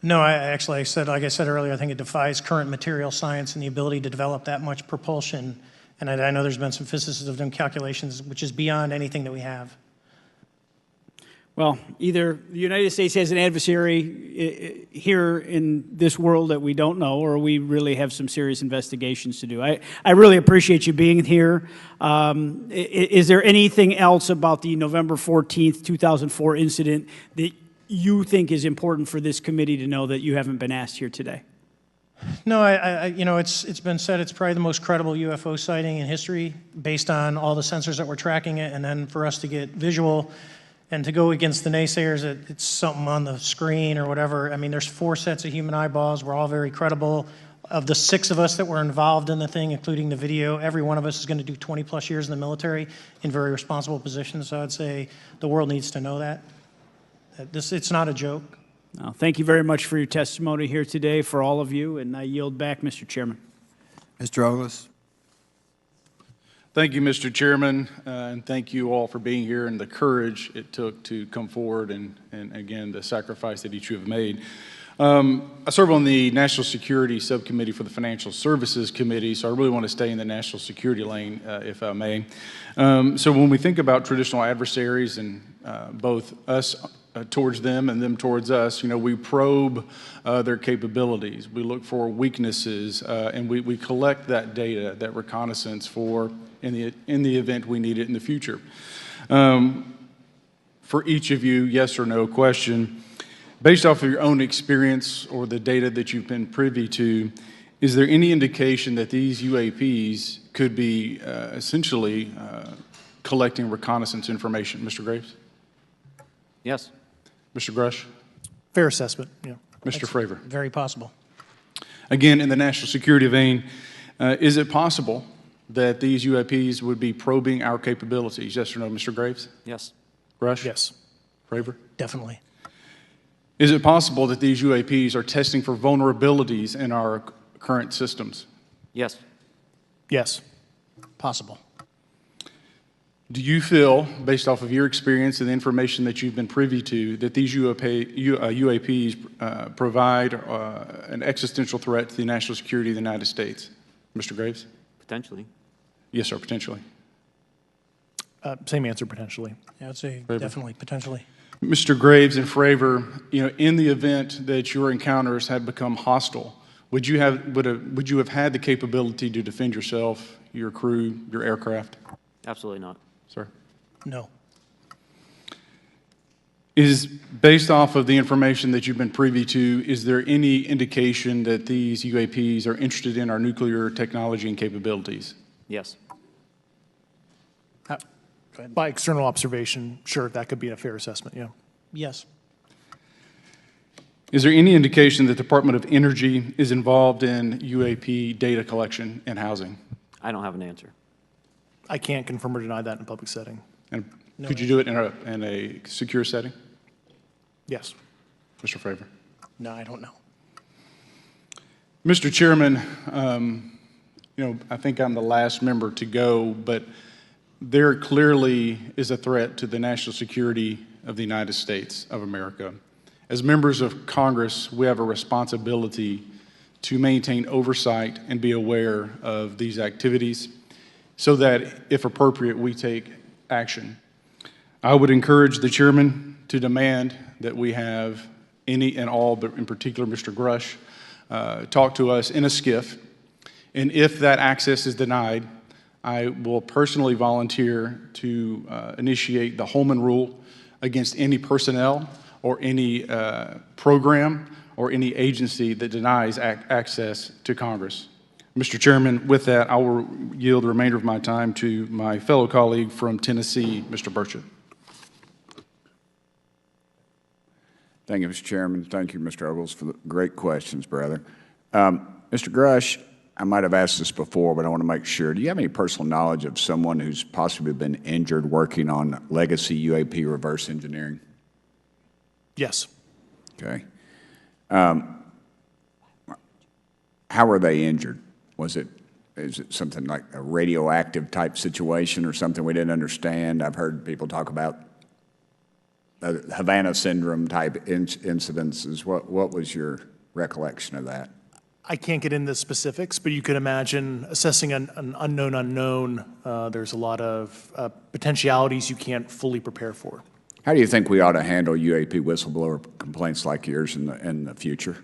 No, like I said earlier, I think it defies current material science and the ability to develop that much propulsion. And I know there's been some physicists have done calculations, which is beyond anything that we have. Well, either the United States has an adversary here in this world that we don't know, or we really have some serious investigations to do. I really appreciate you being here. Is there anything else about the November 14th, 2004 incident that you think is important for this committee to know that you haven't been asked here today? No, it's been said it's probably the most credible UFO sighting in history based on all the sensors that were tracking it, and then for us to get visual and to go against the naysayers that it's something on the screen or whatever. I mean, there's 4 sets of human eyeballs. We're all very credible. Of the 6 of us that were involved in the thing, including the video, every one of us is going to do 20-plus years in the military in very responsible positions. So I'd say the world needs to know that. It's not a joke. Well, thank you very much for your testimony here today for all of you, and I yield back, Mr. Chairman. Mr. Ogles. Thank you, Mr. Chairman, and thank you all for being here and the courage it took to come forward and again, the sacrifice that each of you have made. I serve on the National Security Subcommittee for the Financial Services Committee, so I really want to stay in the national security lane, if I may. So when we think about traditional adversaries and both us towards them and them towards us, we probe their capabilities. We look for weaknesses, and we collect that data, that reconnaissance for in the event we need it in the future. For each of you, yes or no question, based off of your own experience or the data that you've been privy to, is there any indication that these UAPs could be essentially collecting reconnaissance information? Mr. Graves? Yes. Mr. Grush? Fair assessment, yeah. Mr. Fravor? Very possible. Again, in the national security vein, is it possible that these UAPs would be probing our capabilities? Yes or no, Mr. Graves? Yes. Grush? Yes. Fravor? Definitely. Is it possible that these UAPs are testing for vulnerabilities in our current systems? Yes. Yes. Possible. Do you feel, based off of your experience and the information that you've been privy to, that these UAPs provide an existential threat to the national security of the United States? Mr. Graves? Potentially. Yes, sir, potentially. Same answer, potentially. Yeah, I'd say Fravor? definitely, potentially. Mr. Graves and Fravor, in the event that your encounters had become hostile, would you have had the capability to defend yourself, your crew, your aircraft? Absolutely not. Sir? No. Is, based off of the information that you've been privy to, is there any indication that these UAPs are interested in our nuclear technology and capabilities? Yes. By external observation, sure, that could be a fair assessment, yeah. Yes. Is there any indication that the Department of Energy is involved in UAP data collection and housing? I don't have an answer. I can't confirm or deny that in a public setting. And could you do it in a secure setting? Yes. Mr. Fravor? No, I don't know. Mr. Chairman, I think I'm the last member to go, but there clearly is a threat to the national security of the United States of America. As members of Congress, we have a responsibility to maintain oversight and be aware of these activities so that, if appropriate, we take action. I would encourage the chairman to demand that we have any and all, but in particular Mr. Grush, talk to us in a skiff. And if that access is denied, I will personally volunteer to initiate the Holman Rule against any personnel or any program or any agency that denies access to Congress. Mr. Chairman, with that, I will yield the remainder of my time to my fellow colleague from Tennessee, Mr. Burchett. Thank you, Mr. Chairman. Thank you, Mr. Ogles, for the great questions, brother. Mr. Grush, I might have asked this before, but I want to make sure. Do you have any personal knowledge of someone who's possibly been injured working on legacy UAP reverse engineering? Yes. Okay. How were they injured? Was it is it something like a radioactive type situation or something we didn't understand? I've heard people talk about Havana syndrome type incidences. What was your recollection of that? I can't get into specifics, but you can imagine assessing an unknown unknown. There's a lot of potentialities you can't fully prepare for. How do you think we ought to handle UAP whistleblower complaints like yours in the future?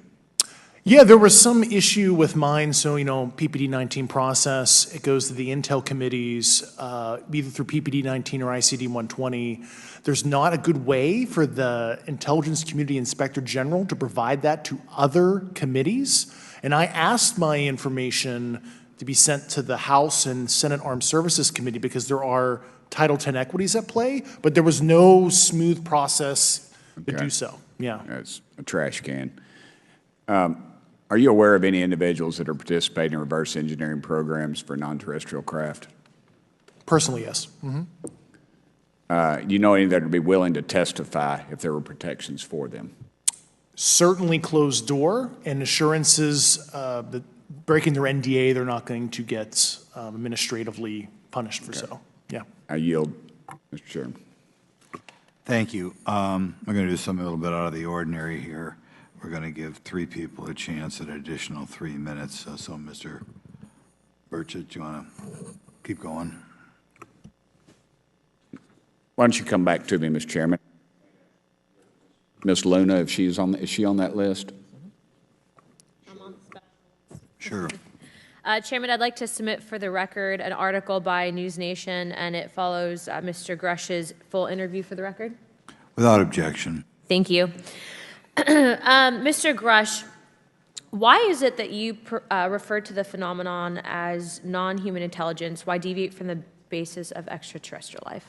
Yeah, there was some issue with mine. So, PPD-19 process, it goes to the Intel committees, either through PPD-19 or ICD-120. There's not a good way for the Intelligence Community Inspector General to provide that to other committees. And I asked my information to be sent to the House and Senate Armed Services Committee because there are Title X equities at play, but there was no smooth process to do so. Yeah. That's a trash can. Are you aware of any individuals that are participating in reverse engineering programs for non-terrestrial craft? Personally, yes. Do you know any that would be willing to testify if there were protections for them? Certainly closed door and assurances that breaking their NDA, they're not going to get administratively punished for so. Yeah. I yield, Mr. Chairman. Thank you. I'm going to do something a little bit out of the ordinary here. We're going to give 3 people a chance at an additional 3 minutes. So, Mr. Burchett, do you want to keep going? Why don't you come back to me, Mr. Chairman? Ms. Luna, if she's is she on that list? Sure. Chairman, I'd like to submit for the record an article by News Nation, and it follows Mr. Grush's full interview for the record. Without objection. Thank you. Mr. Grush, why is it that you refer to the phenomenon as non-human intelligence? Why deviate from the basis of extraterrestrial life?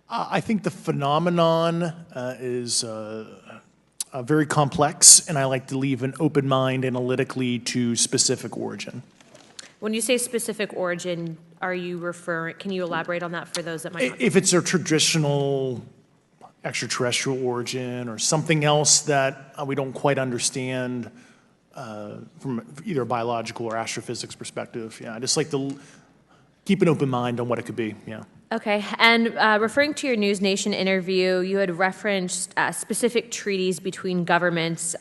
I think the phenomenon is very complex, and I like to leave an open mind analytically to specific origin. When you say specific origin, are you referring, can you elaborate on that for those that might not? If it's a traditional extraterrestrial origin or something else that we don't quite understand from either a biological or astrophysics perspective, I just like to keep an open mind on what it could be, Okay, and referring to your News Nation interview, you had referenced specific treaties between governments.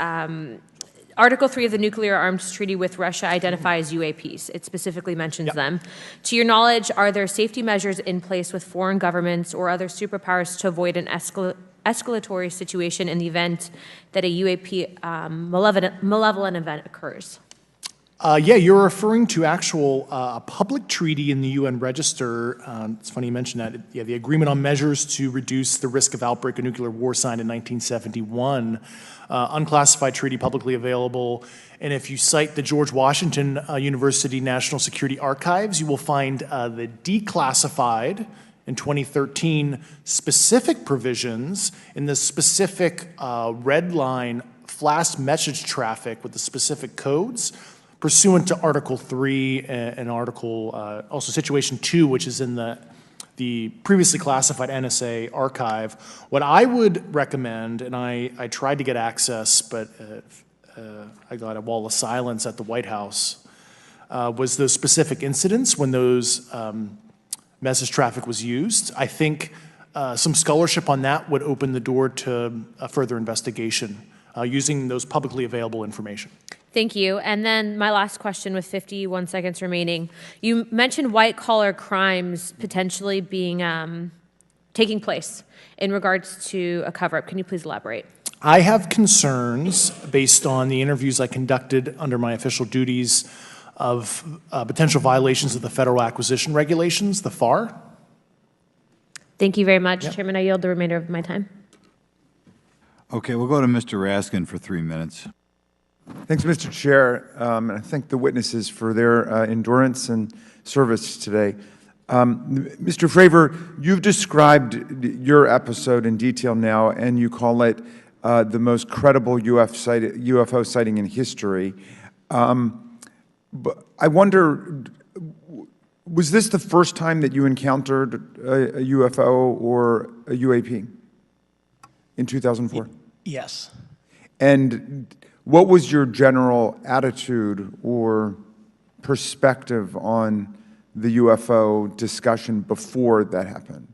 Article 3 of the Nuclear Arms Treaty with Russia identifies UAPs. It specifically mentions them. To your knowledge, are there safety measures in place with foreign governments or other superpowers to avoid an escalatory situation in the event that a UAP malevolent event occurs? Yeah, you're referring to actual a public treaty in the UN Register. It's funny you mentioned that. Yeah, the Agreement on Measures to Reduce the Risk of Outbreak of Nuclear War signed in 1971. Unclassified treaty, publicly available. And if you cite the George Washington University National Security Archives, you will find the declassified in 2013 specific provisions in the specific red line flash message traffic with the specific codes pursuant to Article 3 and Article, also Situation 2, which is in the previously classified NSA archive. What I would recommend, and I tried to get access, but I got a wall of silence at the White House, was those specific incidents when those message traffic was used. I think some scholarship on that would open the door to a further investigation using those publicly available information. Thank you. And then my last question with 51 seconds remaining. You mentioned white-collar crimes potentially being taking place in regards to a cover-up. Can you please elaborate? I have concerns based on the interviews I conducted under my official duties of potential violations of the Federal Acquisition Regulations, the FAR. Thank you very much, Chairman. I yield the remainder of my time. Okay, we'll go to Mr. Raskin for 3 minutes. Thanks, Mr. Chair, and I thank the witnesses for their endurance and service today. Mr. Fravor, you've described your episode in detail now, and you call it the most credible UFO sighting in history. But I wonder, was this the first time that you encountered a UFO or a UAP in 2004? Yes. And what was your general attitude or perspective on the UFO discussion before that happened?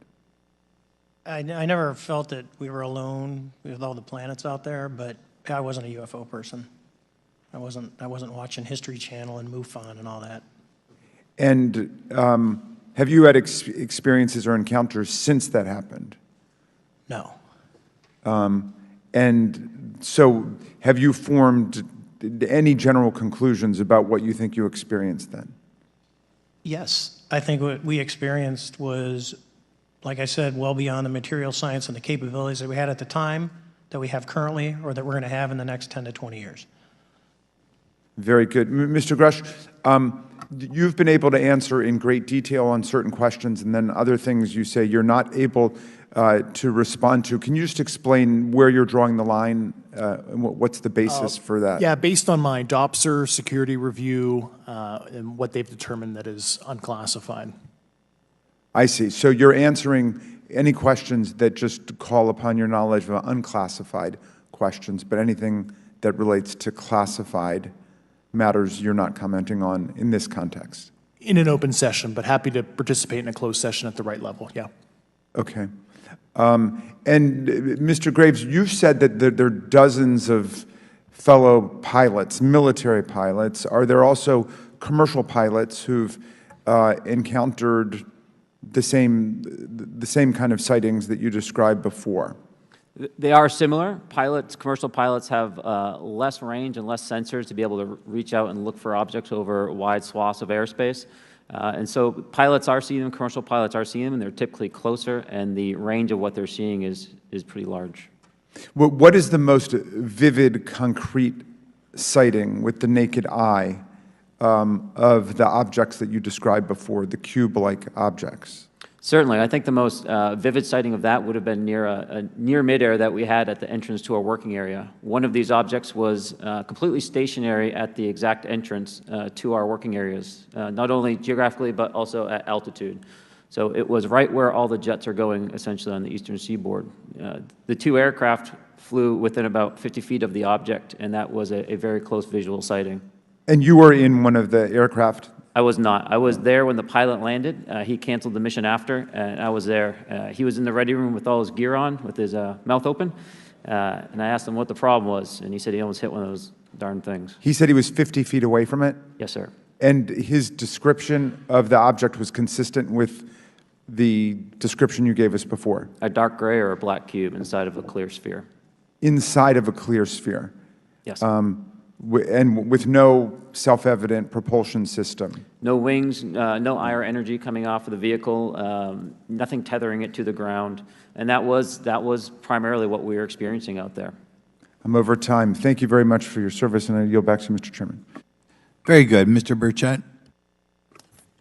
I never felt that we were alone with all the planets out there, but I wasn't a UFO person. I wasn't watching History Channel and MUFON and all that. And have you had experiences or encounters since that happened? No. And so have you formed any general conclusions about what you think you experienced then? Yes. I think what we experienced was, like I said, well beyond the material science and the capabilities that we had at the time, that we have currently, or that we're going to have in the next 10 to 20 years. Very good. Mr. Grush, you've been able to answer in great detail on certain questions, and then other things you say you're not able to respond to. Can you just explain where you're drawing the line, and what's the basis for that? Yeah, based on my DOPSR security review and what they've determined that is unclassified. I see. So you're answering any questions that just call upon your knowledge of unclassified questions, but anything that relates to classified matters you're not commenting on in this context? In an open session, but happy to participate in a closed session at the right level, yeah. Okay. And Mr. Graves, you've said that there are dozens of fellow pilots, military pilots. Are there also commercial pilots who've encountered the same kind of sightings that you described before? They are similar. Commercial pilots have less range and less sensors to be able to reach out and look for objects over wide swaths of airspace. And so pilots are seeing them, commercial pilots are seeing them, and they're typically closer, and the range of what they're seeing is pretty large. What is the most vivid, concrete sighting with the naked eye of the objects that you described before, the cube-like objects? Certainly. I think the most vivid sighting of that would have been near midair that we had at the entrance to our working area. One of these objects was completely stationary at the exact entrance to our working areas, not only geographically but also at altitude. So it was right where all the jets are going, essentially, on the eastern seaboard. The two aircraft flew within about 50 feet of the object, and that was a very close visual sighting. And you were in one of the aircraft? I was not. I was there when the pilot landed. He canceled the mission after, and I was there. He was in the ready room with all his gear on, with his mouth open, and I asked him what the problem was, and he said he almost hit one of those darn things. He said he was 50 feet away from it? Yes, sir. And his description of the object was consistent with the description you gave us before? A dark gray or a black cube inside of a clear sphere. Inside of a clear sphere? Yes. And with no self-evident propulsion system? No wings, no IR energy coming off of the vehicle, nothing tethering it to the ground. And that was primarily what we were experiencing out there. I'm over time. Thank you very much for your service, and I yield back to Mr. Chairman. Very good. Mr. Burchett.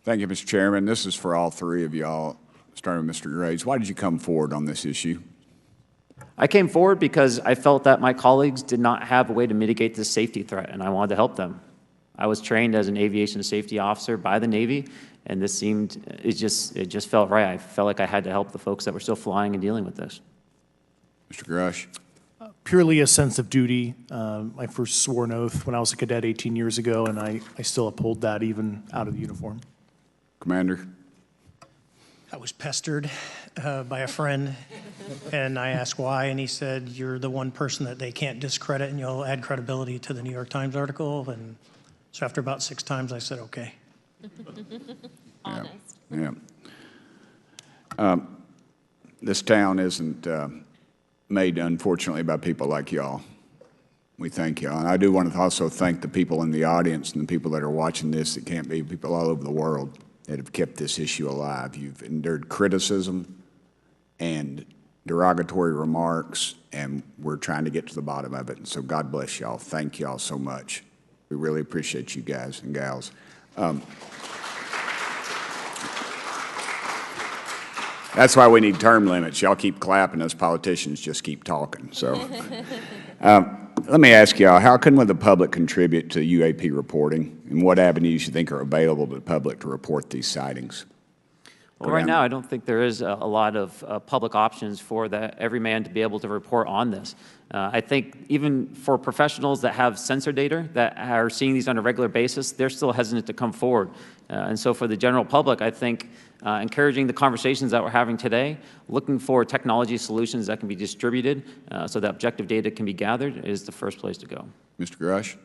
Thank you, Mr. Chairman. This is for all three of y'all, starting with Mr. Graves. Why did you come forward on this issue? I came forward because I felt that my colleagues did not have a way to mitigate this safety threat, and I wanted to help them. I was trained as an aviation safety officer by the Navy, and this it just felt right. I felt like I had to help the folks that were still flying and dealing with this. Mr. Grush. Purely a sense of duty. My first sworn oath when I was a cadet 18 years ago, and I still uphold that even out of the uniform. Commander. I was pestered by a friend, and I asked why, and he said, "You're the one person that they can't discredit, and you'll add credibility to the New York Times article." And so after about 6 times, I said, "Okay." Honest. Yeah. This town isn't made, unfortunately, by people like y'all. We thank y'all. And I do want to also thank the people in the audience and the people that are watching this that can't be, people all over the world that have kept this issue alive. You've endured criticism and derogatory remarks, and we're trying to get to the bottom of it. And so God bless y'all. Thank y'all so much. We really appreciate you guys and gals. That's why we need term limits. Y'all keep clapping, us politicians just keep talking. So let me ask y'all, how can the public contribute to UAP reporting, and what avenues you think are available to the public to report these sightings? Well, right now, I don't think there is a lot of public options for every man to be able to report on this. I think even for professionals that have sensor data that are seeing these on a regular basis, they're still hesitant to come forward. And so for the general public, I think encouraging the conversations that we're having today, looking for technology solutions that can be distributed so that objective data can be gathered is the first place to go. Mr. Grush?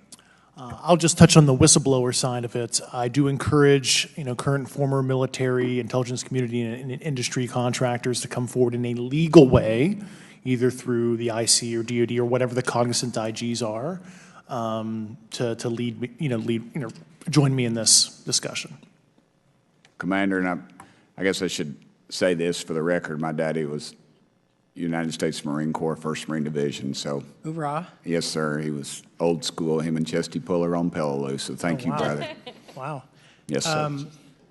I'll just touch on the whistleblower side of it. I do encourage, current and former military, intelligence community, and industry contractors to come forward in a legal way, either through the IC or DoD or whatever the cognizant IGs are, to lead, join me in this discussion. Commander, and I guess I should say this for the record. My daddy was United States Marine Corps, 1st Marine Division, so. Hoorah. Yes, sir. He was old school, him and Chesty Puller on Peleliu, so thank you, wow. brother. Wow. Yes, sir.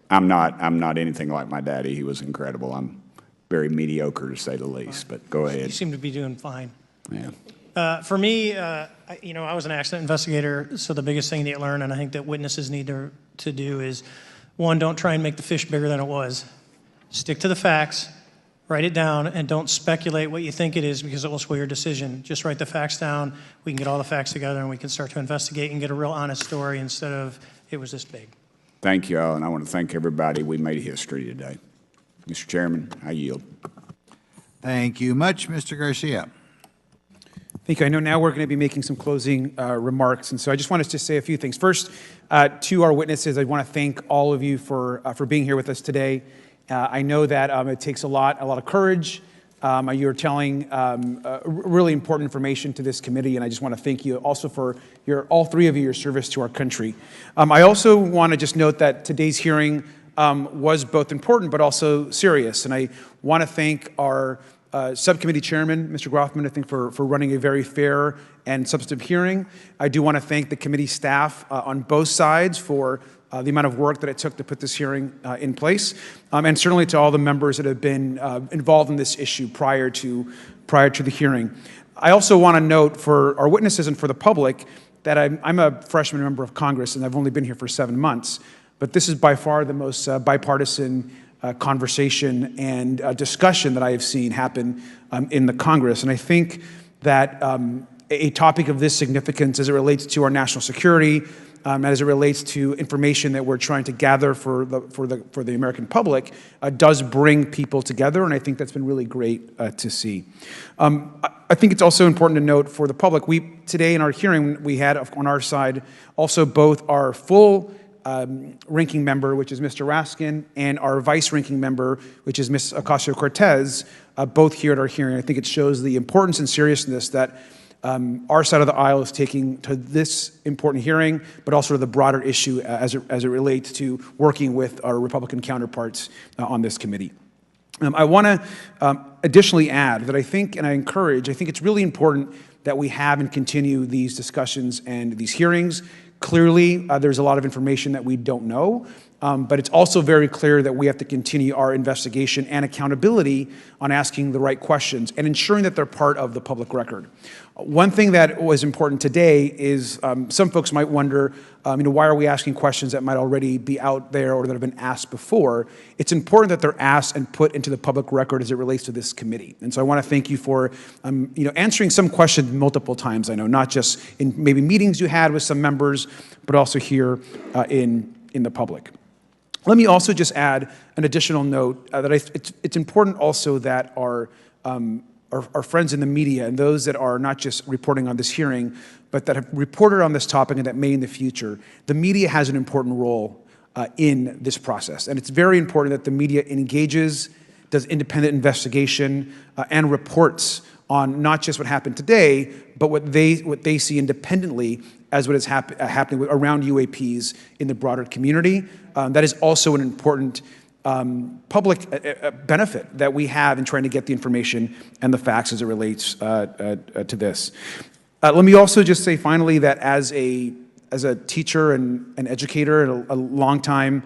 I'm not anything like my daddy. He was incredible. I'm very mediocre, to say the least, but go ahead. You seem to be doing fine. Yeah. For me, I was an accident investigator, so the biggest thing that you learn, and I think that witnesses need to do is, one, don't try and make the fish bigger than it was. Stick to the facts, write it down, and don't speculate what you think it is because it will sway your decision. Just write the facts down. We can get all the facts together and we can start to investigate and get a real honest story instead of it was this big. Thank you all, and I want to thank everybody. We made history today. Mr. Chairman, I yield. Thank you much, Mr. Garcia. Thank you. I know now we're going to be making some closing remarks, and so I just wanted to say a few things. First, to our witnesses, I want to thank all of you for being here with us today. I know that it takes a lot of courage. You're telling really important information to this committee, and I just want to thank you also for all three of you, your service to our country. I also want to just note that today's hearing was both important but also serious, and I want to thank our subcommittee chairman, Mr. Grothman, I think for running a very fair and substantive hearing. I do want to thank the committee staff on both sides for the amount of work that it took to put this hearing in place, and certainly to all the members that have been involved in this issue prior to the hearing. I also want to note for our witnesses and for the public that I'm a freshman member of Congress, and I've only been here for 7 months, but this is by far the most bipartisan conversation and discussion that I have seen happen in the Congress. And I think that a topic of this significance as it relates to our national security, as it relates to information that we're trying to gather for the American public, does bring people together, and I think that's been really great to see. I think it's also important to note for the public, today in our hearing, we had on our side also both our full ranking member, which is Mr. Raskin, and our vice ranking member, which is Ms. Ocasio-Cortez, both here at our hearing. I think it shows the importance and seriousness that our side of the aisle is taking to this important hearing, but also to the broader issue as it relates to working with our Republican counterparts on this committee. I want to additionally add that I think it's really important that we have and continue these discussions and these hearings. Clearly, there's a lot of information that we don't know, but it's also very clear that we have to continue our investigation and accountability on asking the right questions and ensuring that they're part of the public record. One thing that was important today is some folks might wonder, why are we asking questions that might already be out there or that have been asked before? It's important that they're asked and put into the public record as it relates to this committee. And so I want to thank you for, answering some questions multiple times. I know, not just in maybe meetings you had with some members, but also here in the public. Let me also just add an additional note that it's important also that our friends in the media and those that are not just reporting on this hearing, but that have reported on this topic and that may in the future, the media has an important role in this process. And it's very important that the media engages, does independent investigation, and reports on not just what happened today, but what they see independently as what is happening around UAPs in the broader community. That is also an important public benefit that we have in trying to get the information and the facts as it relates to this. Let me also just say finally that as a teacher and an educator and a longtime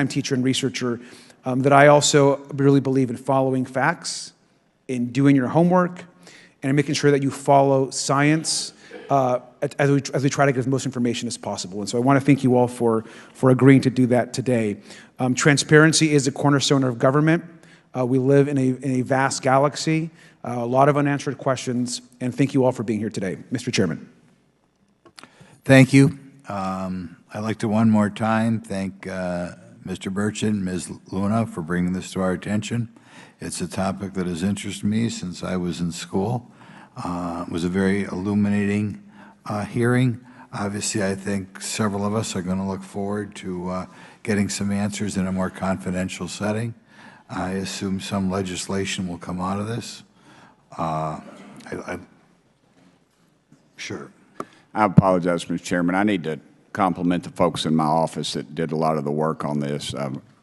teacher and researcher, that I also really believe in following facts, in doing your homework, and in making sure that you follow science as we try to get as most information as possible. And so I want to thank you all for agreeing to do that today. Transparency is a cornerstone of government. We live in a vast galaxy, a lot of unanswered questions, and thank you all for being here today. Mr. Chairman. Thank you. I'd like to one more time thank Mr. Burchett and Ms. Luna for bringing this to our attention. It's a topic that has interested me since I was in school. It was a very illuminating hearing. Obviously, I think several of us are going to look forward to getting some answers in a more confidential setting. I assume some legislation will come out of this. Sure. I apologize, Mr. Chairman. I need to compliment the folks in my office that did a lot of the work on this.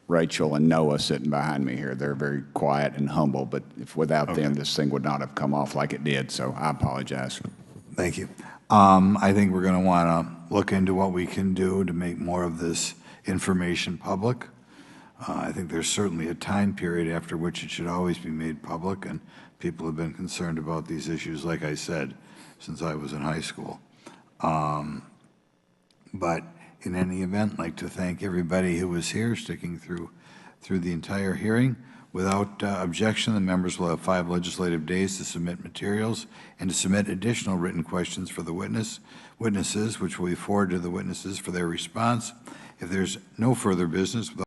Rachel and Noah sitting behind me here. They're very quiet and humble, but if without them, this thing would not have come off like it did, so I apologize. Thank you. I think we're going to want to look into what we can do to make more of this information public. I think there's certainly a time period after which it should always be made public, and people have been concerned about these issues, like I said, since I was in high school. But in any event, I'd like to thank everybody who was here, sticking through the entire hearing. Without objection, the members will have 5 legislative days to submit materials and to submit additional written questions for the witnesses, which will be forwarded to the witnesses for their response. If there's no further business,